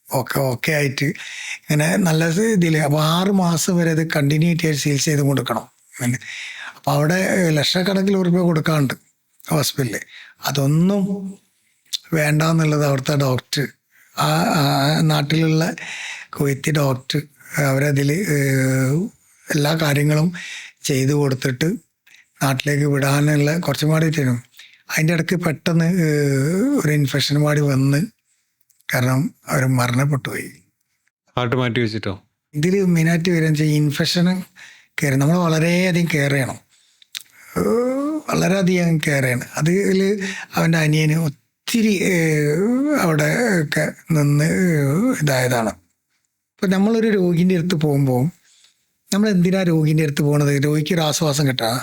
ഓക്കെ ആയിട്ട് ഇങ്ങനെ നല്ല ഇതിൽ. അപ്പോൾ 6 മാസം വരെ അത് കണ്ടിന്യൂറ്റി ആയിട്ട് ചികിത്സ ചെയ്ത് കൊടുക്കണം. അപ്പോൾ അവിടെ ലക്ഷക്കണക്കിന് രൂപ കൊടുക്കാറുണ്ട് ഹോസ്പിറ്റലിൽ. അതൊന്നും വേണ്ട എന്നുള്ളത് അവിടുത്തെ ഡോക്ടർ, ആ നാട്ടിലുള്ള കുവൈത്തി ഡോക്ടർ, അവരതിൽ എല്ലാ കാര്യങ്ങളും ചെയ്തു കൊടുത്തിട്ട് നാട്ടിലേക്ക് വിടാനുള്ള കുറച്ചും പാടി തരും. അതിൻ്റെ ഇടയ്ക്ക് പെട്ടെന്ന് ഒരു ഇൻഫെക്ഷൻ പാടി വന്ന്, കാരണം അവർ മരണപ്പെട്ടു പോയി. ഹാർട്ട് മാറ്റി വെച്ചിട്ടോ? ഇതിൽ മെയിനായിട്ട് വരിക വെച്ചാൽ ഇൻഫെക്ഷൻ കയറി നമ്മൾ വളരെയധികം കെയർ ചെയ്യണം, വളരെയധികം കെയർ ചെയ്യണം. അതിൽ അവൻ്റെ അനിയന് ഒത്തിരി അവിടെ ഒക്കെ നിന്ന് ഇതായതാണ്. ഇപ്പം നമ്മളൊരു രോഗീൻ്റെ അടുത്ത് പോകുമ്പോൾ നമ്മൾ എന്തിനാണ് രോഗീൻ്റെ അടുത്ത് പോകുന്നത്? രോഗിക്ക് ഒരു ആശ്വാസം കിട്ടാം.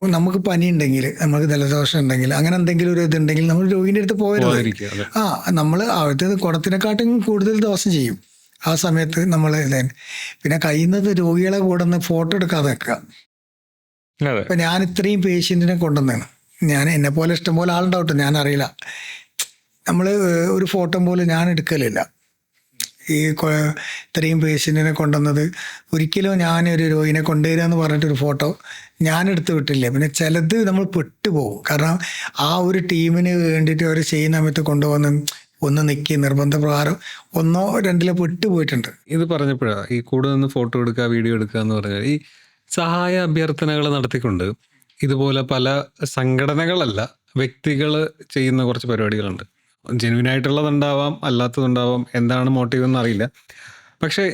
നമുക്ക് പനി ഉണ്ടെങ്കിൽ, നമുക്ക് ജലദോഷം ഉണ്ടെങ്കിൽ, അങ്ങനെ എന്തെങ്കിലും ഒരു ഇതുണ്ടെങ്കിൽ നമ്മൾ രോഗീൻ്റെ അടുത്ത് പോകരുത്. നമ്മൾ അവിടുത്തെ കുടത്തിനെക്കാട്ടും കൂടുതൽ ദോഷം ചെയ്യും ആ സമയത്ത് നമ്മൾ. പിന്നെ കഴിയുന്നത് രോഗികളെ കൂടെ ഒന്ന് ഫോട്ടോ എടുക്കാതെ വെക്കുക. ഇപ്പം ഞാൻ ഇത്രയും പേഷ്യൻറ്റിനെ കൊണ്ടുവന്നാണ്, ഞാൻ എന്നെ പോലെ ഇഷ്ടംപോലെ ആളുണ്ടാവട്ടെ, ഞാൻ അറിയില്ല, നമ്മൾ ഒരു ഫോട്ടോ പോലും ഞാൻ എടുക്കലില്ല. ഈ ഇത്രയും പേഷ്യൻറ്റിനെ കൊണ്ടുവന്നത് ഒരിക്കലും ഞാനൊരു രോഗിനെ കൊണ്ടുവരിക എന്ന് പറഞ്ഞിട്ടൊരു ഫോട്ടോ ഞാൻ എടുത്ത് വിട്ടില്ല. പിന്നെ ചിലത് നമ്മൾ പെട്ടുപോകും. കാരണം ആ ഒരു ടീമിന് വേണ്ടിയിട്ട് അവർ ചെയ്യുന്ന സമയത്ത് കൊണ്ടുവന്ന് ഒന്ന് നിൽക്കി നിർബന്ധപ്രകാരം 1-2 പെട്ടുപോയിട്ടുണ്ട്. ഇത് പറഞ്ഞപ്പോഴാണ് ഈ കൂടെ നിന്ന് ഫോട്ടോ എടുക്കുക, വീഡിയോ എടുക്കുക എന്ന് പറഞ്ഞാൽ ഈ സഹായ അഭ്യർത്ഥനകൾ നടത്തിക്കൊണ്ട് ഇതുപോലെ പല സംഘടനകളല്ല വ്യക്തികൾ ചെയ്യുന്ന കുറച്ച് പരിപാടികളുണ്ട്. ജെന്യൂനായിട്ടുള്ളതുണ്ടാവാം, അല്ലാത്തതുണ്ടാവാം, എന്താണ് മോട്ടീവ് എന്ന് അറിയില്ല. പക്ഷേ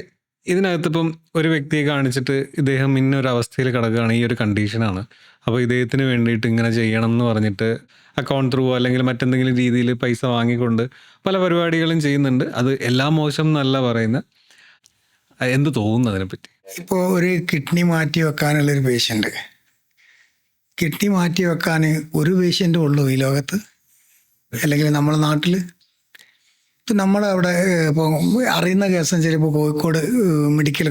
ഇതിനകത്തിപ്പം ഒരു വ്യക്തിയെ കാണിച്ചിട്ട് ഇദ്ദേഹം ഇന്നൊരവസ്ഥയിൽ കിടക്കുകയാണ്, ഈ ഒരു കണ്ടീഷനാണ്, അപ്പോൾ ഇദ്ദേഹത്തിന് വേണ്ടിയിട്ട് ഇങ്ങനെ ചെയ്യണം എന്ന് പറഞ്ഞിട്ട് അക്കൗണ്ട് ത്രൂ അല്ലെങ്കിൽ മറ്റെന്തെങ്കിലും രീതിയിൽ പൈസ വാങ്ങിക്കൊണ്ട് പല പരിപാടികളും ചെയ്യുന്നുണ്ട്. അത് എല്ലാം മോശം എന്നല്ല പറയുന്നത്. എന്ത് തോന്നുന്നു അതിനെപ്പറ്റി? ഇപ്പോൾ ഒരു കിഡ്നി മാറ്റി വെക്കാനുള്ളൊരു പേഷ്യൻ്റ്, കിഡ്നി മാറ്റി വെക്കാൻ ഒരു പേഷ്യൻ്റ് ഉള്ളൂ ഈ ലോകത്ത്, അല്ലെങ്കിൽ നമ്മുടെ നാട്ടിൽ. ഇപ്പം നമ്മളവിടെ ഇപ്പോൾ അറിയുന്ന കേസം ചിലപ്പോൾ കോഴിക്കോട് മെഡിക്കൽ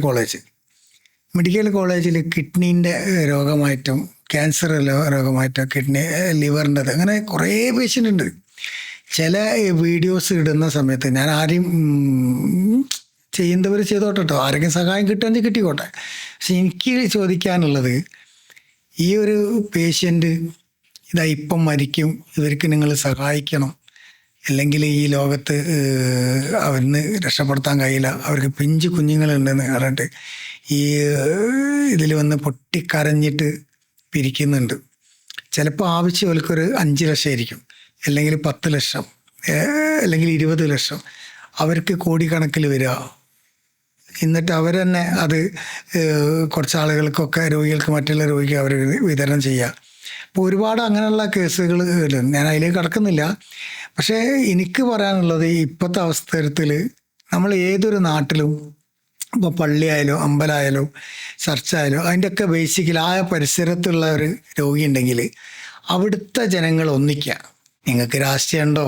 കോളേജിൽ കിഡ്നീൻ്റെ രോഗമായിട്ടും ക്യാൻസർ രോഗമായിട്ടും കിഡ്നി ലിവറിൻ്റെ അങ്ങനെ കുറേ പേഷ്യൻ്റ് ഉണ്ട്. ചില വീഡിയോസ് ഇടുന്ന സമയത്ത് ഞാൻ ആരെയും ചെയ്യുന്നവർ ചെയ്തോട്ടെ കേട്ടോ, ആരെങ്കിലും സഹായം കിട്ടുകയാണെങ്കിൽ കിട്ടിക്കോട്ടെ, പക്ഷെ എനിക്ക് ചോദിക്കാനുള്ളത്, ഈ ഒരു പേഷ്യൻ്റ് ഇതാ ഇപ്പം മരിക്കും, ഇവർക്ക് നിങ്ങൾ സഹായിക്കണം, അല്ലെങ്കിൽ ഈ ലോകത്ത് അവരിന്ന് രക്ഷപ്പെടുത്താൻ കഴിയില്ല, അവർക്ക് പിഞ്ചു കുഞ്ഞുങ്ങളുണ്ടെന്ന് പറഞ്ഞിട്ട് ഈ ഇതിൽ വന്ന് പൊട്ടിക്കരഞ്ഞിട്ട് പിരിക്കുന്നുണ്ട്. ചിലപ്പോൾ ആവശ്യം അവർക്കൊരു 5 ലക്ഷം ആയിരിക്കും, അല്ലെങ്കിൽ 10 ലക്ഷം, അല്ലെങ്കിൽ 20 ലക്ഷം, അവർക്ക് കോടിക്കണക്കിൽ വരിക. എന്നിട്ട് അവർ തന്നെ അത് കുറച്ച് ആളുകൾക്കൊക്കെ, രോഗികൾക്ക്, മറ്റുള്ള രോഗിക്ക് അവർ വിതരണം ചെയ്യുക. അപ്പോൾ ഒരുപാട് അങ്ങനെയുള്ള കേസുകൾ, ഞാൻ അതിലേക്ക് കടക്കുന്നില്ല. പക്ഷേ എനിക്ക് പറയാനുള്ളത്, ഇപ്പോഴത്തെ അവസരത്തിൽ നമ്മൾ ഏതൊരു നാട്ടിലും, ഇപ്പോൾ പള്ളിയായാലോ അമ്പലമായാലോ ചർച്ചായാലോ, അതിൻ്റെയൊക്കെ ബേസിക്കലി ആ പരിസരത്തുള്ള ഒരു രോഗി ഉണ്ടെങ്കിൽ അവിടുത്തെ ജനങ്ങൾ ഒന്നിക്കുക. നിങ്ങൾക്ക് രാഷ്ട്രീയമുണ്ടോ,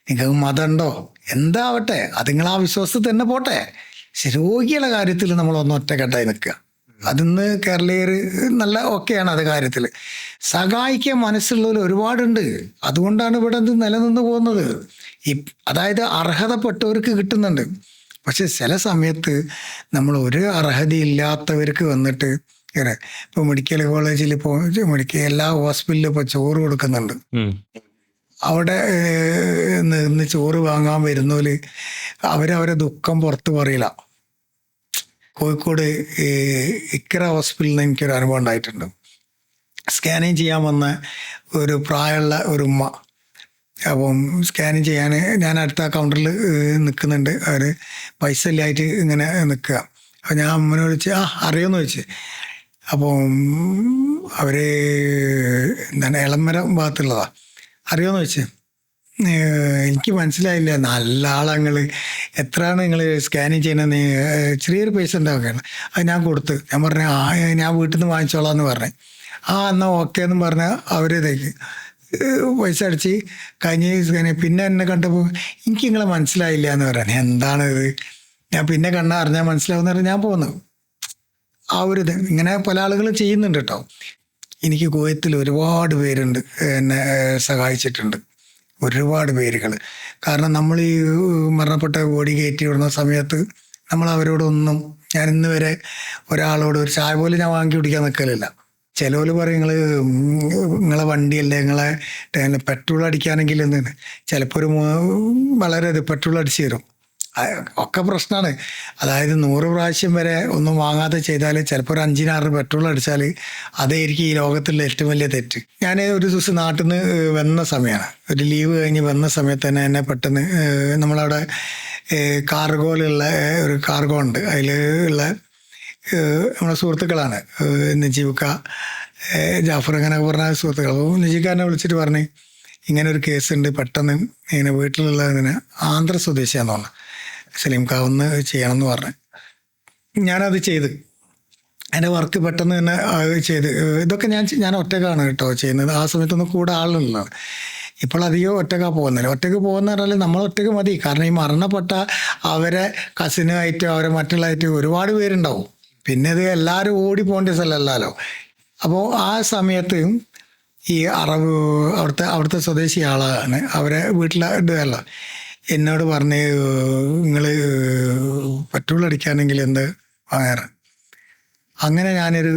നിങ്ങൾക്ക് മതമുണ്ടോ, എന്താവട്ടെ, അത് നിങ്ങൾ ആ വിശ്വാസത്തിൽ തന്നെ പോട്ടെ. പക്ഷെ രോഗിയുടെ കാര്യത്തിൽ നമ്മളൊന്ന് ഒറ്റക്കെട്ടായി നിൽക്കുക. അതിന്ന് കേരളീയർ നല്ല ഓക്കെയാണ് അത് കാര്യത്തിൽ. സഹായിക്കാൻ മനസ്സുള്ളവർ ഒരുപാടുണ്ട്. അതുകൊണ്ടാണ് ഇവിടെ ഇത് നിലനിന്ന് പോകുന്നത്. അതായത് അർഹതപ്പെട്ടവർക്ക് കിട്ടുന്നുണ്ട്. പക്ഷെ ചില സമയത്ത് നമ്മൾ ഒരു അർഹതയില്ലാത്തവർക്ക് വന്നിട്ട് ഇപ്പോൾ മെഡിക്കൽ കോളേജിൽ, ഇപ്പോൾ എല്ലാ ഹോസ്പിറ്റലിലും ഇപ്പോൾ ചോറ് കൊടുക്കുന്നുണ്ട്. അവിടെ നിന്ന് ചോറ് വാങ്ങാൻ വരുന്നവര് അവരവരെ ദുഃഖം പുറത്ത് പറയില്ല. കോഴിക്കോട് ഇക്ര ഹോസ്പിറ്റലിൽ നിന്ന് എനിക്കൊരു അനുഭവം ഉണ്ടായിട്ടുണ്ട്. സ്കാനിങ് ചെയ്യാൻ വന്ന ഒരു പ്രായമുള്ള ഒരു ഉമ്മ. അപ്പം സ്കാനിങ് ചെയ്യാൻ ഞാൻ അടുത്ത കൗണ്ടറിൽ നിൽക്കുന്നുണ്ട്. അവർ പൈസ ഇല്ലായിട്ട് ഇങ്ങനെ നിൽക്കുക. അപ്പോൾ ഞാൻ അമ്മനോട് ചോദിച്ചു, അറിയുമെന്ന് ചോദിച്ചു. അപ്പം അവർ എന്താണ് എളമര ഭാഗത്തുള്ളതാണ്, അറിയുമെന്ന് ചോദിച്ചു. എനിക്ക് മനസ്സിലായില്ല, നല്ല ആളങ്ങൾ, എത്രയാണ് നിങ്ങൾ സ്കാനിങ് ചെയ്യണമെന്ന്, ചെറിയൊരു പൈസ ഉണ്ടാവുകയാണ്. അത് ഞാൻ കൊടുത്ത്, ഞാൻ പറഞ്ഞു ഞാൻ വീട്ടിൽ നിന്ന് വാങ്ങിച്ചോളാം എന്ന് പറഞ്ഞു. എന്നാൽ ഓക്കെ എന്ന് പറഞ്ഞാൽ അവരിതേക്ക് പൈസ അടിച്ച് കഴിഞ്ഞ് സ്കാൻ. പിന്നെ എന്നെ കണ്ടപ്പോൾ എനിക്ക് നിങ്ങളെ മനസ്സിലായില്ല എന്ന് പറയാൻ. എന്താണിത്, ഞാൻ പിന്നെ കണ്ടാൽ അറിഞ്ഞാൽ മനസ്സിലാവുന്ന പറഞ്ഞാൽ ഞാൻ പോകുന്നു. ആ ഒരു ഇത് ഇങ്ങനെ പല ആളുകളും ചെയ്യുന്നുണ്ട് കേട്ടോ. എനിക്ക് കുവൈത്തിൽ ഒരുപാട് പേരുണ്ട് എന്നെ സഹായിച്ചിട്ടുണ്ട്, ഒരുപാട് പേരുകൾ. കാരണം നമ്മൾ ഈ മരണപ്പെട്ട ബോഡി കയറ്റി വിടുന്ന സമയത്ത് നമ്മൾ അവരോടൊന്നും, ഞാൻ ഇന്ന് വരെ ഒരാളോട് ഒരു ചായ പോലും ഞാൻ വാങ്ങി കുടിക്കാൻ നിൽക്കലില്ല. ചിലവർ പറയും നിങ്ങളെ വണ്ടിയല്ലേ, നിങ്ങളെ പെട്രോൾ അടിക്കാനെങ്കിൽ എന്താണ്, ചിലപ്പോൾ വളരെ പെട്രോൾ അടിച്ച് തരും. ഒക്കെ പ്രശ്നമാണ്. അതായത് 100 പ്രാവശ്യം വരെ ഒന്നും വാങ്ങാതെ ചെയ്താൽ ചിലപ്പോൾ ഒരു 5-6 പെട്രോൾ അടിച്ചാൽ അതായിരിക്കും ഈ ലോകത്തുള്ള ഏറ്റവും വലിയ തെറ്റ്. ഞാൻ ഒരു ദിവസം നാട്ടിൽ നിന്ന് വന്ന സമയമാണ്, ഒരു ലീവ് കഴിഞ്ഞ് വന്ന സമയത്ത് തന്നെ എന്നെ പെട്ടെന്ന് നമ്മളവിടെ കാർഗോയിലുള്ള ഒരു കാർഗോ ഉണ്ട്, അതിൽ ഉള്ള നമ്മളെ സുഹൃത്തുക്കളാണ് നജീബക്ക, ജാഫർ, അങ്ങനെ പറഞ്ഞ സുഹൃത്തുക്കൾ. അപ്പോൾ നജീബക്കാരനെ വിളിച്ചിട്ട് പറഞ്ഞ് ഇങ്ങനെ ഒരു കേസുണ്ട്, പെട്ടെന്ന് ഇങ്ങനെ വീട്ടിലുള്ളതിന് ആന്ധ്ര സ്വദേശിയാന്ന് പറഞ്ഞു, സലീംക്ക ഒന്ന് ചെയ്യണമെന്ന് പറഞ്ഞു. ഞാനത് ചെയ്ത് എൻ്റെ വർക്ക് പെട്ടെന്ന് തന്നെ ചെയ്ത്. ഇതൊക്കെ ഞാൻ ഒറ്റക്കാണ് കേട്ടോ ചെയ്യുന്നത്. ആ സമയത്തൊന്നും കൂടെ ആളുള്ളതാണ്. ഇപ്പോൾ അധികം ഒറ്റക്കാണ് പോകുന്നില്ല. ഒറ്റക്ക് പോകുന്ന പറഞ്ഞാൽ നമ്മൾ ഒറ്റക്ക് മതി. കാരണം ഈ മരണപ്പെട്ട അവരെ കസിനുമായിട്ടും അവരെ മറ്റുള്ളതായിട്ട് ഒരുപാട് പേരുണ്ടാവും. പിന്നെ ഇത് എല്ലാവരും ഓടി പോകേണ്ട സ്ഥലമല്ലല്ലോ. അപ്പോൾ ആ സമയത്ത് ഈ അവിടുത്തെ സ്വദേശി ആളാണ്, അവരെ വീട്ടിലെ ഇടുകയല്ല, എന്നോട് പറഞ്ഞ് നിങ്ങൾ പെട്രോൾ അടിക്കുകയാണെങ്കിൽ എന്ത് വാങ്ങാറ്. അങ്ങനെ ഞാനൊരു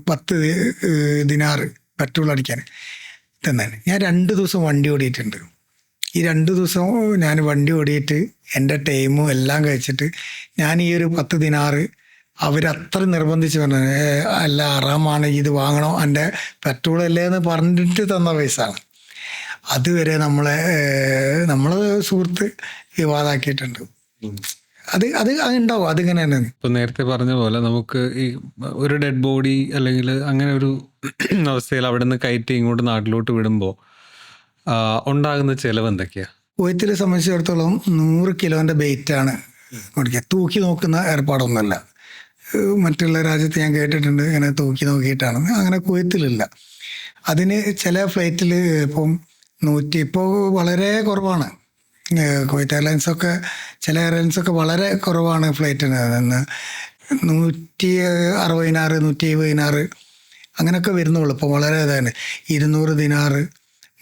10 ദിനാറ് പെട്രോൾ അടിക്കാൻ തന്നാണ്. ഞാൻ 2 ദിവസം വണ്ടി ഓടിയിട്ടുണ്ട്. ഈ 2 ദിവസം ഞാൻ വണ്ടി ഓടിയിട്ട് എൻ്റെ ടൈമും എല്ലാം കഴിച്ചിട്ട് ഞാൻ ഈ ഒരു 10 ദിനാറ് അവരത്ര നിർബന്ധിച്ച് പറഞ്ഞു, അല്ല അറാമാണ്, ഇത് വാങ്ങണോ, എൻ്റെ പെട്രോൾ അല്ലേ എന്ന് പറഞ്ഞിട്ട് തന്ന പൈസയാണ്. അതുവരെ നമ്മളെ സുഹൃത്ത് വിവാദമാക്കിയിട്ടുണ്ട്. അത് ഉണ്ടാവും, അതിങ്ങനെയാണ്. ഇപ്പൊ നേരത്തെ പറഞ്ഞ പോലെ നമുക്ക് ഈ ഒരു ഡെഡ് ബോഡി അല്ലെങ്കിൽ അങ്ങനെ ഒരു അവസ്ഥയിൽ അവിടെ നിന്ന് കയറ്റി ഇങ്ങോട്ട് നാട്ടിലോട്ട് വിടുമ്പോൾ ഉണ്ടാകുന്ന ചെലവ് എന്തൊക്കെയാ? കുവൈത്തിനെ സംബന്ധിച്ചിടത്തോളം 100 കിലോൻ്റെ വെയിറ്റാണ് കൊടുക്കുക. തൂക്കി നോക്കുന്ന ഏർപ്പാടൊന്നുമല്ല. മറ്റുള്ള രാജ്യത്ത് ഞാൻ കേട്ടിട്ടുണ്ട് ഇങ്ങനെ തൂക്കി നോക്കിയിട്ടാണ്. അങ്ങനെ കുവൈത്തിലില്ല. അതിന് ചില ഫ്ലൈറ്റിൽ ഇപ്പം 100, ഇപ്പോൾ വളരെ കുറവാണ്. കുവൈറ്റ് എയർലൈൻസൊക്കെ, ചില എയർലൈൻസൊക്കെ വളരെ കുറവാണ് ഫ്ലൈറ്റിന്. 160 170 അങ്ങനെയൊക്കെ വരുന്നുള്ളൂ. ഇപ്പോൾ വളരെ ഇതാണ് 200 ദിനാറ്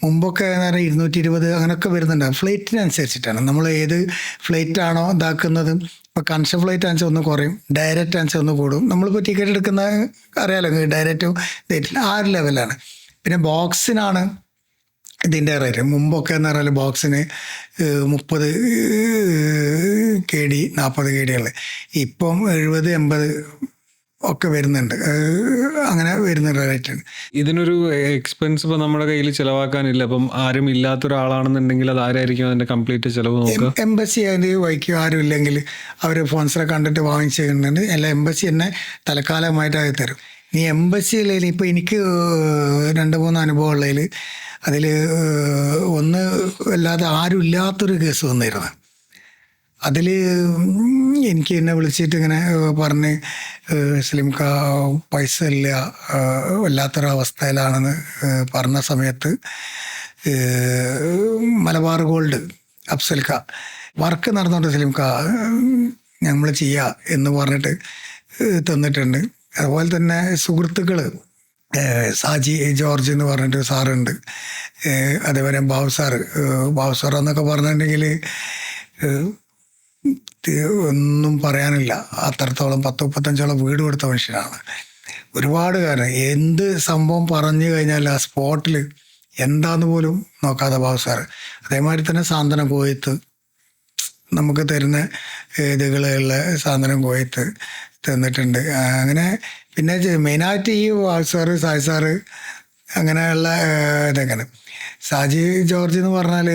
മുമ്പൊക്കെ എന്ന് പറഞ്ഞാൽ 220 അങ്ങനെയൊക്കെ വരുന്നുണ്ട്. ഫ്ലൈറ്റിനനുസരിച്ചിട്ടാണ് നമ്മൾ ഏത് ഫ്ലൈറ്റാണോ ഇതാക്കുന്നത്. ഇപ്പോൾ കണക്ഷൻ ഫ്ലൈറ്റ് ആണെന്ന് ഒന്ന് കുറയും, ഡയറക്റ്റ് ആണെന്ന് ഒന്ന് കൂടും. നമ്മളിപ്പോൾ ടിക്കറ്റ് എടുക്കുന്ന അറിയാലോ, ഡയറക്റ്റും ആ ഒരു ലെവലാണ്. പിന്നെ ബോക്സിനാണ് ഇതിൻ്റെ റേറ്റ്. മുമ്പൊക്കെ എന്ന് പറഞ്ഞാൽ ബോക്സിന് 30 KD 40 KD ഉള്ളത്, ഇപ്പം 70 80 ഒക്കെ വരുന്നുണ്ട്. അങ്ങനെ വരുന്ന റേറ്റാണ്. ഇതിനൊരു എക്സ്പെൻസ് ഇപ്പം നമ്മുടെ കയ്യിൽ ചിലവാക്കാനില്ല. അപ്പം ആരും ഇല്ലാത്ത ഒരാളാണെന്നുണ്ടെങ്കിൽ അത് ആരായിരിക്കും അതിൻ്റെ കംപ്ലീറ്റ് ചിലവ് നോക്കുക? എംബസി അതിന് വഹിക്കും. ആരും ഇല്ലെങ്കിൽ അവർ സ്പോൺസറെ കണ്ടിട്ട് വാങ്ങിച്ചിട്ടുണ്ട്. അല്ല, എംബസി തന്നെ തൽക്കാലമായിട്ട് അത് തരും. ഇനി എംബസിയിൽ ഇപ്പോൾ എനിക്ക് 2-3 അനുഭവം ഉള്ളതിൽ അതിൽ ഒന്ന് അല്ലാതെ ആരും ഇല്ലാത്തൊരു കേസ് വന്നിരുന്നു. അതിൽ എനിക്ക് എന്നെ വിളിച്ചിട്ട് ഇങ്ങനെ പറഞ്ഞ്, സ്ലിംക പൈസ ഇല്ല, വല്ലാത്തൊരവസ്ഥയിലാണെന്ന് പറഞ്ഞ സമയത്ത് മലബാർ ഗോൾഡ് അഫ്സൽക്ക വർക്ക് നടന്നുകൊണ്ട് സ്ലിംക നമ്മൾ ചെയ്യുക എന്ന് പറഞ്ഞിട്ട് തന്നിട്ടുണ്ട്. അതുപോലെ തന്നെ സുഹൃത്തുക്കൾ സാജി ജോർജ് എന്ന് പറഞ്ഞിട്ട് സാറുണ്ട്, അതേപോലെ ബാബു സാർ എന്നൊക്കെ പറഞ്ഞിട്ടുണ്ടെങ്കിൽ ഒന്നും പറയാനില്ല. അത്രത്തോളം 10-35 വീട് കൊടുത്ത മനുഷ്യനാണ്. ഒരുപാട് കാര്യം എന്ത് സംഭവം പറഞ്ഞു കഴിഞ്ഞാൽ ആ സ്പോട്ടിൽ എന്താന്ന് പോലും നോക്കാതെ ബാബു സാറ്. അതേമാതിരി തന്നെ സാന്ത്വനം കോയത്ത് നമുക്ക് തരുന്ന ഇതുകളുള്ള സാന്ത്വനം കോയത്ത് തന്നിട്ടുണ്ട്. അങ്ങനെ പിന്നെ മെയിനായിട്ട് ഈ ബാബു സാറ്, സായി സാറ്, അങ്ങനെയുള്ള ഇതൊക്കെയാണ്. സാജി ജോർജ് എന്ന് പറഞ്ഞാൽ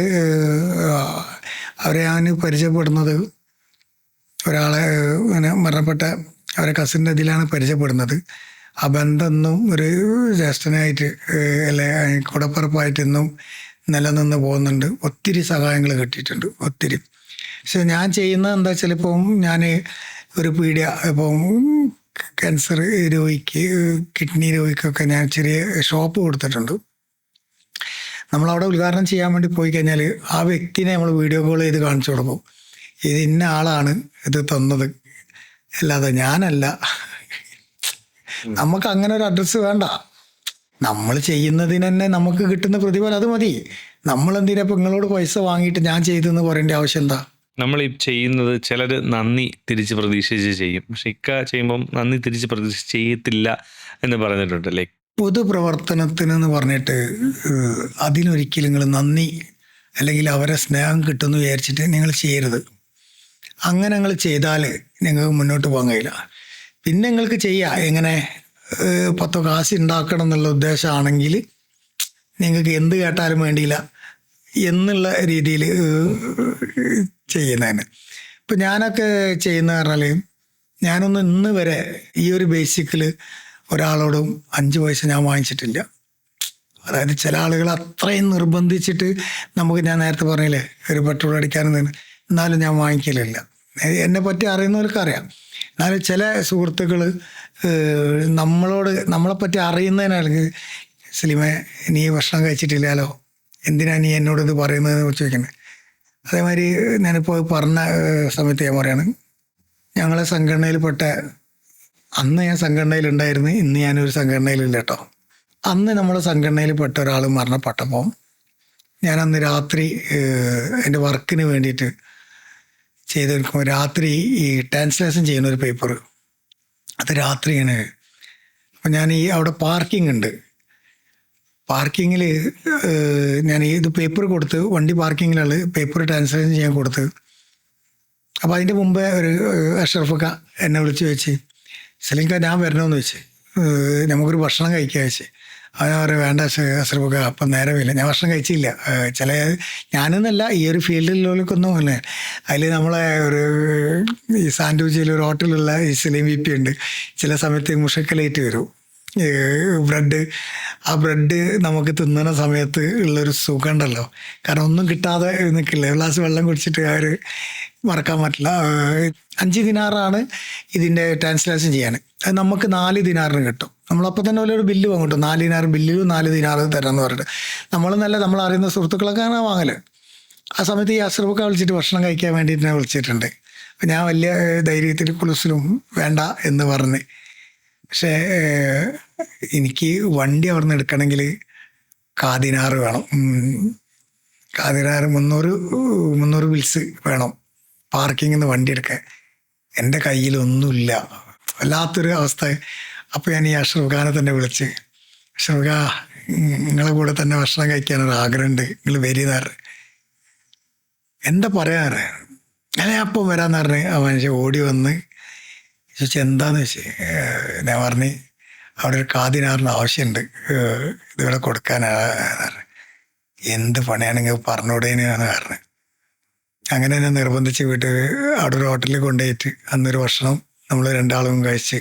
അവരെ ഞാൻ പരിചയപ്പെടുന്നത് ഒരാളെ ഇങ്ങനെ മരണപ്പെട്ട അവരെ കസിൻ്റെ ഇതിലാണ് പരിചയപ്പെടുന്നത്. ആ ബന്ധം ഇന്നും ഒരു ജ്യേഷ്ഠനായിട്ട് അല്ലെ കൂടപ്പിറപ്പായിട്ട് ഇന്നും നിലനിന്ന് പോകുന്നുണ്ട്. ഒത്തിരി സഹായങ്ങൾ കിട്ടിയിട്ടുണ്ട്, ഒത്തിരി. പക്ഷെ ഞാൻ ചെയ്യുന്നത് എന്താ വെച്ചാൽ, ഇപ്പം ഞാൻ ഒരു പീഡിയ, ഇപ്പം ക്യാൻസർ രോഗിക്ക്, കിഡ്നി രോഗിക്കൊക്കെ ഞാൻ ചെറിയ ഷോപ്പ് കൊടുത്തിട്ടുണ്ട്. നമ്മളവിടെ ഉദ്ഘാടനം ചെയ്യാൻ വേണ്ടി പോയി കഴിഞ്ഞാൽ ആ വ്യക്തിനെ നമ്മൾ വീഡിയോ കോൾ ചെയ്ത് കാണിച്ചു കൊടുക്കും. ഇത് ഇന്ന ആളാണ് ഇത് തന്നത്, അല്ലാതെ ഞാനല്ല. നമുക്ക് അങ്ങനെ ഒരു അഡ്രസ്സ് വേണ്ട. നമ്മൾ ചെയ്യുന്നതിന് തന്നെ നമുക്ക് കിട്ടുന്ന പ്രതിഫലം അത് മതി. നമ്മളെന്തിനാ ഇപ്പം നിങ്ങളോട് പൈസ വാങ്ങിയിട്ട് ഞാൻ ചെയ്തെന്ന് പറയേണ്ട ആവശ്യം എന്താ? നമ്മൾ ഈ ചെയ്യുന്നത് ചിലർ നന്ദി തിരിച്ച് പ്രതീക്ഷിച്ച് ചെയ്യും, പക്ഷെ ചെയ്യുമ്പം നന്ദി തിരിച്ച് പ്രതീക്ഷിച്ച് ചെയ്യത്തില്ല എന്ന് പറഞ്ഞിട്ടുണ്ട്. ലൈക്ക് പൊതുപ്രവർത്തനത്തിനെന്ന് പറഞ്ഞിട്ട് അതിനൊരിക്കലും നിങ്ങൾ നന്ദി അല്ലെങ്കിൽ അവരെ സ്നേഹം കിട്ടുമെന്ന് വിചാരിച്ചിട്ട് നിങ്ങൾ ചെയ്യരുത്. അങ്ങനെ നിങ്ങൾ ചെയ്താൽ നിങ്ങൾക്ക് മുന്നോട്ട് പോകാൻ കഴിയില്ല. പിന്നെ നിങ്ങൾക്ക് ചെയ്യാം, എങ്ങനെ 10 കാശ് ഉണ്ടാക്കണം എന്നുള്ള ഉദ്ദേശമാണെങ്കിൽ നിങ്ങൾക്ക് എന്ത് കേട്ടാലും വേണ്ടിയില്ല എന്നുള്ള രീതിയിൽ ചെയ്യുന്നതിന്. ഇപ്പം ഞാനൊക്കെ ചെയ്യുന്ന പറഞ്ഞാൽ, ഞാനൊന്നും ഇന്ന് വരെ ഈ ഒരു ബേസിക്കിൽ ഒരാളോടും 5 പൈസ ഞാൻ വാങ്ങിച്ചിട്ടില്ല. അതായത് ചില ആളുകൾ അത്രയും നിർബന്ധിച്ചിട്ട് നമുക്ക്, ഞാൻ നേരത്തെ പറഞ്ഞില്ലേ, ഒരു പെട്രോൾ അടിക്കാനും എന്നാലും ഞാൻ വാങ്ങിക്കലില്ല. എന്നെ പറ്റി അറിയുന്നവർക്ക് അറിയാം. എന്നാലും ചില സുഹൃത്തുക്കൾ നമ്മളെപ്പറ്റി അറിയുന്നതിനാണെങ്കിൽ, സ്ലിമേ നീ ഭക്ഷണം കഴിച്ചിട്ടില്ലല്ലോ, എന്തിനാ നീ എന്നോട് ഇത് പറയുന്നതെന്ന് ചോദിക്കുന്നത്. അതേമാതിരി ഞാനിപ്പോൾ പറഞ്ഞ സമയത്ത് ഞാൻ പറയാണ്, ഞങ്ങളെ സംഘടനയിൽപ്പെട്ട, അന്ന് ഞാൻ സംഘടനയിലുണ്ടായിരുന്നു, ഇന്ന് ഞാനൊരു സംഘടനയിലില്ല കേട്ടോ. അന്ന് നമ്മുടെ സംഘടനയിൽപ്പെട്ട ഒരാൾ മരണപ്പെട്ടപ്പോൾ ഞാൻ അന്ന് രാത്രി എൻ്റെ വർക്കിന് വേണ്ടിയിട്ട് ചെയ്ത് നിൽക്കുമ്പോൾ രാത്രി ഈ ട്രാൻസ്ലേഷൻ ചെയ്യുന്ന ഒരു പേപ്പർ, അത് രാത്രിയാണ്. അപ്പം ഞാൻ അവിടെ പാർക്കിംഗ് ഉണ്ട്, പാർക്കിങ്ങിൽ ഞാൻ ഇത് പേപ്പർ കൊടുത്ത്, വണ്ടി പാർക്കിങ്ങിലുള്ള പേപ്പർ ട്രാൻസ്ലേഷൻ ചെയ്യാൻ കൊടുത്ത്. അപ്പോൾ അതിൻ്റെ മുമ്പേ ഒരു അഷ്റഫക്ക എന്നെ വിളിച്ച് വെച്ച്, സലീംക്ക ഞാൻ വരണമെന്ന് വെച്ച്, നമുക്കൊരു ഭക്ഷണം കഴിക്കുക വെച്ച്. അവൻ പറയും വേണ്ട അഷ്റഫക്ക, അപ്പം നേരമില്ല, ഞാൻ ഭക്ഷണം കഴിച്ചില്ല. ചില ഞാനെന്നല്ല, ഈ ഒരു ഫീൽഡിലുള്ളവർക്കൊന്നും അല്ല. അതിൽ നമ്മളെ ഒരു ഈ സാൻഡ്വിച്ചിൽ ഒരു ഹോട്ടലുള്ള ഈ സലീം VP ഉണ്ട്. ചില സമയത്ത് മുഷക്കലേറ്റ് വരും ബ്രെഡ്. ആ ബ്രെഡ് നമുക്ക് തിന്നുന്ന സമയത്ത് ഉള്ളൊരു സുഖം ഉണ്ടല്ലോ, കാരണം ഒന്നും കിട്ടാതെ നിൽക്കില്ല. ഒരു ഗ്ലാസ് വെള്ളം കുടിച്ചിട്ട് അവർ മറക്കാൻ പറ്റില്ല. 5 ദിനാറാണ് ഇതിൻ്റെ ട്രാൻസ്ലേഷൻ ചെയ്യാൻ. അത് നമുക്ക് 4 ദിനാറിന് കിട്ടും. നമ്മളപ്പോൾ തന്നെ ഒരു ബില്ല് വാങ്ങിട്ടും 4 ദിനാർ ബില്ലിലും 4 ദിനാർ തരാമെന്ന് പറഞ്ഞിട്ട് നമ്മൾ അറിയുന്ന സുഹൃത്തുക്കളൊക്കെ അങ്ങനെ വാങ്ങല്. ആ സമയത്ത് ഈ അഷ്റഫൊക്കെ വിളിച്ചിട്ട് ഭക്ഷണം കഴിക്കാൻ വേണ്ടിയിട്ട് ഞാൻ വിളിച്ചിട്ടുണ്ട്. അപ്പം ഞാൻ വലിയ ധൈര്യത്തിൽ കുലുസിലും വേണ്ട എന്ന് പറഞ്ഞ്. പക്ഷേ എനിക്ക് വണ്ടി അവിടെ നിന്ന് എടുക്കണമെങ്കിൽ കാതിനാറ് വേണം. കാതിനാറ് 300 ബിൽസ് വേണം പാർക്കിങ്ങിൽ നിന്ന് വണ്ടി എടുക്കാൻ. എൻ്റെ കയ്യിലൊന്നുമില്ല. വല്ലാത്തൊരു അവസ്ഥ. അപ്പോൾ ഞാൻ ഈ അഷ്റഫ് ഖാനെ തന്നെ വിളിച്ച്, അഷ്റഫ് ഖാ, നിങ്ങളെ കൂടെ തന്നെ ഭക്ഷണം കഴിക്കാനൊരു ആഗ്രഹമുണ്ട്, നിങ്ങൾ വരിയെന്നാറ്. എന്താ പറയാറ്, അല്ലെ അപ്പം വരാമെന്ന് പറഞ്ഞ് ആ മനുഷ്യൻ ഓടി വന്ന് ചോദിച്ചാൽ എന്താന്ന് വെച്ച് ഞാൻ പറഞ്ഞ് അവിടെ ഒരു കാതിനാറിന് ആവശ്യമുണ്ട്, ഇതിവിടെ കൊടുക്കാനാണ്. എന്ത് പണിയാണെങ്കിൽ പറഞ്ഞുകൂടേനാണ് പറഞ്ഞത്. അങ്ങനെ തന്നെ നിർബന്ധിച്ച് വീട്ടിൽ അവിടെ ഒരു ഹോട്ടലിൽ കൊണ്ടുപോയിട്ട് അന്നൊരു ഭക്ഷണം നമ്മൾ 2 ആളും കഴിച്ച്.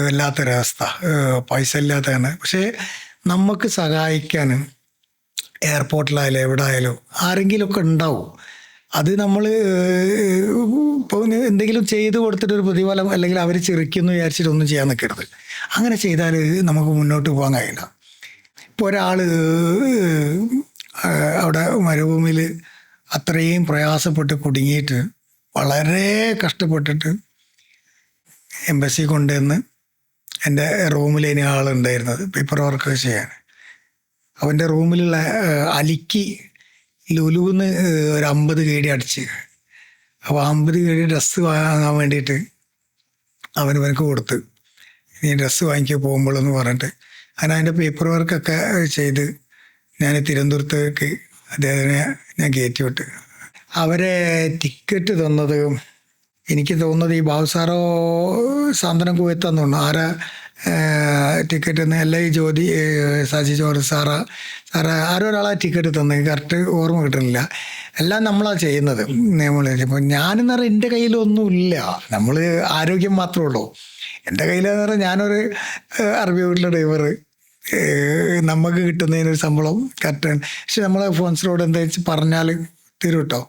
വല്ലാത്തൊരവസ്ഥ. പൈസ ഇല്ലാത്തതാണ്. പക്ഷേ നമുക്ക് സഹായിക്കാനും എയർപോർട്ടിലായാലും എവിടെ ആയാലും ആരെങ്കിലുമൊക്കെ ഉണ്ടാവും. അത് നമ്മൾ ഇപ്പോൾ എന്തെങ്കിലും ചെയ്ത് കൊടുത്തിട്ടൊരു പ്രതിഫലം അല്ലെങ്കിൽ അവർ ചിരിക്കുമെന്ന് വിചാരിച്ചിട്ട് ഒന്നും ചെയ്യാൻ നിൽക്കരുത്. അങ്ങനെ ചെയ്താൽ നമുക്ക് മുന്നോട്ട് പോകാൻ കഴിയില്ല. ഇപ്പോൾ ഒരാൾ അവിടെ മരുഭൂമിയിൽ അത്രയും പ്രയാസപ്പെട്ട് കുടുങ്ങിയിട്ട് വളരെ കഷ്ടപ്പെട്ടിട്ട് എംബസി കൊണ്ടുവന്ന് എൻ്റെ റൂമിലേനി ആളുണ്ടായിരുന്നത് പേപ്പർ വർക്ക് ചെയ്യാൻ. അവൻ്റെ റൂമിലുള്ള അലിക്ക് ലുലുന്ന് ഒരു 50 കേടി അടിച്ച്. അപ്പോൾ 50 കേടി ഡ്രസ്സ് വാങ്ങാൻ വേണ്ടിയിട്ട് അവനവനക്ക് കൊടുത്ത്, നീ ഡ്രസ്സ് വാങ്ങിക്കാൻ പോകുമ്പോഴെന്ന് പറഞ്ഞിട്ട് അങ്ങനെ അതിൻ്റെ പേപ്പർ വർക്കൊക്കെ ചെയ്ത് ഞാൻ തിരുവനന്തപുരത്തേക്ക് അദ്ദേഹത്തിനെ ഞാൻ കയറ്റി വിട്ട്. അവരെ ടിക്കറ്റ് തന്നത് എനിക്ക് തോന്നുന്നത് ഈ ബാബുസാറോ സാന്ത്വനം കുവൈത്താന്ന് തോന്നുന്നു. ആരാ ടിക്കറ്റ് തന്നെ അല്ല, ഈ ജ്യോതി സാജി ജോർജ് സാറ് ആരോ ഒരാളാ ടിക്കറ്റ് തന്നത്, കറക്റ്റ് ഓർമ്മ കിട്ടുന്നില്ല. എല്ലാം നമ്മളാണ് ചെയ്യുന്നത്. നമ്മൾ ഇപ്പോൾ ഞാനെന്ന് പറഞ്ഞാൽ എൻ്റെ കയ്യിലൊന്നുമില്ല, നമ്മൾ ആരോഗ്യം മാത്രമേ ഉള്ളൂ. എൻ്റെ കയ്യിലെന്ന് പറഞ്ഞാൽ ഞാനൊരു അറബി വീട്ടിലെ ഡ്രൈവർ, നമുക്ക് കിട്ടുന്നതിനൊരു ശമ്പളം കറക്റ്റാണ്. പക്ഷെ നമ്മളെ സ്പോൺസറോട് എന്താ വെച്ച് പറഞ്ഞാൽ തരും കേട്ടോ.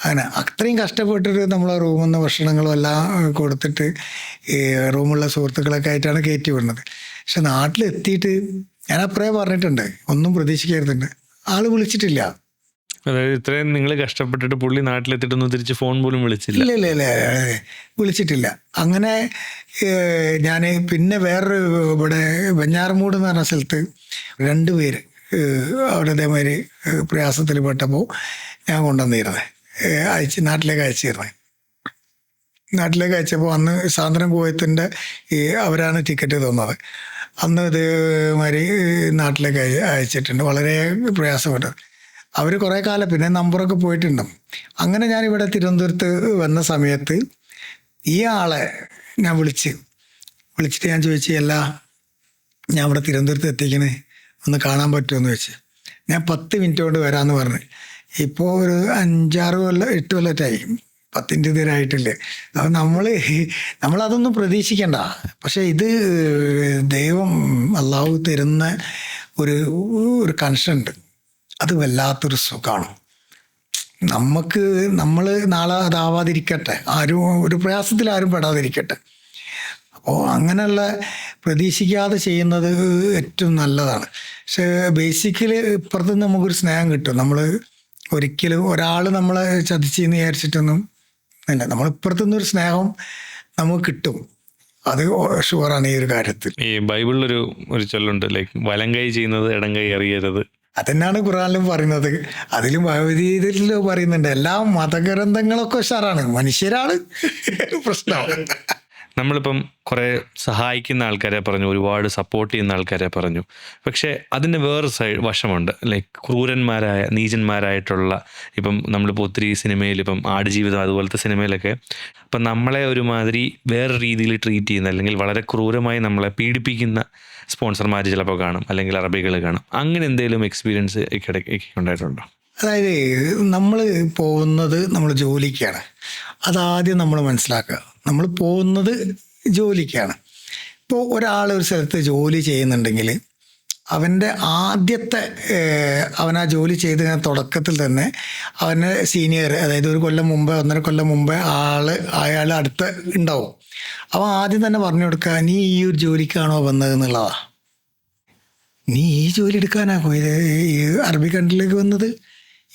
അങ്ങനെ അത്രയും കഷ്ടപ്പെട്ടിട്ട് നമ്മളെ റൂമിൽ നിന്ന് ഭക്ഷണങ്ങളും എല്ലാം കൊടുത്തിട്ട് ഈ റൂമുള്ള സുഹൃത്തുക്കളൊക്കെ ആയിട്ടാണ് കയറ്റി വിടുന്നത്. പക്ഷെ നാട്ടിലെത്തിയിട്ട് ഞാൻ അപ്പറേ പറഞ്ഞിട്ടുണ്ട്, ഒന്നും പ്രതീക്ഷിക്കരുതുണ്ട്. ആൾ വിളിച്ചിട്ടില്ല. അതായത് ഇത്രയും നിങ്ങൾ കഷ്ടപ്പെട്ടിട്ട് പുള്ളി നാട്ടിലെത്തിയിട്ടൊന്നും തിരിച്ച് ഫോൺ പോലും വിളിച്ചില്ല? ഇല്ല വിളിച്ചിട്ടില്ല. അങ്ങനെ ഞാൻ പിന്നെ വേറൊരു ഇവിടെ വെഞ്ഞാറമൂട് എന്ന് പറഞ്ഞ സ്ഥലത്ത് 2 പേര് അവിടെ ഇതേമാതിരി പ്രയാസത്തിൽ പെട്ടപ്പോൾ ഞാൻ കൊണ്ടുവന്നിരുന്നത്, നാട്ടിലേക്ക് അയച്ചിരുന്നത്. നാട്ടിലേക്ക് അയച്ചപ്പോൾ അന്ന് സാന്ത്വനം കുവൈത്തിൻ്റെ അവരാണ് ടിക്കറ്റ് തന്നത്. അന്ന് ഇതേമാതിരി നാട്ടിലേക്ക് അയച്ചിട്ടുണ്ട്. വളരെ പ്രയാസപ്പെട്ടത്. അവർ കുറേ കാലം പിന്നെ നമ്പറൊക്കെ പോയിട്ടുണ്ടാവും. അങ്ങനെ ഞാനിവിടെ തിരുവനന്തപുരത്ത് വന്ന സമയത്ത് ഈ ആളെ ഞാൻ വിളിച്ചിട്ട് ഞാൻ ചോദിച്ചു, അല്ല ഞാൻ ഇവിടെ തിരുവനന്തപുരത്ത് എത്തിക്കണേ, ഒന്ന് കാണാൻ പറ്റുമെന്ന് വെച്ച്. ഞാൻ 10 മിനിറ്റ് കൊണ്ട് വരാമെന്ന് പറഞ്ഞു. ഇപ്പോൾ ഒരു 5-6 കൊല്ലം 8 കൊല്ലത്തായി, 10 മിനിറ്റ് ഇതുവരെ ആയിട്ടില്ലേ. അപ്പം നമ്മളതൊന്നും പ്രതീക്ഷിക്കണ്ട. പക്ഷേ ഇത് ദൈവം അള്ളാഹു തരുന്ന ഒരു കണക്ഷൻ ഉണ്ട്. അത് വല്ലാത്തൊരു സുഖമാണ്. നമ്മൾ നാളെ അതാവാതിരിക്കട്ടെ, ആരും ഒരു പ്രയാസത്തിൽ ആരും പെടാതിരിക്കട്ടെ. അപ്പോൾ അങ്ങനെയുള്ള പ്രതീക്ഷിക്കാതെ ചെയ്യുന്നത് ഏറ്റവും നല്ലതാണ്. പക്ഷേ ബേസിക്കലി ഇപ്പുറത്തുനിന്ന് നമുക്കൊരു സ്നേഹം കിട്ടും. നമ്മൾ ഒരിക്കലും ഒരാൾ നമ്മളെ ചതിച്ചെന്ന് വിചാരിച്ചിട്ടൊന്നും ഇല്ല. നമ്മളിപ്പുറത്തുനിന്നൊരു സ്നേഹം നമുക്ക് കിട്ടും. അത് ഷുവറാണ് ഈ ഒരു കാര്യത്തിൽ. ഈ ബൈബിളിലൊരു ചൊല്ലുണ്ട്, ലൈക്ക് വലം കൈ ചെയ്യുന്നത് ഇടം കൈ അറിയരുത്. അതന്നെയാണ് ഖുറാനിലും പറയുന്നത്, അതിലും ഭഗവത്ഗീതയിലും പറയുന്നുണ്ട്. എല്ലാ മതഗ്രന്ഥങ്ങളൊക്കെ ഉഷാറാണ്, മനുഷ്യരാണ് പ്രശ്നമാണ്. നമ്മളിപ്പം കുറേ സഹായിക്കുന്ന ആൾക്കാരെ പറഞ്ഞു, ഒരുപാട് സപ്പോർട്ട് ചെയ്യുന്ന ആൾക്കാരെ പറഞ്ഞു. പക്ഷേ അതിൻ്റെ വേറെ വശമുണ്ട്, ലൈക്ക് ക്രൂരന്മാരായ നീചന്മാരായിട്ടുള്ള, ഇപ്പം നമ്മളിപ്പോൾ ഒത്തിരി സിനിമയിൽ, ഇപ്പം ആടുജീവിതം അതുപോലത്തെ സിനിമയിലൊക്കെ ഇപ്പം നമ്മളെ ഒരുമാതിരി വേറെ രീതിയിൽ ട്രീറ്റ് ചെയ്യുന്ന, അല്ലെങ്കിൽ വളരെ ക്രൂരമായി നമ്മളെ പീഡിപ്പിക്കുന്ന സ്പോൺസർമാർ ചിലപ്പോൾ കാണും, അല്ലെങ്കിൽ അറബികൾ കാണും. അങ്ങനെ എന്തെങ്കിലും എക്സ്പീരിയൻസ് ഇടയ്ക്ക് ഉണ്ടായിട്ടുണ്ടോ? അതായത് നമ്മൾ പോകുന്നത് നമ്മൾ ജോലിക്കാണ്. അതാദ്യം നമ്മൾ മനസ്സിലാക്കുക, നമ്മൾ പോകുന്നത് ജോലിക്കാണ്. ഇപ്പോൾ ഒരാൾ ഒരു സ്ഥലത്ത് ജോലി ചെയ്യുന്നുണ്ടെങ്കിൽ അവൻ്റെ ആദ്യത്തെ അവൻ ആ ജോലി ചെയ്ത് തുടക്കത്തിൽ തന്നെ അവൻ്റെ സീനിയർ, അതായത് 1 കൊല്ലം മുമ്പ് 1.5 കൊല്ലം മുമ്പ് അയാൾ അടുത്ത് ഉണ്ടാവും. അവൻ ആദ്യം തന്നെ പറഞ്ഞു കൊടുക്കുക, നീ ഈ ഒരു ജോലിക്കാണോ വന്നത് എന്നുള്ളതാ. നീ ഈ ജോലി എടുക്കാനാ പോയത്, ഈ അറബി കൺട്രിയിലേക്ക് വന്നത്,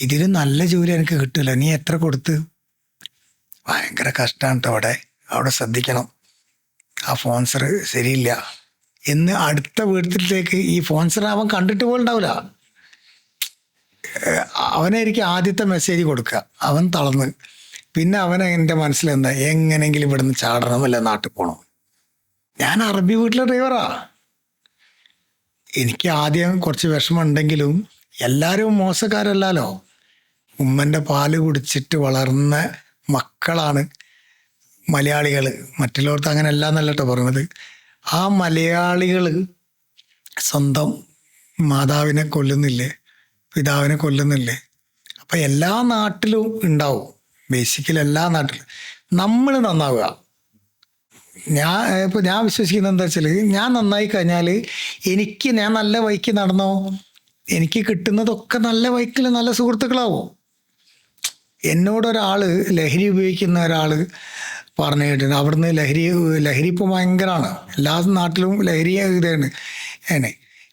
ഇതിന് നല്ല ജോലി എനിക്ക് കിട്ടില്ല, നീ എത്ര കൊടുത്ത്? ഭയങ്കര കഷ്ടമാണ് കേട്ടോ അവിടെ ശ്രദ്ധിക്കണം. ആ സ്പോൺസർ ശരിയില്ല, എന്ന് അടുത്ത വീട്ടിലേക്ക് ഈ ഫോൺസർ അവൻ കണ്ടിട്ട് പോലും ഉണ്ടാവില്ല. അവനായിരിക്കും ആദ്യത്തെ മെസ്സേജ് കൊടുക്കുക. അവൻ തളർന്ന് പിന്നെ അവൻ എൻ്റെ മനസ്സിലെന്താ, എങ്ങനെയെങ്കിലും ഇവിടുന്ന് ചാടണം, അല്ല നാട്ടിൽ പോകണം. ഞാൻ അറബി വീട്ടിലെ ഡ്രൈവറാ. എനിക്ക് ആദ്യം കുറച്ച് വിഷമം ഉണ്ടെങ്കിലും എല്ലാവരും മോശക്കാരല്ലല്ലോ. ഉമ്മൻ്റെ പാല് കുടിച്ചിട്ട് വളർന്ന മക്കളാണ് മലയാളികൾ. മറ്റുള്ളവർക്ക് അങ്ങനെ അല്ല എന്നല്ല കേട്ടോ പറഞ്ഞത്. ആ മലയാളികൾ സ്വന്തം മാതാവിനെ കൊല്ലുന്നില്ലേ, പിതാവിനെ കൊല്ലുന്നില്ലേ? അപ്പം എല്ലാ നാട്ടിലും ഉണ്ടാവും, ബേസിക്കലി എല്ലാ നാട്ടിലും. നമ്മൾ നന്നാവുക. ഞാൻ വിശ്വസിക്കുന്നത് എന്താ വെച്ചാൽ, ഞാൻ നന്നായി കഴിഞ്ഞാൽ ഞാൻ നല്ല വഴിക്ക് നടന്നോ, എനിക്ക് കിട്ടുന്നതൊക്കെ നല്ല വഴിക്കിൽ നല്ല സുഹൃത്തുക്കളാവും. എന്നോടൊരാൾ ലഹരി ഉപയോഗിക്കുന്ന ഒരാൾ പറഞ്ഞു കേട്ടിട്ടുണ്ട്. അവിടുന്ന് ലഹരി ഇപ്പോൾ ഭയങ്കരമാണ്, എല്ലാ നാട്ടിലും ലഹരി ഇതാണ്.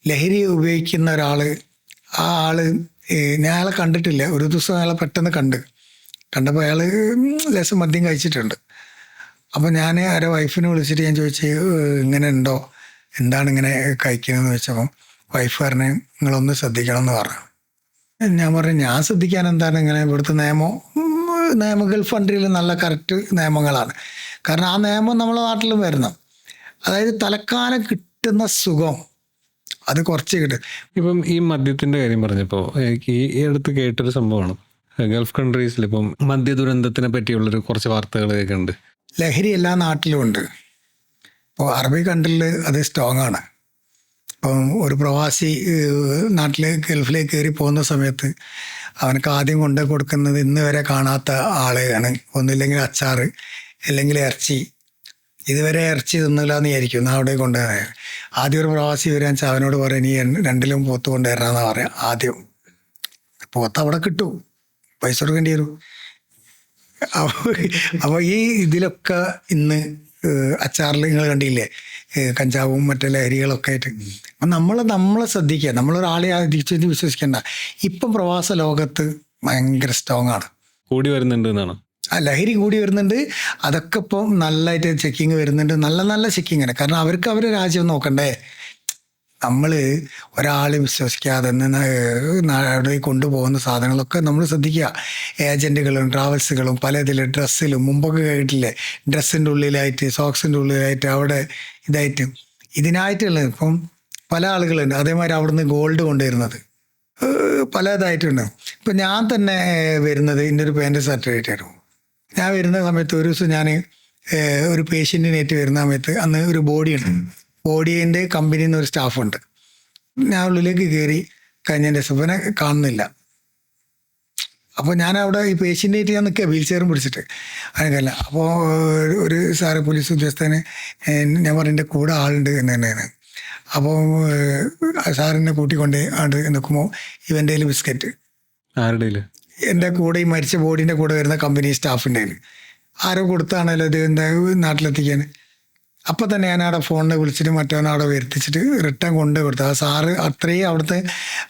ലഹരി ഉപയോഗിക്കുന്ന ഒരാൾ, ആ ആള് ഞാൻ അയാളെ കണ്ടിട്ടില്ല. ഒരു ദിവസം അയാളെ പെട്ടെന്ന് കണ്ടപ്പോൾ അയാൾ ലേശം മദ്യം കഴിച്ചിട്ടുണ്ട്. അപ്പോൾ ഞാൻ ആരെ വൈഫിനെ വിളിച്ചിട്ട് ഞാൻ ചോദിച്ചു, ഇങ്ങനെ ഉണ്ടോ, എന്താണ് ഇങ്ങനെ കഴിക്കുന്നതെന്ന് വെച്ചപ്പം വൈഫ് പറഞ്ഞു, നിങ്ങളൊന്ന് ശ്രദ്ധിക്കണം എന്ന് പറഞ്ഞു. ഞാൻ പറഞ്ഞു, ഞാൻ ശ്രദ്ധിക്കാൻ എന്താണ്, ഇങ്ങനെ ഇവിടുത്തെ നിയമം ഗൾഫ് കൺട്രിയിൽ നല്ല കറക്റ്റ് നിയമങ്ങളാണ്. കാരണം ആ നിയമം നമ്മളെ നാട്ടിലും വരണം. അതായത് തലക്കാലം കിട്ടുന്ന സുഖം അത് കുറച്ച് കിട്ടും. ഇപ്പം ഈ മദ്യത്തിന്റെ കാര്യം പറഞ്ഞപ്പോൾ എനിക്ക് ഈ അടുത്ത് കേട്ടൊരു സംഭവമാണ്, ഗൾഫ് കൺട്രീസിൽ ഇപ്പം മദ്യ ദുരന്തത്തിനെ പറ്റിയുള്ളൊരു കുറച്ച് വാർത്തകളൊക്കെ ഉണ്ട്. ലഹരി എല്ലാ നാട്ടിലും ഉണ്ട്. ഇപ്പോൾ അറബി കൺട്രിയിൽ അത് സ്ട്രോങ് ആണ്. ഇപ്പം ഒരു പ്രവാസി ഗൾഫിലേക്ക് കയറി പോകുന്ന സമയത്ത് അവനക്ക് ആദ്യം കൊണ്ടു കൊടുക്കുന്നത് ഇന്ന് വരെ കാണാത്ത ആളെയാണ്. ഒന്നില്ലെങ്കിൽ അച്ചാറ്, അല്ലെങ്കിൽ ഇറച്ചി. ഇതുവരെ ഇറച്ചി തിന്നില്ല എന്ന് വിചാരിക്കും, അവിടെ കൊണ്ടുവരാൻ. ആദ്യം ഒരു പ്രവാസി വരാൻ വെച്ചാൽ അവനോട് പറയാം, നീ രണ്ടിലും പോത്ത് കൊണ്ടുവരാമെന്നാണ് പറയാം. ആദ്യം പോത്ത് അവിടെ കിട്ടും, പൈസ കൊടുക്കേണ്ടി വരും. അപ്പോൾ ഈ ഇതിലൊക്കെ ഇന്ന് അച്ചാറിൽ നിങ്ങൾ കണ്ടില്ലേ, കഞ്ചാവും മറ്റു ലഹരികളൊക്കെ ആയിട്ട്. അപ്പം നമ്മളെ ശ്രദ്ധിക്കുക, നമ്മളൊരാളെ അധികം വിശ്വസിക്കേണ്ട. ഇപ്പം പ്രവാസ ലോകത്ത് ഭയങ്കര സ്ട്രോങ് ആണ്, കൂടി വരുന്നുണ്ട് എന്നാണ്. ആ ലഹരി കൂടി വരുന്നുണ്ട്. അതൊക്കെ ഇപ്പം നല്ലതായിട്ട് ചെക്കിങ് വരുന്നുണ്ട്, നല്ല ചെക്കിങ്ങാണ്. കാരണം അവർക്ക് അവരെ രാജ്യം നോക്കണ്ടേ. നമ്മൾ ഒരാളെ വിശ്വസിക്കാതെ അവിടെ കൊണ്ടുപോകുന്ന സാധനങ്ങളൊക്കെ നമ്മൾ ശ്രദ്ധിക്കുക. ഏജൻറ്റുകളും ട്രാവൽസുകളും പല ഇതിലും ഡ്രസ്സിലും മുമ്പൊക്കെ കേട്ടില്ലേ, ഡ്രസ്സിൻ്റെ ഉള്ളിലായിട്ട് സോക്സിൻ്റെ ഉള്ളിലായിട്ട് അവിടെ ഇതായിട്ട് ഇതിനായിട്ടുള്ള ഇപ്പം പല ആളുകളുണ്ട്. അതേമാതിരി അവിടുന്ന് ഗോൾഡ് കൊണ്ടുവരുന്നത് പല ഇതായിട്ടുണ്ട്. ഇപ്പം ഞാൻ തന്നെ വരുന്നത് എൻ്റെ ഒരു പാൻറ് സർട്ടിഫിക്കറ്റ് ആയിരുന്നു. ഞാൻ വരുന്ന സമയത്ത് ഒരു ദിവസം ഞാൻ ഒരു പേഷ്യൻറ്റിനായിട്ട് വരുന്ന സമയത്ത് അന്ന് ഒരു ബോഡിയുണ്ട്. ബോഡീൻ്റെ കമ്പനിയിൽ നിന്ന് ഒരു സ്റ്റാഫുണ്ട്. ഞാൻ ഉള്ളിലേക്ക് കയറി കഴിഞ്ഞതിൻ്റെ സുഖനെ കാണുന്നില്ല. അപ്പോൾ ഞാൻ അവിടെ ഈ പേഷ്യൻ്റായിട്ട് ഞാൻ നിൽക്കുക, വീൽ ചെയറും പിടിച്ചിട്ട് അതിനല്ല. അപ്പോൾ ഒരു സാറ് പോലീസ് ഉദ്യോഗസ്ഥന് ഞാൻ പറഞ്ഞു, എൻ്റെ കൂടെ ആളുണ്ട് എന്ന് തന്നെയാണ്. അപ്പോൾ സാറിനെ കൂട്ടിക്കൊണ്ട് ആണ്ട് നിൽക്കുമ്പോൾ ഇവൻ്റെ കയ്യിൽ ബിസ്ക്കറ്റ്, ആരുടെ എൻ്റെ കൂടെ ഈ മരിച്ച ബോഡീൻ്റെ കൂടെ വരുന്ന കമ്പനി സ്റ്റാഫിൻ്റെ കയ്യിൽ ആരോ കൊടുത്താണല്ലോ ഇത് എന്താ നാട്ടിലെത്തിക്കാൻ. അപ്പം തന്നെ ഞാൻ അവിടെ ഫോണിനെ വിളിച്ചിട്ട് മറ്റവനവിടെ വരുത്തിച്ചിട്ട് റിട്ടേൺ കൊണ്ടു കൊടുത്തു. ആ സാറ് അത്രയും അവിടുത്തെ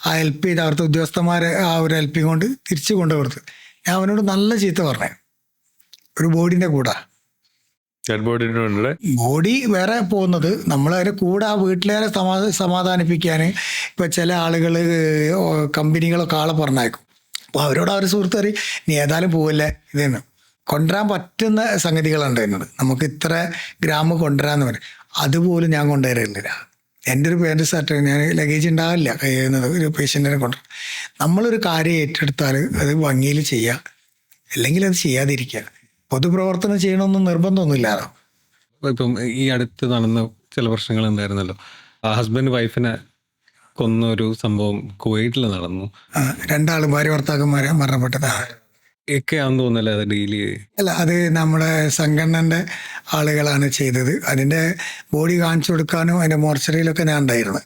ആ ഹെൽപ്പ് ചെയ്ത് അവിടുത്തെ ഉദ്യോഗസ്ഥന്മാരെ ആ ഒരു ഹെൽപ്പിങ് കൊണ്ട് തിരിച്ചു കൊണ്ടു കൊടുത്തു. ഞാൻ അവനോട് നല്ല ചീത്ത പറഞ്ഞേ, ഒരു ബോഡീൻ്റെ കൂടെ ബോഡി വേറെ പോകുന്നത് നമ്മളതിൻ്റെ കൂടെ ആ വീട്ടിലേറെ സമാധാനിപ്പിക്കാൻ ഇപ്പം ചില ആളുകൾ കമ്പനികളൊക്കെ ആളെ പറഞ്ഞേക്കും. അപ്പോൾ അവരോട് അവർ സുഹൃത്ത് പറയും, നീ ഏതായാലും പോവല്ലേ, ഇതെന്ന് കൊണ്ടുവരാൻ പറ്റുന്ന സംഗതികളുണ്ട് എന്നോട്, നമുക്ക് ഇത്ര ഗ്രാം കൊണ്ടുവരാമെന്ന് പറയും. അതുപോലും ഞാൻ കൊണ്ടുവരില്ല. എൻ്റെ ഒരു പാൻറ് ഷർട്ട് ഞാൻ ലഗേജ് ഉണ്ടാവില്ല കഴിയുന്നത് ഒരു പേഷ്യൻറ്റിനെ കൊണ്ടുവരും. നമ്മളൊരു കാര്യം ഏറ്റെടുത്താൽ അത് ഭംഗിയിൽ ചെയ്യുക, അല്ലെങ്കിൽ അത് ചെയ്യാതിരിക്കുക. പൊതുപ്രവർത്തനം ചെയ്യണമെന്നും നിർബന്ധമൊന്നുമില്ലാതോ. ഇപ്പം ഈ അടുത്ത് നടന്ന ചില പ്രശ്നങ്ങൾ ഉണ്ടായിരുന്നല്ലോ, ഹസ്ബൻഡ് വൈഫിനെ കൊന്ന ഒരു സംഭവം കുവൈറ്റിൽ നടന്നു. രണ്ടാളും ഭാര്യ ഭർത്താക്കന്മാരെ മരണപ്പെട്ടതാണ്. ഒക്കെയാണെന്ന് തോന്നുന്നല്ലേ അത് ഡീൽ ചെയ്ത്? അല്ല, അത് നമ്മുടെ സംഘടനൻ്റെ ആളുകളാണ് ചെയ്തത്. അതിൻ്റെ ബോഡി കാണിച്ചു കൊടുക്കാനും അതിൻ്റെ മോർച്ചറിയിലൊക്കെ ഞാൻ ഉണ്ടായിരുന്നു.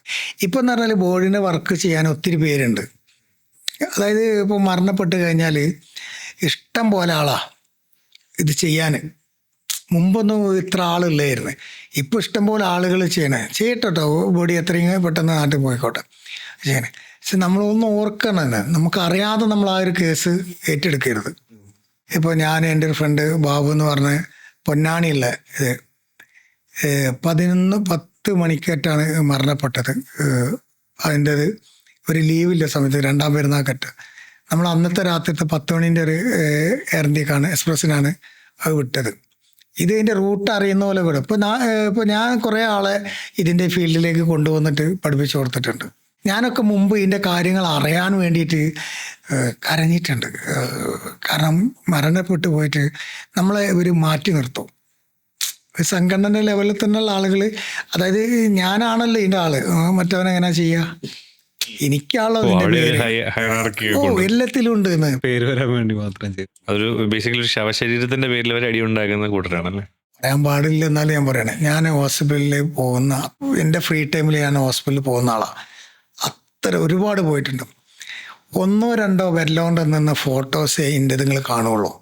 ഇപ്പം എന്ന് പറഞ്ഞാൽ ബോഡീൻ്റെ വർക്ക് ചെയ്യാൻ ഒത്തിരി പേരുണ്ട്. അതായത് ഇപ്പോൾ മരണപ്പെട്ട് കഴിഞ്ഞാൽ ഇഷ്ടം പോലെ ആളാ ഇത് ചെയ്യാൻ. മുമ്പൊന്നും ഇത്ര ആളില്ലായിരുന്നു, ഇപ്പോൾ ഇഷ്ടംപോലെ ആളുകൾ ചെയ്യട്ടോ. ബോഡി എത്രയും പെട്ടെന്ന് നാട്ടിൽ പോയിക്കോട്ടെ ചെയ്യണേ. പക്ഷെ നമ്മളൊന്നും ഓർക്കണം, നമുക്കറിയാതെ നമ്മൾ ആ ഒരു കേസ് ഏറ്റെടുക്കരുത്. ഇപ്പോൾ ഞാൻ എൻ്റെ ഒരു ഫ്രണ്ട് ബാബു എന്ന് പറഞ്ഞ പൊന്നാണിയുള്ള ഇത് 11/10 10 മണിക്കേറ്റാണ് മരണപ്പെട്ടത്. അതിൻ്റെത് ഒരു ലീവില്ല സമയത്ത് 2-ാം പെരുന്നാൾക്കറ്റ് നമ്മൾ അന്നത്തെ രാത്രിത്തെ 10 മണീൻ്റെ ഒരു എയർ ഇന്ത്യക്കാണ്, എക്സ്പ്രസ്സിനാണ് അത് വിട്ടത്. ഇതിൻ്റെ റൂട്ട് അറിയുന്ന പോലെ വിടും. ഇപ്പോൾ ഞാൻ കുറേ ആളെ ഇതിൻ്റെ ഫീൽഡിലേക്ക് കൊണ്ടുവന്നിട്ട് പഠിപ്പിച്ചു കൊടുത്തിട്ടുണ്ട്. ഞാനൊക്കെ മുമ്പ് ഇതിൻ്റെ കാര്യങ്ങൾ അറിയാൻ വേണ്ടിയിട്ട് കരഞ്ഞിട്ടുണ്ട്. കാരണം മരണപ്പെട്ടു പോയിട്ട് നമ്മളെ ഇവർ മാറ്റി നിർത്തും. സംഘടന ലെവലിൽ തന്നെയുള്ള ആളുകൾ, അതായത് ഞാനാണല്ലോ ഇതിൻ്റെ ആള്, മറ്റവനെങ്ങനെ ചെയ്യുക? എനിക്കാണല്ലോ അതിൻ്റെ പേര് എല്ലാത്തിലും ഉണ്ട് എന്ന് പേര് വരാൻ വേണ്ടി മാത്രം ചെയ്തു. അതൊരു ബേസിക്കലി ഒരു ശവശരീരത്തിന്റെ പേരിൽ അവർ അടി ഉണ്ടാക്കുന്ന കൂട്ടരാണല്ലേ. പറയാൻ പാടില്ല, എന്നാലും ഞാൻ പറയണേ, ഞാൻ ഹോസ്പിറ്റലിൽ പോകുന്ന, എൻ്റെ ഫ്രീ ടൈമിൽ ഞാൻ ഹോസ്പിറ്റലിൽ പോകുന്ന ആളാണ്. അത്ര ഒരുപാട് പോയിട്ടുണ്ട്. 1-2 വരലോണ്ട് നിന്ന ഫോട്ടോസേ എൻ്റെ നിങ്ങൾ കാണുള്ളൂ.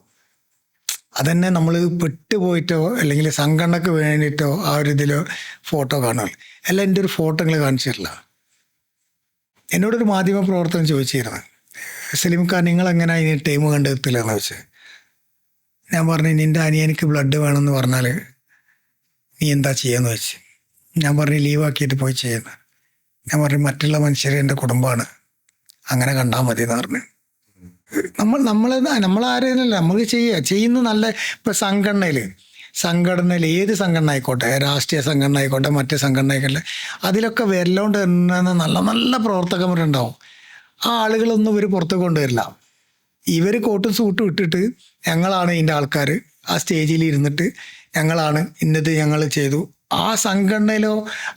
അതന്നെ നമ്മൾ പെട്ടുപോയിട്ടോ അല്ലെങ്കിൽ സംഘടനക്ക് വേണ്ടിയിട്ടോ ആ ഒരു ഇതിലോ ഫോട്ടോ കാണുള്ളൂ. അല്ല, എൻ്റെ ഒരു ഫോട്ടോ നിങ്ങൾ കാണിച്ചിട്ടില്ല. എന്നോടൊരു മാധ്യമ പ്രവർത്തനം ചോദിച്ചിരുന്നു, സലീം ഖാൻ നിങ്ങളെങ്ങനെ അതിന് ടൈം കണ്ടെത്തില്ല എന്ന് വെച്ച്. ഞാൻ പറഞ്ഞു, നിൻ്റെ അനിയനിക്ക് ബ്ലഡ് വേണമെന്ന് പറഞ്ഞാൽ നീ എന്താ ചെയ്യാന്ന് വെച്ച്. ഞാൻ പറഞ്ഞു, ലീവാക്കിയിട്ട് പോയി ചെയ്യുന്നു. ഞാൻ പറഞ്ഞു, മറ്റുള്ള മനുഷ്യർ എൻ്റെ കുടുംബമാണ്, അങ്ങനെ കണ്ടാൽ മതി എന്ന് പറഞ്ഞു. നമ്മളാരെയല്ല, നമുക്ക് ചെയ്യുന്ന നല്ല. ഇപ്പം സംഘടനയിൽ ഏത് സംഘടന ആയിക്കോട്ടെ, രാഷ്ട്രീയ സംഘടന ആയിക്കോട്ടെ, മറ്റ് സംഘടന ആയിക്കോട്ടെ, അതിലൊക്കെ വരലോണ്ട് തന്നെ നല്ല നല്ല പ്രവർത്തകരുണ്ടാവും. ആ ആളുകളൊന്നും ഇവർ പുറത്ത് കൊണ്ടുവരില്ല. ഇവർ കോട്ടും സൂട്ടും ഇട്ടിട്ട് ഞങ്ങളാണ് ഇതിൻ്റെ ആൾക്കാർ, ആ സ്റ്റേജിൽ ഇരുന്നിട്ട് ഞങ്ങളാണ് ഇന്നത് ഞങ്ങൾ ചെയ്തു. ആ സംഘടനയിലോ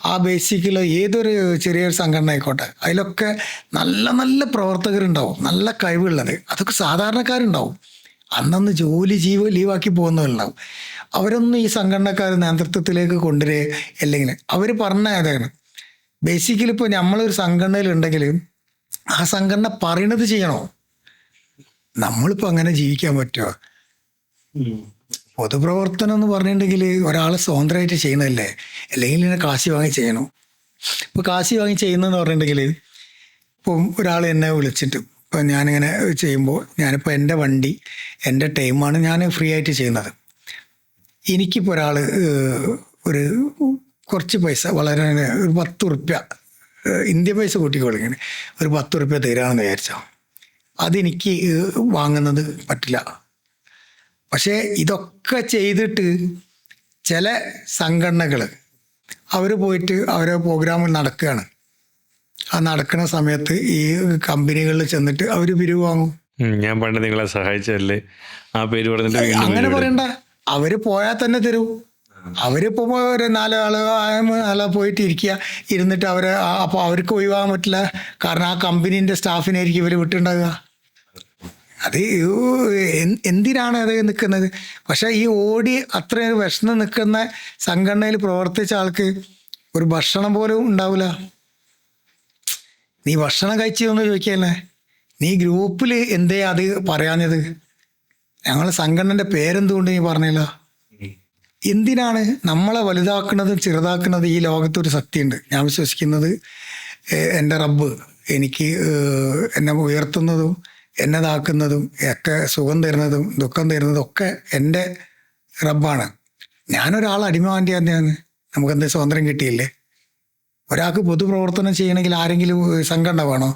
ആ ബേസിക്കിലോ ഏതൊരു ചെറിയൊരു സംഘടന ആയിക്കോട്ടെ, അതിലൊക്കെ നല്ല നല്ല പ്രവർത്തകരുണ്ടാവും, നല്ല കഴിവുള്ളത്. അതൊക്കെ സാധാരണക്കാരുണ്ടാവും, അന്നന്ന് ജോലി ലീവാക്കി പോകുന്നവരുണ്ടാവും. അവരൊന്നും ഈ സംഘടനക്കാർ നേതൃത്വത്തിലേക്ക് കൊണ്ടുവരിക. അല്ലെങ്കിൽ അവർ പറഞ്ഞ അതാണ് ബേസിക്കലി. ഇപ്പോൾ നമ്മളൊരു സംഘടനയിലുണ്ടെങ്കിൽ ആ സംഘടന പറയണത് ചെയ്യണോ? നമ്മളിപ്പോൾ അങ്ങനെ ജീവിക്കാൻ പറ്റുമോ? പൊതുപ്രവർത്തനം എന്ന് പറഞ്ഞിട്ടുണ്ടെങ്കിൽ ഒരാൾ സ്വതന്ത്രമായിട്ട് ചെയ്യണമല്ലേ, അല്ലെങ്കിൽ ഇതിനെ കാശി വാങ്ങി ചെയ്യണം. ഇപ്പോൾ കാശി വാങ്ങി ചെയ്യുന്നതെന്ന് പറഞ്ഞിട്ടുണ്ടെങ്കിൽ, ഇപ്പം ഒരാൾ എന്നെ വിളിച്ചിട്ട്, ഇപ്പം ഞാനിങ്ങനെ ചെയ്യുമ്പോൾ, ഞാനിപ്പോൾ എൻ്റെ വണ്ടി എൻ്റെ ടൈമാണ് ഞാൻ ഫ്രീ ആയിട്ട് ചെയ്യുന്നത്. എനിക്കിപ്പോൾ ഒരാൾ ഒരു കുറച്ച് പൈസ, വളരെ ഒരു 10 ഉറുപ്യ ഇന്ത്യൻ പൈസ കൂട്ടിക്കൊടുങ്ങനെ ഒരു 10 ഉറുപ്യ തരാമെന്ന് വിചാരിച്ചോ, അതെനിക്ക് വാങ്ങുന്നത് പറ്റില്ല. പക്ഷേ ഇതൊക്കെ ചെയ്തിട്ട് ചില സംഘടനകൾ അവർ പോയിട്ട് അവരെ പ്രോഗ്രാമിൽ നടക്കുകയാണ്. ആ നടക്കുന്ന സമയത്ത് ഈ കമ്പനികളിൽ ചെന്നിട്ട് അവർ പിരിവ് വാങ്ങും. ഞാൻ പണ്ട് നിങ്ങളെ സഹായിച്ചല്ലേ, ആ പേര് പറഞ്ഞിട്ട് അങ്ങനെ പറയണ്ട, അവര് പോയാൽ തന്നെ തരൂ. അവരിപ്പോ ഒരു 4 പോയിട്ട് ഇരുന്നിട്ട് അവരെ, അപ്പോൾ അവർക്ക് ഒഴിവാകാൻ പറ്റില്ല. കാരണം ആ കമ്പനീൻ്റെ സ്റ്റാഫിനായിരിക്കും ഇവർ വിട്ടുണ്ടാകുക. അത് എന്തിനാണ് അത് നിൽക്കുന്നത്? പക്ഷെ ഈ ഓടി അത്രയും വിഷന്ന് നിൽക്കുന്ന സംഘടനയിൽ പ്രവർത്തിച്ച ആൾക്ക് ഒരു ഭക്ഷണം പോലും ഉണ്ടാവില്ല. നീ ഭക്ഷണം കഴിച്ചതെന്ന് ചോദിക്കല്ലേ, നീ ഗ്രൂപ്പിൽ എന്തേ അത് പറയാഞ്ഞത്? ഞങ്ങൾ സംഘടനയുടെ പേരെന്തുകൊണ്ട് നീ പറഞ്ഞില്ല? എന്തിനാണ് നമ്മളെ വലുതാക്കുന്നതും ചെറുതാക്കുന്നതും? ഈ ലോകത്തൊരു ശക്തിയുണ്ട്, ഞാൻ വിശ്വസിക്കുന്നത്. എൻ്റെ റബ്ബ് എനിക്ക് എന്നെ ഉയർത്തുന്നതും എന്നതാക്കുന്നതും ഒക്കെ, സുഖം തരുന്നതും ദുഃഖം തരുന്നതും ഒക്കെ എൻ്റെ റബ്ബാണ്. ഞാനൊരാൾ അടിമവാൻ്റെ തന്നെയാണ്. നമുക്കെന്ത് സ്വാതന്ത്ര്യം കിട്ടിയില്ലേ? ഒരാൾക്ക് പൊതുപ്രവർത്തനം ചെയ്യണമെങ്കിൽ ആരെങ്കിലും സംഘടന വേണോ?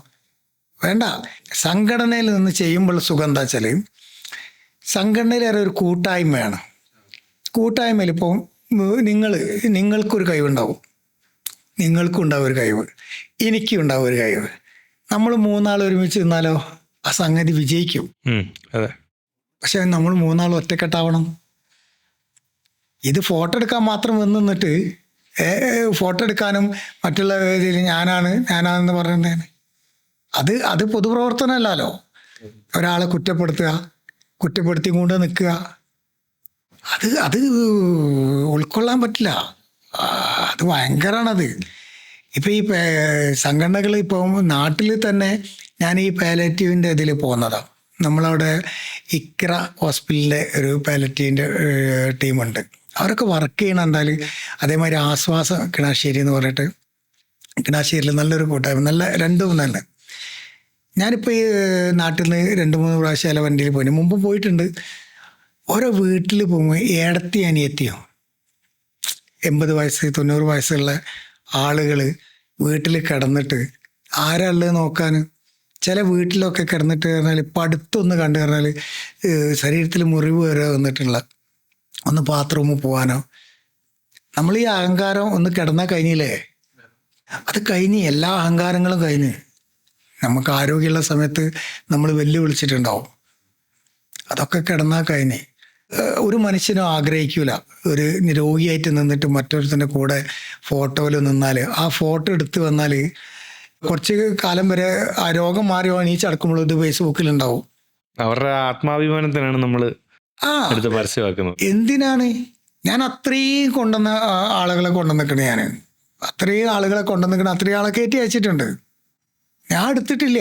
വേണ്ട. സംഘടനയിൽ നിന്ന് ചെയ്യുമ്പോൾ സുഖം എന്താ വെച്ചാൽ, സംഘടനയിലേറെ ഒരു കൂട്ടായ്മയാണ്. കൂട്ടായ്മയിൽ ഇപ്പോൾ നിങ്ങൾക്കൊരു കഴിവുണ്ടാവും, നിങ്ങൾക്കുണ്ടാവും ഒരു കഴിവ്, എനിക്കും ഉണ്ടാവും ഒരു കഴിവ്. നമ്മൾ 3 ആൾ ഒരുമിച്ച് നിന്നാലോ ആ സംഗതി വിജയിക്കും. പക്ഷെ നമ്മൾ 3 ആൾ ഒറ്റക്കെട്ടാവണം. ഇത് ഫോട്ടോ എടുക്കാൻ മാത്രം നിന്നിട്ട് ഫോട്ടോ എടുക്കാനും മറ്റുള്ള വേദിയിൽ ഞാനാണെന്ന് പറയുന്നതാണ്. അത് പൊതുപ്രവർത്തനമല്ലല്ലോ. ഒരാളെ കുറ്റപ്പെടുത്തി കൊണ്ട് നിൽക്കുക, അത് ഉൾക്കൊള്ളാൻ പറ്റില്ല. അത് ഭയങ്കരമാണത്. ഇപ്പം ഈ സംഘടനകൾ ഇപ്പം നാട്ടിൽ തന്നെ, ഞാൻ ഈ പാലറ്റീവിൻ്റെ ഇതിൽ പോകുന്നതാണ്. നമ്മളവിടെ ഇക്ര ഹോസ്പിറ്റലിലെ ഒരു പാലറ്റീവിൻ്റെ ടീമുണ്ട്. അവരൊക്കെ വർക്ക് ചെയ്യണം. എന്തായാലും അതേമാതിരി ആശ്വാസ കിണാശ്ശേരി എന്ന് പറഞ്ഞിട്ട്, കിണാശ്ശേരിയിൽ നല്ലൊരു കൂട്ടായ്മ, നല്ല 2-3 ഞാനിപ്പോൾ ഈ നാട്ടിൽ നിന്ന് 2-3 പ്രാവശ്യം അല്ല വണ്ടിയിൽ പോയി, മുമ്പ് പോയിട്ടുണ്ട്. ഓരോ വീട്ടിൽ പോകുമ്പോൾ ഏടത്തി അനിയത്തിയോ 80 വയസ്സ് 90 വയസ്സുള്ള ആളുകൾ വീട്ടിൽ കിടന്നിട്ട് ആരാളുള്ളത് നോക്കാൻ? ചില വീട്ടിലൊക്കെ കിടന്നിട്ട് പറഞ്ഞാൽ ഇപ്പം അടുത്തൊന്ന് കണ്ടു പറഞ്ഞാൽ ശരീരത്തിൽ മുറിവ് വരെ വന്നിട്ടുള്ള ഒന്ന് ബാത്റൂമിൽ പോകാനോ. നമ്മൾ ഈ അഹങ്കാരം ഒന്ന് കിടന്നാൽ കഴിഞ്ഞില്ലേ, അത് കഴിഞ്ഞ്, എല്ലാ അഹങ്കാരങ്ങളും കഴിഞ്ഞ്. നമുക്ക് ആരോഗ്യമുള്ള സമയത്ത് നമ്മൾ വെല്ലുവിളിച്ചിട്ടുണ്ടാവും, അതൊക്കെ കിടന്നാൽ കഴിഞ്ഞ്. ഒരു മനുഷ്യനും ആഗ്രഹിക്കൂല ഒരു രോഗിയായിട്ട് നിന്നിട്ട് മറ്റൊരുത്തിൻ്റെ കൂടെ ഫോട്ടോയിൽ നിന്നാൽ ആ ഫോട്ടോ എടുത്ത് വന്നാൽ കുറച്ച് കാലം വരെ ആ രോഗം മാറി എണീച്ചടക്കുമ്പോൾ ഇത് ഫേസ്ബുക്കിലുണ്ടാവും. അവരുടെ ആത്മാഭിമാനത്തിനാണ് നമ്മൾ ആ എടുത്ത് പരസ്യമാക്കുന്നത്. എന്തിനാണ്? ഞാൻ അത്രയും കൊണ്ടുവന്ന ആളുകളെ കൊണ്ടുവന്നിക്കണേ, ഞാൻ അത്രയും ആളുകളെ കൊണ്ടുവന്നിക്കണ, അത്രയും ആളെ കയറ്റി അയച്ചിട്ടുണ്ട്. ഞാൻ എടുത്തിട്ടില്ല,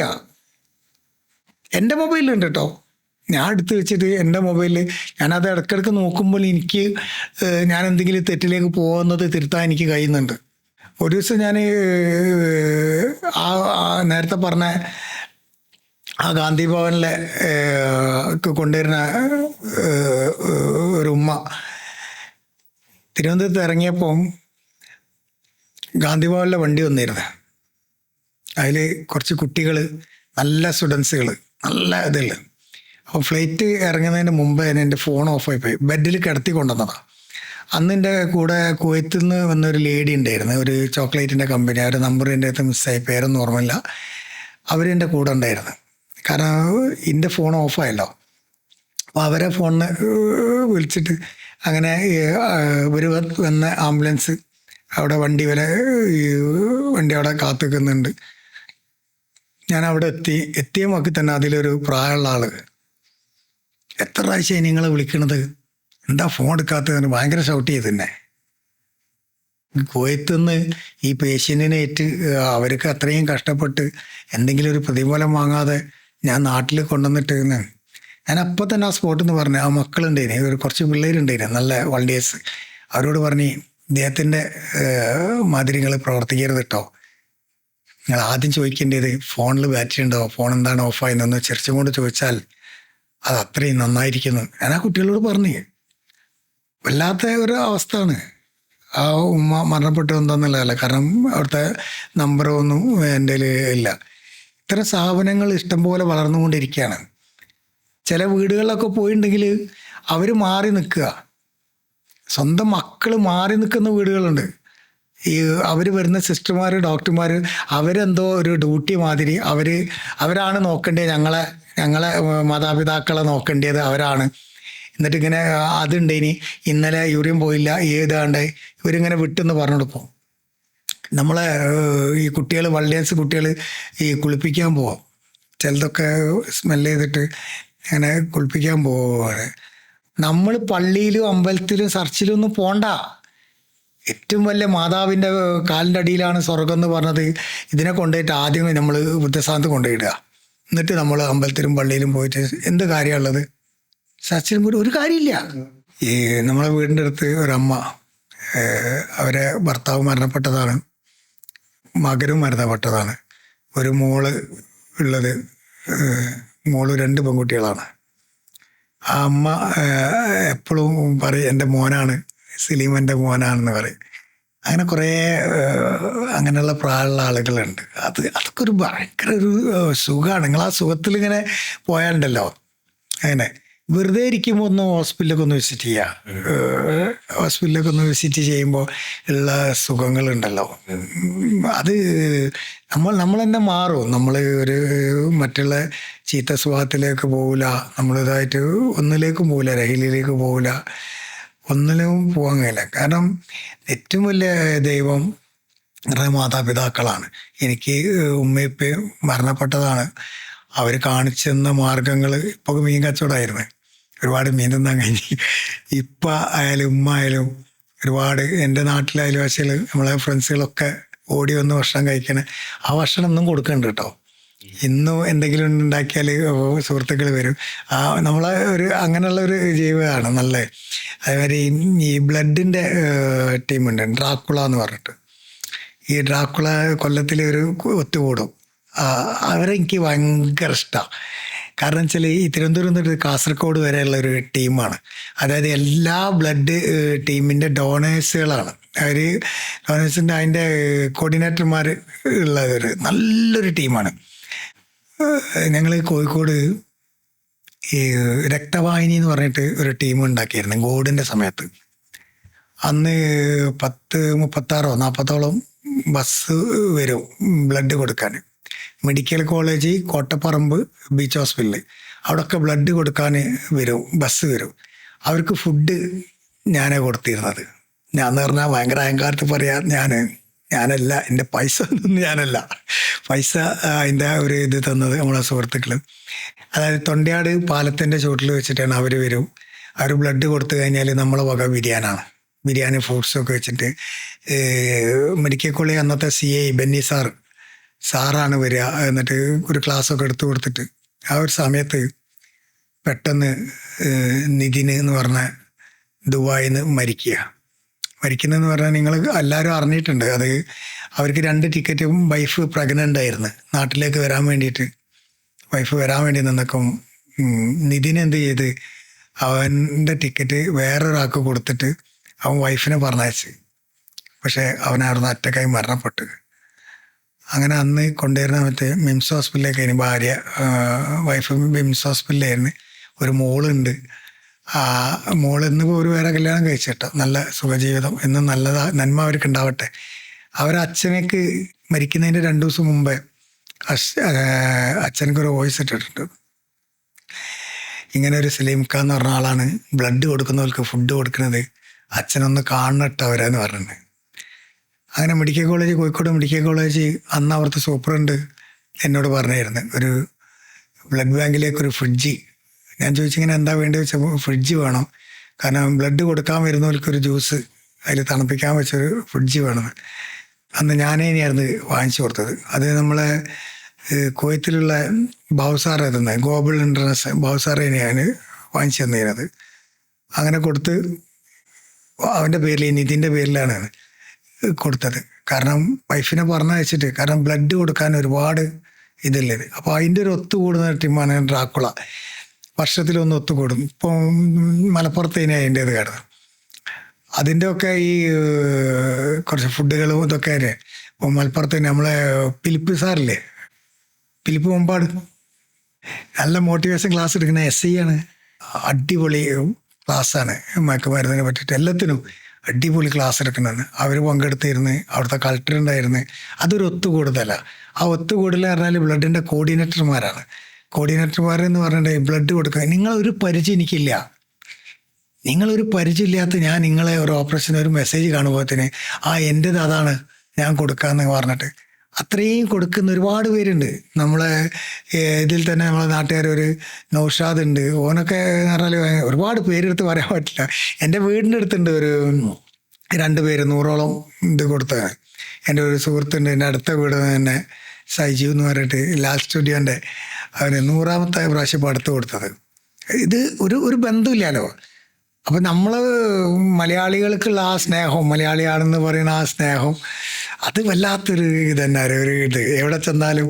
എൻ്റെ മൊബൈലുണ്ട് കേട്ടോ. ഞാൻ എടുത്ത് വെച്ചിട്ട് എൻ്റെ മൊബൈലിൽ ഞാനത് ഇടയ്ക്കിടയ്ക്ക് നോക്കുമ്പോൾ എനിക്ക് ഞാൻ എന്തെങ്കിലും തെറ്റിലേക്ക് പോകുന്നത് തിരുത്താൻ എനിക്ക് കഴിയുന്നുണ്ട്. ഒരു ദിവസം ഞാൻ നേരത്തെ പറഞ്ഞ ആ ഗാന്ധി ഭവനിലെ കൊണ്ടുവരുന്ന ഒരു ഉമ്മ തിരുവനന്തപുരത്ത് ഇറങ്ങിയപ്പം ഗാന്ധി ഭവനിലെ വണ്ടി വന്നിരുന്നു. അതിൽ കുറച്ച് കുട്ടികൾ, നല്ല സ്റ്റുഡൻസുകൾ, നല്ല ഇതുള്ള. അപ്പോൾ ഫ്ലൈറ്റ് ഇറങ്ങുന്നതിന് മുമ്പ് തന്നെ എൻ്റെ ഫോൺ ഓഫായി പോയി. ബെഡിൽ കിടത്തി കൊണ്ടുവന്നതാണ്. അന്ന് എൻ്റെ കൂടെ കുവൈത്തിൽ നിന്ന് വന്നൊരു ലേഡി ഉണ്ടായിരുന്നു, ഒരു ചോക്ലേറ്റിൻ്റെ കമ്പനി. അവരുടെ നമ്പർ എൻ്റെ അടുത്ത് മിസ്സായി, പേരൊന്നും ഓർമ്മയില്ല. അവരെൻ്റെ കൂടെ ഉണ്ടായിരുന്നു. കാരണം എൻ്റെ ഫോൺ ഓഫായല്ലോ. അപ്പോൾ അവരെ ഫോണിന് വിളിച്ചിട്ട് അങ്ങനെ ഇവർ വന്ന ആംബുലൻസ് അവിടെ വണ്ടി അവിടെ കാത്തു നിൽക്കുന്നുണ്ട്. ഞാൻ അവിടെ എത്തിയ നോക്കി തന്നെ അതിലൊരു പ്രായമുള്ള ആൾ, എത്ര പ്രാവശ്യമായി നിങ്ങളെ വിളിക്കണത്, എന്താ ഫോൺ എടുക്കാത്തതിന് ഭയങ്കര ഷൗട്ട് ചെയ്ത് തന്നെ. കുവൈത്തുനിന്ന് ഈ പേഷ്യൻറ്റിനേറ്റ് അവർക്ക് അത്രയും കഷ്ടപ്പെട്ട് എന്തെങ്കിലും ഒരു പ്രതിഫലം വാങ്ങാതെ ഞാൻ നാട്ടിൽ കൊണ്ടുവന്നിട്ട് ഞാൻ അപ്പം തന്നെ ആ സ്പോട്ടിൽ നിന്ന് പറഞ്ഞു, ആ മക്കളുണ്ടേനെ, ഒരു കുറച്ച് പിള്ളേരുണ്ടേനെ, നല്ല വളണ്ടിയേഴ്സ്, അവരോട് പറഞ്ഞ് ഇദ്ദേഹത്തിൻ്റെ മാതിരികൾ പ്രവർത്തിക്കരുത് കേട്ടോ. നിങ്ങൾ ആദ്യം ചോദിക്കേണ്ടത് ഫോണിൽ ബാറ്ററി ഉണ്ടോ, ഫോൺ എന്താണ് ഓഫായെന്നൊന്ന് ചിരിച്ചും കൊണ്ട് ചോദിച്ചാൽ അത് അത്രയും നന്നായിരിക്കുന്നു. ഞാൻ ആ കുട്ടികളോട് പറഞ്ഞു. വല്ലാത്ത ഒരു അവസ്ഥയാണ്. ആ ഉമ്മ മരണപ്പെട്ടു എന്താണെന്നുള്ളതല്ല, കാരണം അവിടുത്തെ നമ്പറൊന്നും എൻ്റെ ഇല്ല. ഇത്തരം സ്ഥാപനങ്ങൾ ഇഷ്ടംപോലെ വളർന്നുകൊണ്ടിരിക്കുകയാണ്. ചില വീടുകളിലൊക്കെ പോയിട്ടുണ്ടെങ്കിൽ അവർ മാറി നിൽക്കുക, സ്വന്തം മക്കൾ മാറി നിൽക്കുന്ന വീടുകളുണ്ട്. ഈ അവർ വരുന്ന സിസ്റ്റർമാർ, ഡോക്ടർമാർ, അവരെന്തോ ഒരു ഡ്യൂട്ടി മാതിരി അവരാണ് നോക്കേണ്ടത്, ഞങ്ങളെ മാതാപിതാക്കളെ നോക്കേണ്ടത് അവരാണ്. എന്നിട്ട് ഇങ്ങനെ അതുണ്ട്, ഇന്നലെ യൂറിൻ പോയില്ല, ഏതാണ്ട് ഇവരിങ്ങനെ വിട്ടെന്ന് പറഞ്ഞു കൊടുക്കും. നമ്മളെ ഈ കുട്ടികൾ, വളണ്ടിയേഴ്സ് കുട്ടികൾ ഈ കുളിപ്പിക്കാൻ പോവാം, ചിലതൊക്കെ സ്മെല്ല് ചെയ്തിട്ട് അങ്ങനെ കുളിപ്പിക്കാൻ പോവാണ്. നമ്മൾ പള്ളിയിലും അമ്പലത്തിലും ചർച്ചിലും ഒന്നും പോണ്ട. ഏറ്റവും വലിയ മാതാവിൻ്റെ കാലിൻ്റെ അടിയിലാണ് സ്വർഗം എന്ന് പറഞ്ഞത്. ഇതിനെ കൊണ്ടുപോയിട്ട് ആദ്യം നമ്മൾ വൃദ്ധസ്ഥാനത്ത് കൊണ്ടുപോയിടുക, എന്നിട്ട് നമ്മൾ അമ്പലത്തിലും പള്ളിയിലും പോയിട്ട് എന്ത് കാര്യമുള്ളത്? ചർച്ചിലും പോയിട്ട് ഒരു കാര്യമില്ല. ഈ നമ്മളെ വീടിൻ്റെ അടുത്ത് ഒരമ്മ, അവരെ ഭർത്താവ് മരണപ്പെട്ടതാണ്, മകനും മരണപ്പെട്ടതാണ്, ഒരു മോള് ഉള്ളത്, മോള് 2 പെൺകുട്ടികളാണ്. ആ അമ്മ എപ്പോഴും പറയും എൻ്റെ മോനാണ്, സലീം എൻ്റെ മോനാണെന്ന് പറയും. അങ്ങനെ കുറേ അങ്ങനെയുള്ള പ്രായമുള്ള ആളുകളുണ്ട്. അതൊക്കെ ഒരു ഭയങ്കര ഒരു സുഖമാണ്. നിങ്ങൾ ആ സുഖത്തിൽ ഇങ്ങനെ പോയാലുണ്ടല്ലോ, അങ്ങനെ വെറുതെ ഇരിക്കുമ്പോൾ ഒന്ന് ഹോസ്പിറ്റലിലൊക്കെ ഒന്ന് വിസിറ്റ് ചെയ്യുക. ഹോസ്പിറ്റലിലൊക്കെ ഒന്ന് വിസിറ്റ് ചെയ്യുമ്പോൾ ഉള്ള സുഖങ്ങളുണ്ടല്ലോ, അത് നമ്മൾ തന്നെ മാറും. നമ്മൾ ഒരു മറ്റുള്ള ചീത്ത സ്വഭാവത്തിലേക്ക് പോകില്ല, നമ്മളിതായിട്ട് ഒന്നിലേക്കും പോകില്ല, രഹിലിലേക്ക് പോകില്ല, ഒന്നിലും പോകാൻ കഴിയില്ല. കാരണം ഏറ്റവും വലിയ ദൈവം മാതാപിതാക്കളാണ്. എനിക്ക് ഉമ്മയും മരണപ്പെട്ടതാണ്. അവർ കാണിച്ചെന്ന മാർഗങ്ങൾ, ഇപ്പോൾ മീൻ കച്ചവടമായിരുന്നു, ഒരുപാട് മീൻ തിന്നാൻ കഴിഞ്ഞ്. ഇപ്പം ആയാലും ഉമ്മ ആയാലും ഒരുപാട് എൻ്റെ നാട്ടിലെ അയൽവാസികൾ, നമ്മളെ ഫ്രണ്ട്സുകളൊക്കെ ഓടി വന്ന് ഭക്ഷണം കഴിക്കണേ. ആ ഭക്ഷണം ഒന്നും കൊടുക്കുന്നുണ്ട് കേട്ടോ. ഇന്നും എന്തെങ്കിലും ഉണ്ടാക്കിയാൽ സുഹൃത്തുക്കൾ വരും. നമ്മളെ ഒരു അങ്ങനെയുള്ള ഒരു ജീവിതമാണ് നല്ലത്. അതേമാതിരി ഈ ബ്ലഡിൻ്റെ ടീമുണ്ട്, ഡ്രാക്കുള എന്ന് പറഞ്ഞിട്ട്. ഈ ഡ്രാക്കുള കൊല്ലത്തിൽ ഒരു ഒത്തുകൂടും. അവരെ എനിക്ക് ഭയങ്കര ഇഷ്ടമാണ്. കാരണം വെച്ചാൽ ഈ തിരുവനന്തപുരം തൊട്ട് കാസർഗോഡ് വരെയുള്ള ഒരു ടീമാണ്. അതായത് എല്ലാ ബ്ലഡ് ടീമിൻ്റെ ഡോണേഴ്സുകളാണ് അവർ ലോറൻസിൻ്റെ അതിൻ്റെ കോർഡിനേറ്റർമാർ ഉള്ളവർ നല്ലൊരു ടീമാണ്. ഞങ്ങൾ കോഴിക്കോട് ഈ രക്തവാഹിനി എന്ന് പറഞ്ഞിട്ട് ഒരു ടീം ഉണ്ടാക്കിയിരുന്നു കോവിഡിൻ്റെ സമയത്ത്. അന്ന് 36-40 ബസ് വരും ബ്ലഡ് കൊടുക്കാൻ. Medical college, Kottaparamba, beach hospital, അവിടെയൊക്കെ ബ്ലഡ് കൊടുക്കാൻ വരും, ബസ് വരും. അവർക്ക് ഫുഡ് ഞാനാ കൊടുത്തിരുന്നത്. ഞാൻ എന്ന് പറഞ്ഞാൽ ഭയങ്കര അഹങ്കാരത്തിൽ പറയാം, ഞാനല്ല, എൻ്റെ പൈസ ഒന്നും ഞാനല്ല, പൈസ അതിൻ്റെ ഒരു ഇത് തന്നത് നമ്മളെ സുഹൃത്തുക്കൾ. അതായത് തൊണ്ടയാട് പാലത്തിൻ്റെ ചുവട്ടിൽ വെച്ചിട്ടാണ് അവർ വരും. അവർ ബ്ലഡ് കൊടുത്തു കഴിഞ്ഞാൽ നമ്മളെ വക ബിരിയാനാണ്, ബിരിയാണി ഫ്രൂട്ട്സൊക്കെ വെച്ചിട്ട്. മെഡിക്കൽ കോളേജ് അന്നത്തെ CA ബെന്നി സാറാണ് വരിക. എന്നിട്ട് ഒരു ക്ലാസ്സൊക്കെ എടുത്തു കൊടുത്തിട്ട് ആ ഒരു സമയത്ത് പെട്ടെന്ന് നിതിന് എന്ന് പറഞ്ഞ ദുബായിൽ നിന്ന് മരിക്കുന്നതെന്ന് പറഞ്ഞാൽ നിങ്ങൾ എല്ലാവരും അറിഞ്ഞിട്ടുണ്ട്. അത് അവർക്ക് 2 ടിക്കറ്റും വൈഫ് പ്രഗ്നൻ്റ് ആയിരുന്നു. നാട്ടിലേക്ക് വരാൻ വേണ്ടിയിട്ട് വൈഫ് വരാൻ വേണ്ടി നിന്നപ്പം നിതിൻ എന്ത് ചെയ്ത് അവൻ്റെ ടിക്കറ്റ് വേറൊരാൾക്ക് കൊടുത്തിട്ട് അവൻ വൈഫിനെ പറഞ്ഞയച്ച്. പക്ഷേ അവനായിരുന്നു ഒറ്റക്കായി മരണപ്പെട്ട്. അങ്ങനെ അന്ന് കൊണ്ടുവരുന്ന മിംസ് ഹോസ്പിറ്റലിലേക്ക് അതിന് ഭാര്യ വൈഫ് മിംസ് ഹോസ്പിറ്റലിലായിരുന്നു. ഒരു മോളുണ്ട്. ആ മോള് ഇന്നിപ്പോൾ ഒരു വേറെ കല്യാണം കഴിച്ചിട്ട് നല്ല സുഖജീവിതം എന്നും നന്മ അവർക്ക് ഉണ്ടാവട്ടെ. അവരച്ഛനേക്ക് മരിക്കുന്നതിൻ്റെ 2 ദിവസം മുമ്പേ അച്ഛനക്കൊരു വോയിസ് ഇട്ടിട്ടുണ്ട്. ഇങ്ങനെ ഒരു സലീംക്ക എന്ന് പറഞ്ഞ ആളാണ് ബ്ലഡ് കൊടുക്കുന്നവർക്ക് ഫുഡ് കൊടുക്കുന്നത്, അച്ഛനൊന്ന് കാണട്ടവരെന്ന് പറഞ്ഞിട്ടുണ്ട്. അങ്ങനെ medical college, Kozhikode medical college അന്ന് അവിടുത്തെ സൂപ്രണ്ട് എന്നോട് പറഞ്ഞായിരുന്നു ഒരു ബ്ലഡ് ബാങ്കിലേക്കൊരു ഫ്രിഡ്ജ്. ഞാൻ ചോദിച്ചിങ്ങനെ എന്താ വേണ്ടി വെച്ചപ്പോൾ ഫ്രിഡ്ജ് വേണം, കാരണം ബ്ലഡ് കൊടുക്കാൻ വരുന്നവർക്കൊരു ജ്യൂസ് അതിൽ തണുപ്പിക്കാൻ വെച്ചൊരു ഫ്രിഡ്ജ് വേണം. അന്ന് ഞാനേ ഇനിയായിരുന്നു വാങ്ങിച്ചു കൊടുത്തത്. അത് നമ്മളെ കുവൈത്തിലുള്ള ബാവുസാറ് തന്നെ, ഗ്ലോബൽ ഇൻ്റർനാഷണൽ ബാവുസാറ് തന്നെയാണ് വാങ്ങിച്ചു തന്നിരുന്നത്. അങ്ങനെ കൊടുത്ത് അവൻ്റെ പേരിൽ, നിതിൻ്റെ പേരിലാണ് കൊടുത്തത്. കാരണം വൈഫിനെ പറഞ്ഞയച്ചിട്ട്, കാരണം ബ്ലഡ് കൊടുക്കാൻ ഒരുപാട് ഇതില്ലേ. അപ്പോൾ അതിൻ്റെ ഒരു ഒത്തുകൂടുന്ന ടീമാണ് ഡ്രാക്കുള. വർഷത്തിലൊന്ന് ഒത്തുകൂടും. ഇപ്പം മലപ്പുറത്ത് ഇനി അതിൻ്റേത് കിടന്നു. അതിൻ്റെ ഒക്കെ ഈ കുറച്ച് ഫുഡുകളും ഇതൊക്കെ തന്നെ. ഇപ്പം മലപ്പുറത്ത് നമ്മളെ ഫിലിപ്പ് സാറില്ലേ, ഫിലിപ്പ് മുമ്പാട്, നല്ല മോട്ടിവേഷൻ ക്ലാസ് എടുക്കുന്ന SI ആണ്. അടിപൊളി ക്ലാസ്സാണ് മയക്കുമരുന്നിനെ പറ്റിയിട്ട് എല്ലാത്തിനും അടിപൊളി ക്ലാസ് എടുക്കുന്നത്. അവർ പങ്കെടുത്തിരുന്ന് അവിടുത്തെ കളക്ടർ ഉണ്ടായിരുന്നു. അതൊരു ഒത്തുകൂടുതല. ആ ഒത്തുകൂടൽ പറഞ്ഞാൽ ബ്ലഡിൻ്റെ കോർഡിനേറ്റർമാരാണ്. കോർഡിനേറ്റർമാരെന്ന് പറഞ്ഞിട്ട് ബ്ലഡ് കൊടുക്കുക. നിങ്ങളൊരു പരിചയം എനിക്കില്ല, നിങ്ങളൊരു പരിചയമില്ലാത്ത ഞാൻ നിങ്ങളെ ഒരു ഓപ്പറേഷൻ ഒരു മെസ്സേജ് കാണുമ്പോഴത്തേന് എൻ്റേത് അതാണ് ഞാൻ കൊടുക്കാമെന്ന് പറഞ്ഞിട്ട് അത്രയും കൊടുക്കുന്ന ഒരുപാട് പേരുണ്ട്. നമ്മളെ ഇതിൽ തന്നെ നമ്മളെ നാട്ടുകാരൊരു നൗഷാദ് ഉണ്ട്. ഓനൊക്കെ എന്ന് പറഞ്ഞാൽ ഒരുപാട് പേരെടുത്ത് പറയാൻ പറ്റില്ല. എൻ്റെ വീടിൻ്റെ അടുത്തുണ്ട് ഒരു 2 പേര് 100ഓളം ഇത് കൊടുത്തത്. എൻ്റെ ഒരു സുഹൃത്തുണ്ട്, എൻ്റെ അടുത്ത വീട് തന്നെ സൈജീവ് എന്ന് പറഞ്ഞിട്ട് ലാൽ സ്റ്റുഡിയോൻ്റെ അവന് 100ാമത്തെ പ്രാവശ്യം ഇപ്പോൾ അടുത്ത് കൊടുത്തത്. ഇത് ഒരു ബന്ധമില്ലല്ലോ. അപ്പം നമ്മൾ മലയാളികൾക്കുള്ള ആ സ്നേഹം, മലയാളിയാണെന്ന് പറയുന്ന ആ സ്നേഹം, അത് വല്ലാത്തൊരു ഇത് തന്നെ. ഒരു ഇത് എവിടെ ചെന്നാലും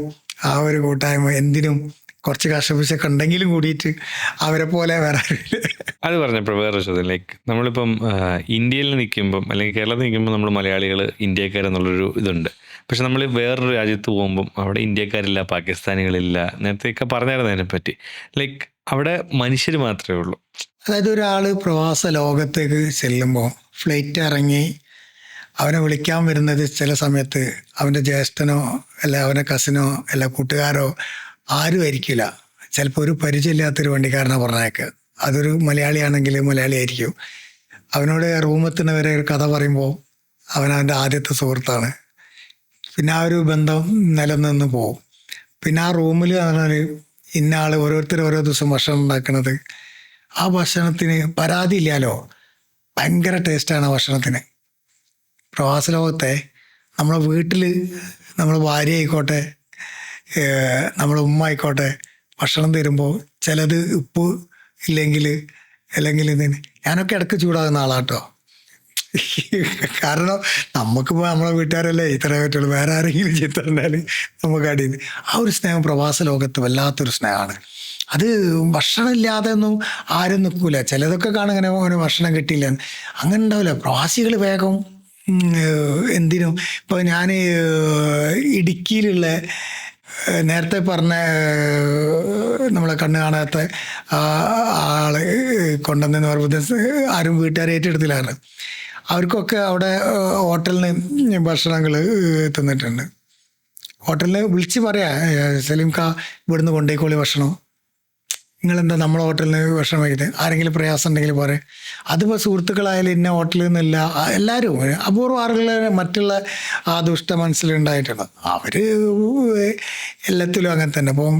ആ ഒരു കൂട്ടായ്മ എന്തിനും കുറച്ച് കഷ്ടപ്പിച്ചൊക്കെ ഉണ്ടെങ്കിലും കൂടിയിട്ട് അവരെ പോലെ വരാറില്ല. അത് പറഞ്ഞപ്പോൾ വേറൊരു ചോദ്യം, ലൈക്ക് നമ്മളിപ്പം ഇന്ത്യയിൽ നിൽക്കുമ്പം അല്ലെങ്കിൽ കേരളത്തിൽ നിൽക്കുമ്പോൾ നമ്മൾ മലയാളികൾ ഇന്ത്യക്കാരെന്നുള്ളൊരു ഇതുണ്ട്. പക്ഷെ നമ്മൾ വേറൊരു രാജ്യത്ത് പോകുമ്പം അവിടെ ഇന്ത്യക്കാരില്ല, പാകിസ്ഥാനികളില്ല. നേരത്തെയൊക്കെ പറഞ്ഞായിരുന്നു അതിനെപ്പറ്റി. ലൈക്ക് അവിടെ മനുഷ്യർ മാത്രമേ ഉള്ളൂ. അതായത് ഒരാൾ പ്രവാസ ലോകത്തേക്ക് ചെല്ലുമ്പോൾ ഫ്ലൈറ്റ് ഇറങ്ങി അവനെ വിളിക്കാൻ വരുന്നത് ചില സമയത്ത് അവൻ്റെ ജ്യേഷ്ഠനോ അല്ല അവൻ്റെ കസിനോ അല്ല കൂട്ടുകാരോ ആരും ആയിരിക്കില്ല. ചിലപ്പോൾ ഒരു പരിചയമില്ലാത്തൊരു വണ്ടിക്കാരനെ പറഞ്ഞേക്ക്. അതൊരു മലയാളിയാണെങ്കിൽ മലയാളി ആയിരിക്കും. അവനോട് റൂമെത്തുന്നവരെ ഒരു കഥ പറയുമ്പോൾ അവൻ്റെ ആദ്യത്തെ സുഹൃത്താണ്. പിന്നെ ആ ഒരു ബന്ധം നിലനിന്ന് പോവും. പിന്നെ ആ റൂമിൽ പറഞ്ഞാൽ ഇന്ന ആൾ ഓരോരുത്തർ ഓരോ ദിവസം ഭക്ഷണം ഉണ്ടാക്കുന്നത്, ആ ഭക്ഷണത്തിന് പരാതിയില്ലല്ലോ, ഭയങ്കര ടേസ്റ്റാണ് ആ ഭക്ഷണത്തിന്. പ്രവാസ ലോകത്തെ നമ്മളെ വീട്ടിൽ നമ്മളെ ഭാര്യ ആയിക്കോട്ടെ നമ്മളെ ഉമ്മ ആയിക്കോട്ടെ ഭക്ഷണം തരുമ്പോൾ ചിലത് ഉപ്പ് ഇല്ലെങ്കിൽ അല്ലെങ്കിൽ ഇതിന് ഞാനൊക്കെ ഇടയ്ക്ക് ചൂടാകുന്ന ആളാട്ടോ. കാരണം നമുക്കിപ്പോൾ നമ്മളെ വീട്ടുകാരല്ലേ ഇത്ര പറ്റുള്ളൂ, വേറെ ആരെങ്കിലും ചീത്ത പറഞ്ഞാൽ നമുക്ക് അടിയുന്നു. ആ ഒരു സ്നേഹം പ്രവാസ ലോകത്ത് വല്ലാത്തൊരു സ്നേഹമാണ്. അത് ഭക്ഷണം ഇല്ലാതെ ഒന്നും ആരും നിൽക്കൂല. ചിലതൊക്കെ കാണും ഇങ്ങനെ ഭക്ഷണം കിട്ടിയില്ല, അങ്ങനെ ഉണ്ടാവില്ല. പ്രവാസികൾ വേഗം എന്തിനും ഇപ്പോൾ ഞാൻ ഇടുക്കിയിലുള്ള നേരത്തെ പറഞ്ഞ നമ്മളെ കണ്ണ് കാണാത്ത ആള് കൊണ്ടുവന്നെന്ന് പറയുന്നത് ആരും വീട്ടുകാരെ ഏറ്റെടുത്തില്ലാണ്. അവർക്കൊക്കെ അവിടെ ഹോട്ടലിന് ഭക്ഷണങ്ങൾ തന്നിട്ടുണ്ട്. ഹോട്ടലിൽ വിളിച്ച് പറയാ, സലീം കാ ഇവിടുന്ന് കൊണ്ടേക്കോളി ഭക്ഷണം, നിങ്ങളെന്താ നമ്മളെ ഹോട്ടലിൽ ഭക്ഷണം വയ്ക്കുന്നത്, ആരെങ്കിലും പ്രയാസം ഉണ്ടെങ്കിൽ പറയാം. അതിപ്പോൾ സുഹൃത്തുക്കളായാലും ഇന്ന ഹോട്ടലിൽ നിന്നില്ല, എല്ലാവരും അപൂർവ ആളുകൾ മറ്റുള്ള ആ ദുഷ്ട മനസ്സിലുണ്ടായിട്ടുണ്ട്. അവർ എല്ലാത്തിലും അങ്ങനെ തന്നെ. അപ്പം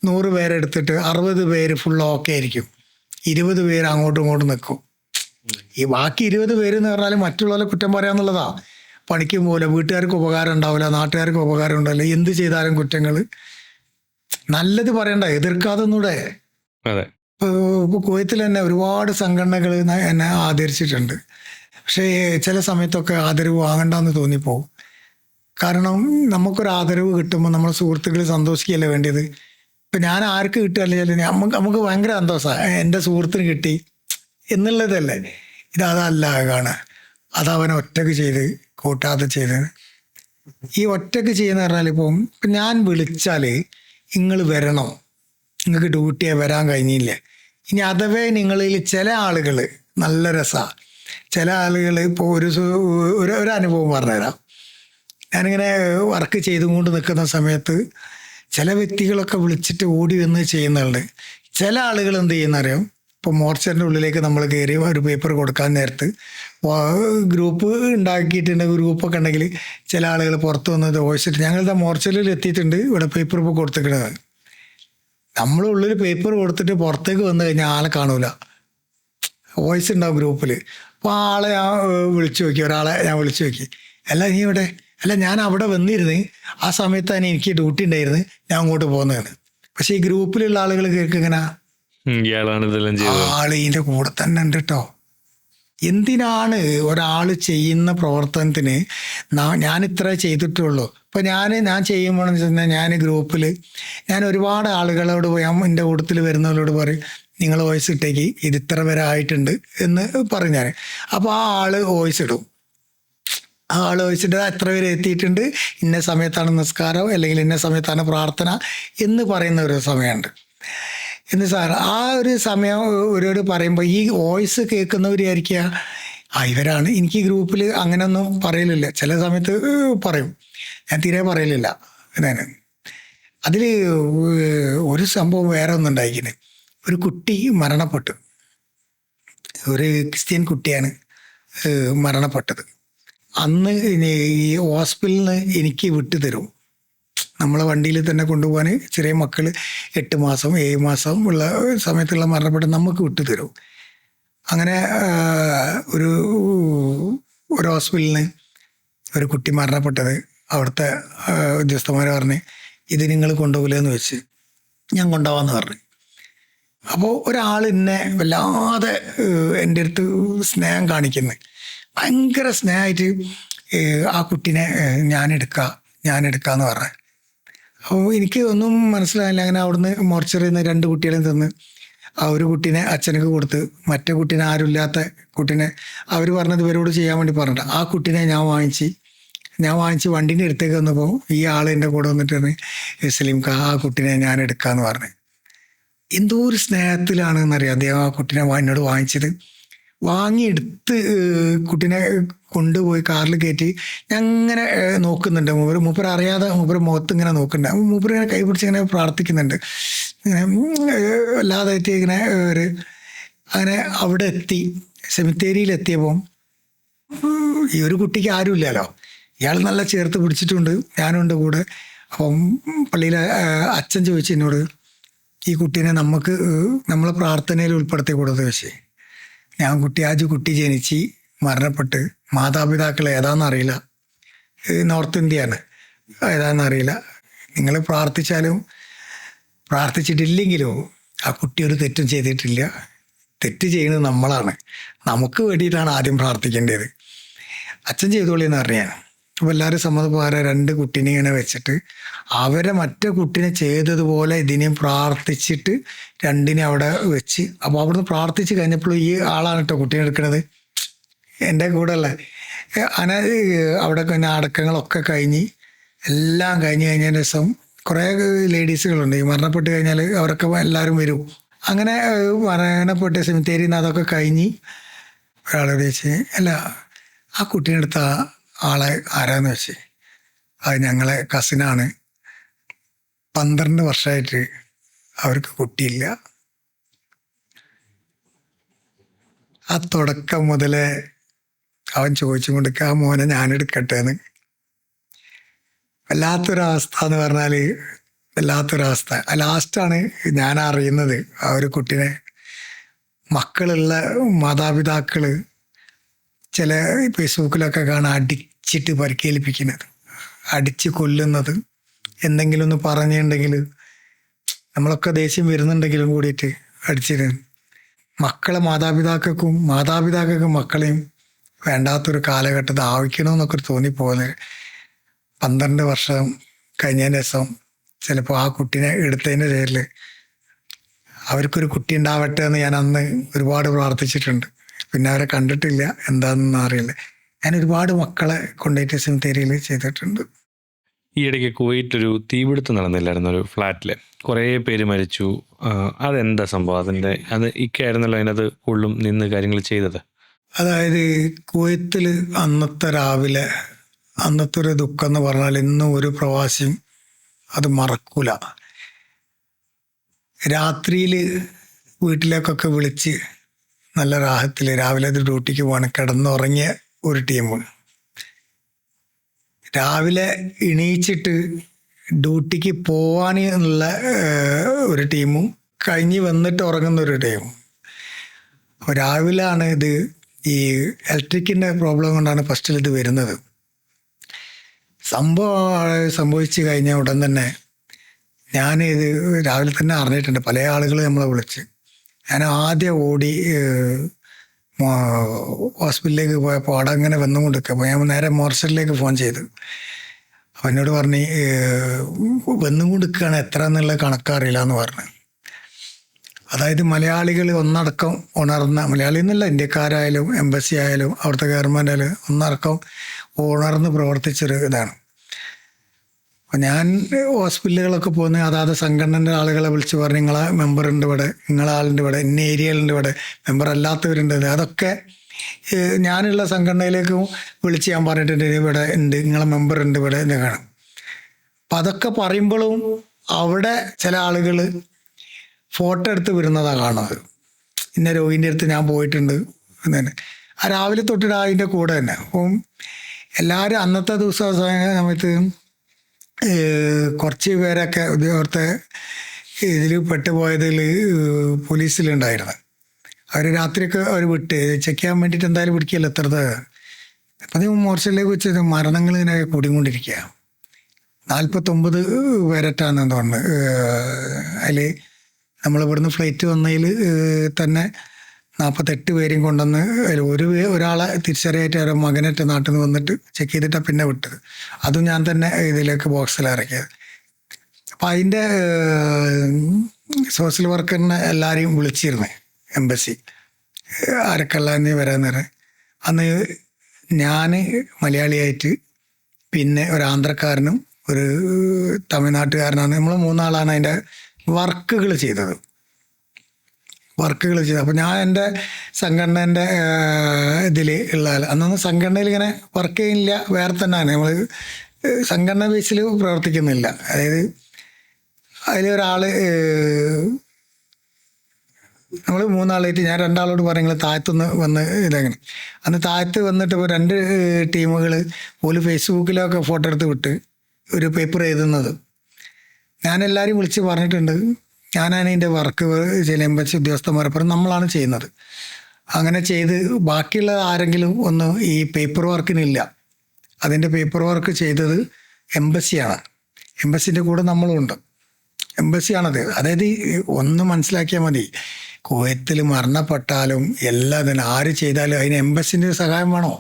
100 പേരെടുത്തിട്ട് 60 പേര് ഫുൾ ഓക്കെ ആയിരിക്കും, 20 പേര് അങ്ങോട്ടും ഇങ്ങോട്ടും നിൽക്കും. ഈ ബാക്കി 20 പേര് എന്ന് പറഞ്ഞാൽ മറ്റുള്ളവരെ കുറ്റം പറയാന്നുള്ളതാ. പണിക്കും പോലെ വീട്ടുകാർക്ക് ഉപകാരം ഉണ്ടാവില്ല, നാട്ടുകാർക്ക് ഉപകാരം ഉണ്ടാവില്ല, എന്ത് ചെയ്താലും കുറ്റങ്ങൾ. നല്ലത് പറയണ്ട, എതിർക്കാതൊന്നൂടെ. അതെ. ഇപ്പോൾ കുവൈത്തിൽ തന്നെ ഒരുപാട് സംഘടനകൾ എന്നെ ആദരിച്ചിട്ടുണ്ട്. പക്ഷേ ചില സമയത്തൊക്കെ ആദരവ് വാങ്ങണ്ടെന്ന് തോന്നിപ്പോവും. കാരണം നമുക്കൊരു ആദരവ് കിട്ടുമ്പോൾ നമ്മൾ സുഹൃത്തുക്കൾ സന്തോഷിക്കുകയല്ലേ വേണ്ടിയത്. ഇപ്പം ഞാൻ ആർക്ക് കിട്ടുകയല്ലേ നമുക്ക് ഭയങ്കര സന്തോഷമാണ്, എൻ്റെ സുഹൃത്തിന് കിട്ടി എന്നുള്ളതല്ലേ. അതല്ല കാണാൻ, അതവനെ ഒറ്റക്ക് ചെയ്ത് കൂട്ടാതെ ചെയ്ത്. ഈ ഒറ്റക്ക് ചെയ്യുന്ന പറഞ്ഞാൽ ഇപ്പം ഞാൻ വിളിച്ചാൽ നിങ്ങൾ വരണം, നിങ്ങൾക്ക് ഡ്യൂട്ടിയെ വരാൻ കഴിഞ്ഞില്ല. ഇനി അഥവേ നിങ്ങളിൽ ചില ആളുകൾ നല്ല രസമാണ്, ചില ആളുകൾ ഇപ്പോൾ ഒരു അനുഭവം പറഞ്ഞുതരാം. ഞാനിങ്ങനെ വർക്ക് ചെയ്തുകൊണ്ട് നിൽക്കുന്ന സമയത്ത് ചില വ്യക്തികളൊക്കെ വിളിച്ചിട്ട് ഓടി വന്ന് ചെയ്യുന്നുണ്ട്. ചില ആളുകൾ എന്ത് ചെയ്യുന്നറിയാം, ഇപ്പോൾ മോർച്ചറിൻ്റെ ഉള്ളിലേക്ക് നമ്മൾ കയറി ഒരു പേപ്പർ കൊടുക്കാൻ നേരത്ത് ഗ്രൂപ്പ് ഉണ്ടാക്കിയിട്ടുണ്ട്, ഗ്രൂപ്പൊക്കെ ഉണ്ടെങ്കിൽ ചില ആളുകൾ പുറത്ത് വന്നത് വോയിച്ചിട്ട് ഞങ്ങളുടെ മോർച്ചറിൽ എത്തിയിട്ടുണ്ട്, ഇവിടെ പേപ്പർ ഇപ്പോൾ കൊടുത്തിക്കണത്. നമ്മളുള്ളിൽ പേപ്പർ കൊടുത്തിട്ട് പുറത്തേക്ക് വന്നു കഴിഞ്ഞാൽ ആളെ കാണൂല, വോയിസ് ഉണ്ടാവും ഗ്രൂപ്പിൽ. അപ്പോൾ ആളെ ഞാൻ വിളിച്ചു നോക്കി, ഒരാളെ ഞാൻ വിളിച്ചു നോക്കി, അല്ല നീ ഇവിടെ, അല്ല ഞാൻ അവിടെ വന്നിരുന്ന് ആ സമയത്താണ് എനിക്ക് ഡ്യൂട്ടി ഉണ്ടായിരുന്നു, ഞാൻ അങ്ങോട്ട് പോകുന്നതാണ്. പക്ഷെ ഈ ഗ്രൂപ്പിലുള്ള ആളുകൾ കേൾക്കിങ്ങനെ ആള് ഇതിൻ്റെ കൂടെ തന്നെ ഉണ്ട് കേട്ടോ. എന്തിനാണ് ഒരാൾ ചെയ്യുന്ന പ്രവർത്തനത്തിന് ഞാൻ ഇത്ര ചെയ്തിട്ടുള്ളൂ. ഇപ്പം ഞാൻ ചെയ്യുമ്പോൾ വെച്ചാൽ ഞാൻ ഗ്രൂപ്പിൽ ഞാൻ ഒരുപാട് ആളുകളോട് എൻ്റെ കൂട്ടത്തിൽ വരുന്നവരോട് പറയും, നിങ്ങൾ വോയിസ് ഇട്ടേക്ക്, ഇത് ഇത്ര വരെ ആയിട്ടുണ്ട് എന്ന് പറയും ഞാൻ. അപ്പോൾ ആ ആള് വോയിസ് ഇടും. ആ ആൾ വോയിസിട്ട് എത്ര പേര് എത്തിയിട്ടുണ്ട്, ഇന്ന സമയത്താണ് നിസ്കാരം അല്ലെങ്കിൽ ഇന്ന സമയത്താണ് പ്രാർത്ഥന എന്ന് പറയുന്ന ഒരു സമയമുണ്ട്. എന്ന് സാർ ആ ഒരു സമയം ഒരുപാട് പറയുമ്പോൾ ഈ വോയിസ് കേൾക്കുന്നവർ വിചാരിക്കുക ഇവരാണ്. എനിക്ക് ഗ്രൂപ്പിൽ അങ്ങനെയൊന്നും പറയലില്ല, ചില സമയത്ത് പറയും, ഞാൻ തീരെ പറയലില്ല. ഞാൻ അതിൽ ഒരു സംഭവം വേറെ ഒന്നും ഉണ്ടായിരിക്കുന്നത്, ഒരു കുട്ടി മരണപ്പെട്ടു, ഒരു ക്രിസ്ത്യൻ കുട്ടിയാണ് മരണപ്പെട്ടത്. അന്ന് ഈ ഹോസ്പിറ്റലിൽ നിന്ന് എനിക്ക് വിട്ടു തരും, നമ്മളെ വണ്ടിയിൽ തന്നെ കൊണ്ടുപോകാൻ. ചെറിയ മക്കൾ 8 മാസം 7 മാസം ഉള്ള സമയത്തുള്ള മരണപ്പെട്ട് നമുക്ക് വിട്ടു തരും. അങ്ങനെ ഒരു ഹോസ്പിറ്റലിൽ നിന്ന് ഒരു കുട്ടി മരണപ്പെട്ടത്, അവിടുത്തെ ഉദ്യോഗസ്ഥന്മാർ പറഞ്ഞ് ഇത് നിങ്ങൾ കൊണ്ടുപോകില്ലെന്ന് വെച്ച് ഞാൻ കൊണ്ടുപോകാമെന്ന് പറഞ്ഞു. അപ്പോൾ ഒരാൾ എന്നെ വല്ലാതെ എൻ്റെ അടുത്ത് സ്നേഹം കാണിക്കുന്നത്, ഭയങ്കര സ്നേഹമായിട്ട് ആ കുട്ടീനെ ഞാനെടുക്കാമെന്ന് പറഞ്ഞു. അപ്പോൾ എനിക്ക് ഒന്നും മനസ്സിലായില്ല. അങ്ങനെ അവിടുന്ന് മോർച്ചറിയിൽ നിന്ന് 2 കുട്ടികളെയും തന്ന് ആ ഒരു കുട്ടീനെ അച്ഛനക്ക് കൊടുത്ത്, മറ്റേ കുട്ടീനെ ആരുമില്ലാത്ത കുട്ടീനെ അവർ പറഞ്ഞത് ഇവരോട് ചെയ്യാൻ വേണ്ടി പറഞ്ഞിട്ട് ആ കുട്ടീനെ ഞാൻ വാങ്ങിച്ച് വണ്ടീൻ്റെ അടുത്തേക്ക് വന്നപ്പോൾ ഈ ആൾ എൻ്റെ കൂടെ വന്നിട്ട് സലീം കാ ആ കുട്ടീനെ ഞാൻ എടുക്കാമെന്ന് പറഞ്ഞു. എന്തോ ഒരു സ്നേഹത്തിലാണെന്നറിയാം അദ്ദേഹം ആ കുട്ടീനെ എന്നോട് വാങ്ങിച്ചത്. വാങ്ങിയെടുത്ത് കുട്ടീനെ കൊണ്ടുപോയി കാറിൽ കയറ്റി അങ്ങനെ നോക്കുന്നുണ്ട്. മൂപ്പർ അറിയാതെ മൂപ്പർ മുഖത്ത് ഇങ്ങനെ നോക്കുന്നുണ്ട്. മൂപ്പർ ഇങ്ങനെ കൈ പിടിച്ച് ഇങ്ങനെ പ്രാർത്ഥിക്കുന്നുണ്ട്, ഇങ്ങനെ അല്ലാതായിട്ട് ഇങ്ങനെ അങ്ങനെ അവിടെ എത്തി. സെമിത്തേരിയിലെത്തിയപ്പോൾ ഈ ഒരു കുട്ടിക്ക് ആരുമില്ലല്ലോ, ഇയാൾ നല്ല ചേർത്ത് പിടിച്ചിട്ടുണ്ട്, ഞാനുണ്ട് കൂടെ. അപ്പം പള്ളിയിലെ അച്ഛൻ ചോദിച്ചു എന്നോട്, ഈ കുട്ടീനെ നമ്മളെ പ്രാർത്ഥനയിൽ ഉൾപ്പെടുത്തി കൊടുത്ത് വെച്ച്. ഞാൻ കുട്ടി ജനിച്ച് മരണപ്പെട്ട് മാതാപിതാക്കൾ ഏതാണെന്നറിയില്ല, നോർത്ത് ഇന്ത്യയാണ്, ഏതാണെന്നറിയില്ല. നിങ്ങൾ പ്രാർത്ഥിച്ചിട്ടില്ലെങ്കിലും ആ കുട്ടി ഒരു തെറ്റും ചെയ്തിട്ടില്ല. തെറ്റ് ചെയ്യുന്നത് നമ്മളാണ്, നമുക്ക് വേണ്ടിയിട്ടാണ് ആദ്യം പ്രാർത്ഥിക്കേണ്ടത്. അച്ഛൻ ചെയ്തോളിയെന്ന് പറഞ്ഞാൽ. അപ്പോൾ എല്ലാവരും സമ്മതപ്രകാരം 2 കുട്ടീനെ ഇങ്ങനെ വെച്ചിട്ട് അവരെ മറ്റേ കുട്ടീനെ ചെയ്തതുപോലെ ഇതിനെയും പ്രാർത്ഥിച്ചിട്ട് 2നെ അവിടെ വെച്ച്. അപ്പോൾ അവിടുന്ന് പ്രാർത്ഥിച്ച് കഴിഞ്ഞപ്പോൾ ഈ ആളാണ് കേട്ടോ കുട്ടീനെ എടുക്കണത്, എൻ്റെ കൂടെ അല്ലേ. അങ്ങനെ അവിടെ പിന്നെ അടക്കങ്ങളൊക്കെ കഴിഞ്ഞ് എല്ലാം കഴിഞ്ഞതിന് ശേഷം കുറേ ലേഡീസുകളുണ്ട്. ഈ മരണപ്പെട്ട് കഴിഞ്ഞാൽ അവരൊക്കെ എല്ലാവരും വരും. അങ്ങനെ മരണപ്പെട്ട സെമിത്തേരിയിൽ നിന്ന് അതൊക്കെ കഴിഞ്ഞ് ഒരാളോട് ചോദിച്ച്, അല്ല ആ കുട്ടീൻ്റെ അടുത്ത ആളെ ആരാന്ന് വെച്ച്, അത് ഞങ്ങളെ കസിനാണ്, 12 വർഷമായിട്ട് അവർക്ക് കുട്ടിയില്ല. ആ തുടക്കം മുതലേ അവൻ ചോദിച്ചു കൊണ്ടിരിക്കുക, ആ മോനെ ഞാനെടുക്കട്ടെ എന്ന്. വല്ലാത്തൊരവസ്ഥ എന്ന് പറഞ്ഞാൽ വല്ലാത്തൊരവസ്ഥ. ലാസ്റ്റാണ് ഞാൻ അറിയുന്നത് ആ ഒരു കുട്ടീനെ മക്കളുള്ള മാതാപിതാക്കൾ ചില ഫേസ്ബുക്കിലൊക്കെ കാണാൻ അടിച്ചിട്ട് പരിക്കേൽപ്പിക്കുന്നത്, അടിച്ച് കൊല്ലുന്നത്. എന്തെങ്കിലും ഒന്ന് പറഞ്ഞിട്ടുണ്ടെങ്കിൽ നമ്മളൊക്കെ ദേഷ്യം വരുന്നുണ്ടെങ്കിലും കൂടിയിട്ട് അടിച്ചിട്ട് മക്കളെ മാതാപിതാക്കൾക്കും മക്കളെയും വേണ്ടാത്തൊരു കാലഘട്ടത്തിൽ ആവിക്കണമെന്നൊക്കെ തോന്നിപ്പോകുന്നത്. 12 വർഷം കഴിഞ്ഞതിന് ശേഷം ചിലപ്പോൾ ആ കുട്ടീനെ എടുത്തതിൻ്റെ പേരിൽ അവർക്കൊരു കുട്ടി ഉണ്ടാവട്ടെ എന്ന് ഞാൻ അന്ന് ഒരുപാട് പ്രാർത്ഥിച്ചിട്ടുണ്ട്. പിന്നെ അവരെ കണ്ടിട്ടില്ല, എന്താണെന്നൊന്നും അറിയില്ല. ഞാൻ ഒരുപാട് മക്കളെ കൊണ്ടുപോയിട്ട് സെമിത്തേരിയിൽ ചെയ്തിട്ടുണ്ട്. ഈ ഇടയ്ക്ക് കുവൈറ്റിലൊരു തീപിടുത്തം നടന്നില്ലായിരുന്നു, ഒരു ഫ്ലാറ്റിൽ കുറേ പേര് മരിച്ചു. അതെന്താ സംഭവം? അത് ഇക്കായിരുന്നല്ലോ അതിനകത്ത് കൂടുതലും നിന്ന് കാര്യങ്ങൾ ചെയ്തത്. അതായത് കുവൈത്തിൽ അന്നത്തെ രാവിലെ അന്നത്തെ ഒരു ദുഃഖം എന്ന് പറഞ്ഞാൽ ഇന്നും ഒരു പ്രവാസിയും അത് മറക്കൂല. രാത്രിയിൽ വീട്ടിലേക്കൊക്കെ വിളിച്ച് നല്ല റാഹത്തിൽ രാവിലെ അത് ഡ്യൂട്ടിക്ക് പോകണം കിടന്നുറങ്ങിയ ഒരു ടീം, രാവിലെ എണീച്ചിട്ട് ഡ്യൂട്ടിക്ക് പോവാൻ ഉള്ള ഒരു ടീമും കഴിഞ്ഞ് വന്നിട്ട് ഉറങ്ങുന്ന ഒരു ടീമും. അപ്പോൾ രാവിലെയാണ് ഇത്, ഈ ഇലക്ട്രിക്കിൻ്റെ പ്രോബ്ലം കൊണ്ടാണ് ഫസ്റ്റിൽ ഇത് വരുന്നത്. സംഭവിച്ചു കഴിഞ്ഞ ഉടൻ തന്നെ ഞാനിത് രാവിലെ തന്നെ അറിഞ്ഞിട്ടുണ്ട്. പല ആളുകൾ നമ്മളെ വിളിച്ച്. ഞാൻ ആദ്യം ഓടി ഹോസ്പിറ്റലിലേക്ക് പോയപ്പോൾ അവിടെ അങ്ങനെ വന്നുകൊണ്ടിരിക്കുക. അപ്പോൾ ഞാൻ നേരെ മോർച്ചറിലേക്ക് ഫോൺ ചെയ്തു. അപ്പോൾ എന്നോട് പറഞ്ഞ് വന്നുകൊണ്ടിരിക്കുകയാണ്, എത്ര എന്നുള്ള കണക്കറിയില്ല എന്ന് പറഞ്ഞു. അതായത് മലയാളികൾ ഒന്നടക്കം ഉണർന്ന, മലയാളി എന്നല്ല ഇന്ത്യക്കാരായാലും എംബസി ആയാലും അവിടുത്തെ ഗവൺമെൻറ് ആയാലും ഒന്നടക്കം ഉണർന്ന് പ്രവർത്തിച്ചൊരു ഇതാണ്. അപ്പോൾ ഞാൻ ഹോസ്പിറ്റലുകളൊക്കെ പോകുന്ന അതാത് സംഘടനൻ്റെ ആളുകളെ വിളിച്ച് പറഞ്ഞ് നിങ്ങളെ മെമ്പറുണ്ട് ഇവിടെ, നിങ്ങളെ ആളുണ്ട് ഇവിടെ, ഇന്ന ഏരിയയിലുണ്ട് ഇവിടെ, മെമ്പർ അല്ലാത്തവരുണ്ട്. അതൊക്കെ ഞാനുള്ള സംഘടനയിലേക്കും വിളിച്ച് ഞാൻ പറഞ്ഞിട്ടുണ്ട്, ഇവിടെ ഉണ്ട്, നിങ്ങളെ മെമ്പർ ഉണ്ട് ഇവിടെ എന്ന് കാണും. അപ്പം അതൊക്കെ പറയുമ്പോഴും അവിടെ ചില ആളുകൾ ഫോട്ടോ എടുത്ത് വരുന്നതാണ് കാണുന്നത്. ഇന്ന രോഗിൻ്റെ അടുത്ത് ഞാൻ പോയിട്ടുണ്ട് എന്ന്. ആ രാവിലെ തൊട്ടിട്ട് അതിൻ്റെ കൂടെ തന്നെ. അപ്പം എല്ലാവരും അന്നത്തെ ദിവസം സമയത്ത് കുറച്ച് പേരൊക്കെ ഉദ്യോഗത്തെ ഇതിൽ പെട്ടുപോയതിൽ പോലീസിലുണ്ടായിരുന്നു. അവർ രാത്രിയൊക്കെ അവർ വിട്ട് ചെക്ക് ചെയ്യാൻ വേണ്ടിയിട്ട് എന്തായാലും പിടിക്കുകയല്ലോ എത്രത്. അപ്പം അത് മോർച്ചറിലേക്ക് വെച്ച് മരണങ്ങൾ ഇങ്ങനെ കൂടിക്കൊണ്ടിരിക്കുക. 49 പേരറ്റാണെന്ന് തോന്നുന്നു. അതിൽ നമ്മൾ ഇവിടുന്ന് ഫ്ലൈറ്റ് വന്നതിൽ തന്നെ 48 പേരെയും കൊണ്ടുവന്ന് അതിൽ ഒരാളെ തിരിച്ചറിയായിട്ട് അവരുടെ മകനായിട്ട് നാട്ടിൽ നിന്ന് വന്നിട്ട് ചെക്ക് ചെയ്തിട്ടാണ് പിന്നെ വിട്ടത്. അതും ഞാൻ തന്നെ ഇതിലേക്ക് ബോക്സിൽ ഇറക്കിയത്. അപ്പം അതിൻ്റെ സോഷ്യൽ വർക്കറിനെ എല്ലാവരെയും വിളിച്ചിരുന്നു എംബസി, ആരൊക്കെല്ലാന്ന് വരാൻ നേരം. അന്ന് ഞാൻ മലയാളിയായിട്ട് പിന്നെ ഒരു ആന്ധ്രക്കാരനും ഒരു തമിഴ്നാട്ടുകാരനാണ്, നമ്മൾ 3 ആളാണ് അതിൻ്റെ വർക്കുകൾ ചെയ്തത്. അപ്പോൾ ഞാൻ എൻ്റെ സംഘടനേൻ്റെ ഇതിൽ ഉള്ള അന്നൊന്നും സംഘടനയിൽ ഇങ്ങനെ വർക്ക് ചെയ്യുന്നില്ല, വേറെ തന്നെയാണ് നമ്മൾ സംഘടന ബേസിൽ പ്രവർത്തിക്കുന്നില്ല. അതായത് അതിലൊരാൾ നമ്മൾ 3 ആളായിട്ട് ഞാൻ 2 ആളോട് പറയുന്നത് താഴത്തുനിന്ന് വന്ന് ഇതങ്ങനെ. അന്ന് താഴത്ത് വന്നിട്ട് ഇപ്പോൾ 2 ടീമുകൾ പോലും ഫേസ്ബുക്കിലൊക്കെ ഫോട്ടോ എടുത്ത് വിട്ട് ഒരു പേപ്പർ എഴുതുന്നത് ഞാനെല്ലാവരും വിളിച്ച് പറഞ്ഞിട്ടുണ്ട്. ഞാനാണ് ഇതിൻ്റെ വർക്ക് ചില എംബസി ഉദ്യോഗസ്ഥന്മാരെ പറഞ്ഞ് നമ്മളാണ് ചെയ്യുന്നത്. അങ്ങനെ ചെയ്ത് ബാക്കിയുള്ള ആരെങ്കിലും ഒന്ന് ഈ പേപ്പർ വർക്കിനില്ല. അതിൻ്റെ പേപ്പർ വർക്ക് ചെയ്തത് എംബസിയാണ്. എംബസിൻ്റെ കൂടെ നമ്മളുണ്ട്. എംബസിയാണത്. അതായത് ഒന്ന് മനസ്സിലാക്കിയാൽ മതി, കുവൈത്തിൽ മരണപ്പെട്ടാലും എല്ലാം തന്നെ ആര് ചെയ്താലും അതിന് എംബസിൻ്റെ സഹായം വേണോ?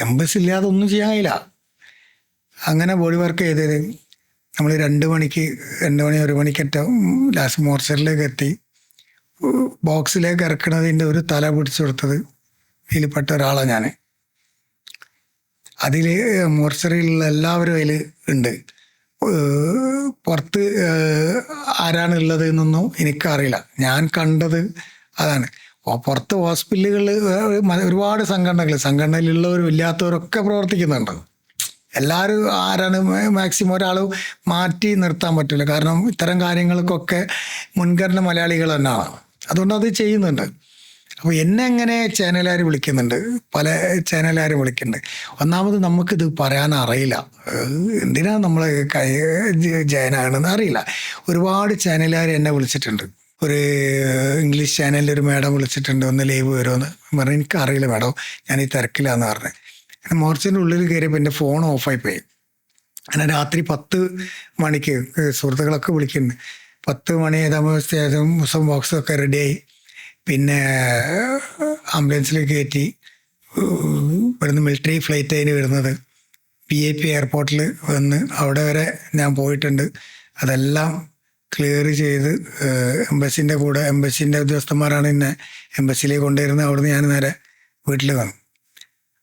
എംബസി ഇല്ലാതെ ഒന്നും ചെയ്യാൻ കഴിയില്ല. അങ്ങനെ ബോഡി വർക്ക് ചെയ്തത് നമ്മൾ 2 മണി 1 മണിക്കറ്റ ലാസ്റ്റ് മോർച്ചറിലേക്ക് എത്തി. ബോക്സിലേക്ക് ഇറക്കണതിൻ്റെ ഒരു തല പിടിച്ചു കൊടുത്തത് ഇതിൽപ്പെട്ട ഒരാളാണ് ഞാൻ. അതിൽ മോർച്ചറിയിലുള്ള എല്ലാവരും അതിൽ ഉണ്ട്. പുറത്ത് ആരാണുള്ളത് എന്നൊന്നും എനിക്കറിയില്ല. ഞാൻ കണ്ടത് അതാണ്. പുറത്ത് ഹോസ്പിറ്റലുകളിൽ ഒരുപാട് സംഘടനയിലുള്ളവരും ഇല്ലാത്തവരൊക്കെ പ്രവർത്തിക്കുന്നുണ്ട്. എല്ലാവരും ആരാണ് മാക്സിമം ഒരാൾ മാറ്റി നിർത്താൻ പറ്റില്ല. കാരണം ഇത്തരം കാര്യങ്ങൾക്കൊക്കെ മുൻഗണന മലയാളികൾ തന്നെയാണ്. അതുകൊണ്ട് അത് ചെയ്യുന്നുണ്ട്. അപ്പോൾ എന്നെ എങ്ങനെ ചാനലുകാർ വിളിക്കുന്നുണ്ട്, പല ചാനലുകാരും വിളിക്കുന്നുണ്ട്. ഒന്നാമത് നമുക്കിത് പറയാൻ അറിയില്ല, എന്തിനാ നമ്മൾ ജയനാണെന്ന് അറിയില്ല. ഒരുപാട് ചാനലുകാർ എന്നെ വിളിച്ചിട്ടുണ്ട്. ഒരു ഇംഗ്ലീഷ് ചാനലിൽ ഒരു മാഡം വിളിച്ചിട്ടുണ്ട്, ഒന്ന് ലൈവ് വരുമെന്ന് പറഞ്ഞു. എനിക്കറിയില്ല മാഡം, ഞാൻ ഈ തിരക്കിലാന്ന് പറഞ്ഞു. അങ്ങനെ മോർച്ചിൻ്റെ ഉള്ളിൽ കയറിയപ്പോൾ എൻ്റെ ഫോൺ ഓഫായി പോയി. അങ്ങനെ രാത്രി 10 മണിക്ക് സുഹൃത്തുക്കളൊക്കെ വിളിക്കുന്നുണ്ട്. 10 മണി ഏതാമസ്ഥയായതും മുസം ബോക്സൊക്കെ റെഡിയായി. പിന്നെ ആംബുലൻസിൽ കയറ്റി ഇവിടുന്ന് മിലിറ്ററി ഫ്ലൈറ്റ് അതിന് വരുന്നത് VIP എയർപോർട്ടിൽ വന്ന് അവിടെ വരെ ഞാൻ പോയിട്ടുണ്ട്. അതെല്ലാം ക്ലിയർ ചെയ്ത് എംബസിൻ്റെ കൂടെ, എംബസിൻ്റെ ഉദ്യോഗസ്ഥന്മാരാണ് എന്നെ എംബസിയിലേക്ക് കൊണ്ടുവരുന്നത്. അവിടുന്ന് ഞാൻ നേരെ വീട്ടിൽ വന്നു.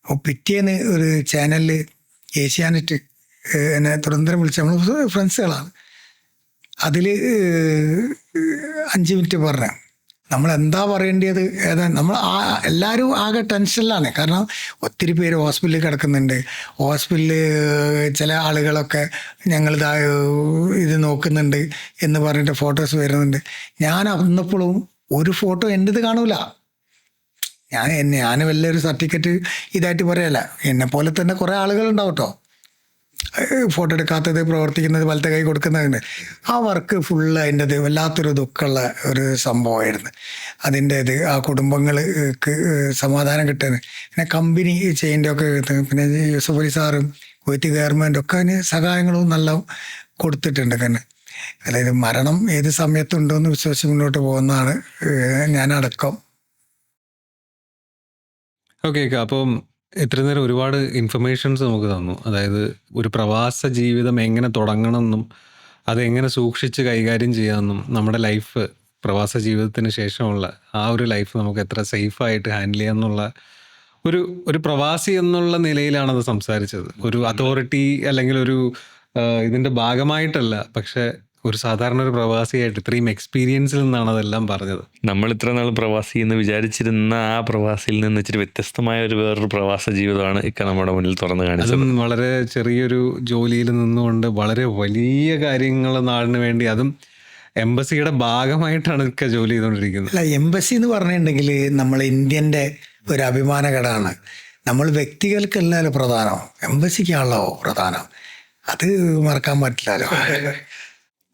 അപ്പോൾ പിറ്റേന്ന് ഒരു ചാനലിൽ ഏഷ്യാനെറ്റ് എന്നെ തുറന്തരം വിളിച്ച്, നമ്മൾ ഫ്രണ്ട്സുകളാണ്, അതിൽ 5 മിനിറ്റ് പറഞ്ഞു. നമ്മളെന്താ പറയേണ്ടത് ഏതാ, നമ്മൾ എല്ലാവരും ആകെ ടെൻഷനിലാണ്. കാരണം ഒത്തിരി പേര് ഹോസ്പിറ്റലിൽ കിടക്കുന്നുണ്ട്. ഹോസ്പിറ്റലിൽ ചില ആളുകളൊക്കെ ഞങ്ങളിതാ ഇത് നോക്കുന്നുണ്ട് എന്ന് പറഞ്ഞിട്ട് ഫോട്ടോസ് വരുന്നുണ്ട്. ഞാൻ അന്നപ്പോഴും ഒരു ഫോട്ടോ എൻ്റെത് കാണൂല. ഞാൻ വലിയൊരു സർട്ടിഫിക്കറ്റ് ഇതായിട്ട് പറയല്ല. എന്നെ പോലെ തന്നെ കുറേ ആളുകളുണ്ടാവും കേട്ടോ, ഫോട്ടോ എടുക്കാത്തത്, പ്രവർത്തിക്കുന്നത്, വലത്തെ കൈ കൊടുക്കുന്നതുണ്ട്. ആ വർക്ക് ഫുള്ള് അതിൻ്റെത് വല്ലാത്തൊരു ദുഃഖമുള്ള ഒരു സംഭവമായിരുന്നു. അതിൻ്റെ ഇത് ആ കുടുംബങ്ങൾക്ക് സമാധാനം കിട്ടുന്നത്. പിന്നെ കമ്പനി ചെയിൻ്റെയൊക്കെ പിന്നെ യൂസഫ് അലി സാറും കുവൈത്ത് ഗവൺമെൻറ്റൊക്കെ അതിന് സഹായങ്ങളും നല്ല കൊടുത്തിട്ടുണ്ട്. കാരണം അതായത് മരണം ഏത് സമയത്തുണ്ടോ എന്ന് വിശ്വസിച്ച് മുന്നോട്ട് പോകുന്നതാണ് ഞാനടക്കം. ഓക്കെ, അപ്പം ഇത്ര നേരം ഒരുപാട് ഇൻഫർമേഷൻസ് നമുക്ക് തന്നു. അതായത് ഒരു പ്രവാസ ജീവിതം എങ്ങനെ തുടങ്ങണമെന്നും അതെങ്ങനെ സൂക്ഷിച്ച് കൈകാര്യം ചെയ്യാമെന്നും നമ്മുടെ ലൈഫ് പ്രവാസ ജീവിതത്തിന് ശേഷമുള്ള ആ ഒരു ലൈഫ് നമുക്ക് എത്ര സേഫായിട്ട് ഹാൻഡിൽ ചെയ്യാമെന്നുള്ള ഒരു പ്രവാസി എന്നുള്ള നിലയിലാണത് സംസാരിച്ചത്. ഒരു അതോറിറ്റി അല്ലെങ്കിൽ ഒരു ഇതിൻ്റെ ഭാഗമായിട്ടല്ല, പക്ഷെ ഒരു സാധാരണ ഒരു പ്രവാസിയായിട്ട് ഇത്രയും എക്സ്പീരിയൻസിൽ നിന്നാണ് അതെല്ലാം പറഞ്ഞത്. നമ്മൾ ഇത്ര നാൾ പ്രവാസി എന്ന് വിചാരിച്ചിരുന്ന ആ പ്രവാസിയിൽ നിന്ന് ഇച്ചിരി വ്യത്യസ്തമായ വേറൊരു പ്രവാസ ജീവിതമാണ് ഇക്ക നമ്മുടെ മുന്നിൽ തുറന്നു കാണിച്ചത്. അതും വളരെ ചെറിയൊരു ജോലിയിൽ നിന്നുകൊണ്ട് വളരെ വലിയ കാര്യങ്ങൾ നാടിന് വേണ്ടി, അതും എംബസിയുടെ ഭാഗമായിട്ടാണ് ഇക്ക ജോലി ചെയ്തുകൊണ്ടിരിക്കുന്നത്. അല്ല, എംബസി എന്ന് പറഞ്ഞിട്ടുണ്ടെങ്കിൽ നമ്മൾ ഇന്ത്യൻ്റെ ഒരു അഭിമാനഘടകമാണ്. നമ്മൾ വ്യക്തികൾക്കല്ലല്ലോ പ്രധാനം, എംബസിക്കാണല്ലോ പ്രധാനം. അത് മറക്കാൻ പറ്റില്ലല്ലോ.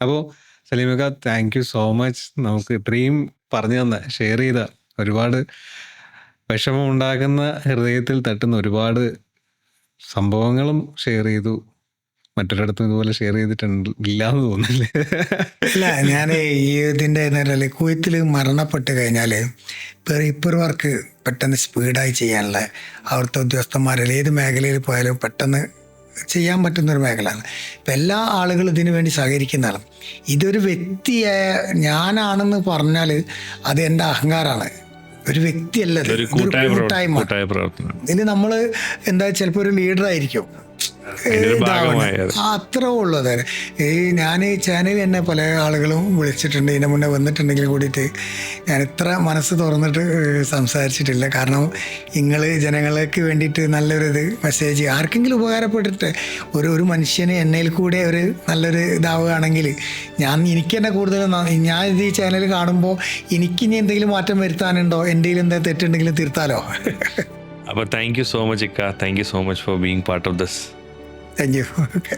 അപ്പോൾ സലീമക്ക, താങ്ക് യു സോ മച്ച്. നമുക്ക് ഇത്രയും പറഞ്ഞു തന്ന, ഷെയർ ചെയ്ത, ഒരുപാട് വിഷമം ഉണ്ടാക്കുന്ന, ഹൃദയത്തിൽ തട്ടുന്ന ഒരുപാട് സംഭവങ്ങളും ഷെയർ ചെയ്തു. മറ്റൊരിടത്തും ഇതുപോലെ ഷെയർ ചെയ്തിട്ടില്ല എന്ന് തോന്നുന്നില്ലേ? അല്ല, ഞാൻ ഈ ഇതിൻ്റെ നേരല്ലേ കുവൈത്തിൽ മരണപ്പെട്ട് കഴിഞ്ഞാൽ പേപ്പർ വർക്ക് പെട്ടെന്ന് സ്പീഡായി ചെയ്യാനുള്ള അവിടുത്തെ ഉദ്യോഗസ്ഥന്മാരിൽ ഏത് മേഖലയിൽ പോയാലും പെട്ടെന്ന് ചെയ്യാൻ പറ്റുന്നൊരു മേഖലയാണ്. ഇപ്പം എല്ലാ ആളുകളും ഇതിനു വേണ്ടി സഹകരിക്കുന്നതാണ്. ഇതൊരു വ്യക്തിയായ ഞാനാണെന്ന് പറഞ്ഞാൽ അത് എൻ്റെ അഹങ്കാരമാണ്. ഒരു വ്യക്തിയല്ല, കൂട്ടായ്മ. ഇതിൽ നമ്മൾ എന്താ ചിലപ്പോൾ ഒരു ലീഡറായിരിക്കും, അത്രേ ഉള്ളത്. ഞാൻ ഈ ചാനൽ എന്നെ പല ആളുകളും വിളിച്ചിട്ടുണ്ട്, ഇതിൻ്റെ മുന്നേ വന്നിട്ടുണ്ടെങ്കിൽ കൂടിയിട്ട് ഞാൻ ഇത്ര മനസ്സ് തുറന്നിട്ട് സംസാരിച്ചിട്ടില്ല. കാരണം നിങ്ങൾ ജനങ്ങൾക്ക് വേണ്ടിയിട്ട് നല്ലൊരു മെസ്സേജ് ആർക്കെങ്കിലും ഉപകാരപ്പെട്ടിട്ട് ഒരു മനുഷ്യന് എന്നതിൽ കൂടെ ഒരു നല്ലൊരു ഇതാവുകയാണെങ്കിൽ എനിക്ക് തന്നെ കൂടുതൽ ഞാൻ ഇത് ഈ ചാനൽ കാണുമ്പോൾ എനിക്കിനി എന്തെങ്കിലും മാറ്റം വരുത്താനുണ്ടോ, എൻ്റെ എന്തെങ്കിലും തെറ്റുണ്ടെങ്കിലും തിരുത്താലോ. അപ്പോൾ താങ്ക് യു സോ മച്ച് ഇക്ക. Thank you so much for being part of this. Thank you. Okay.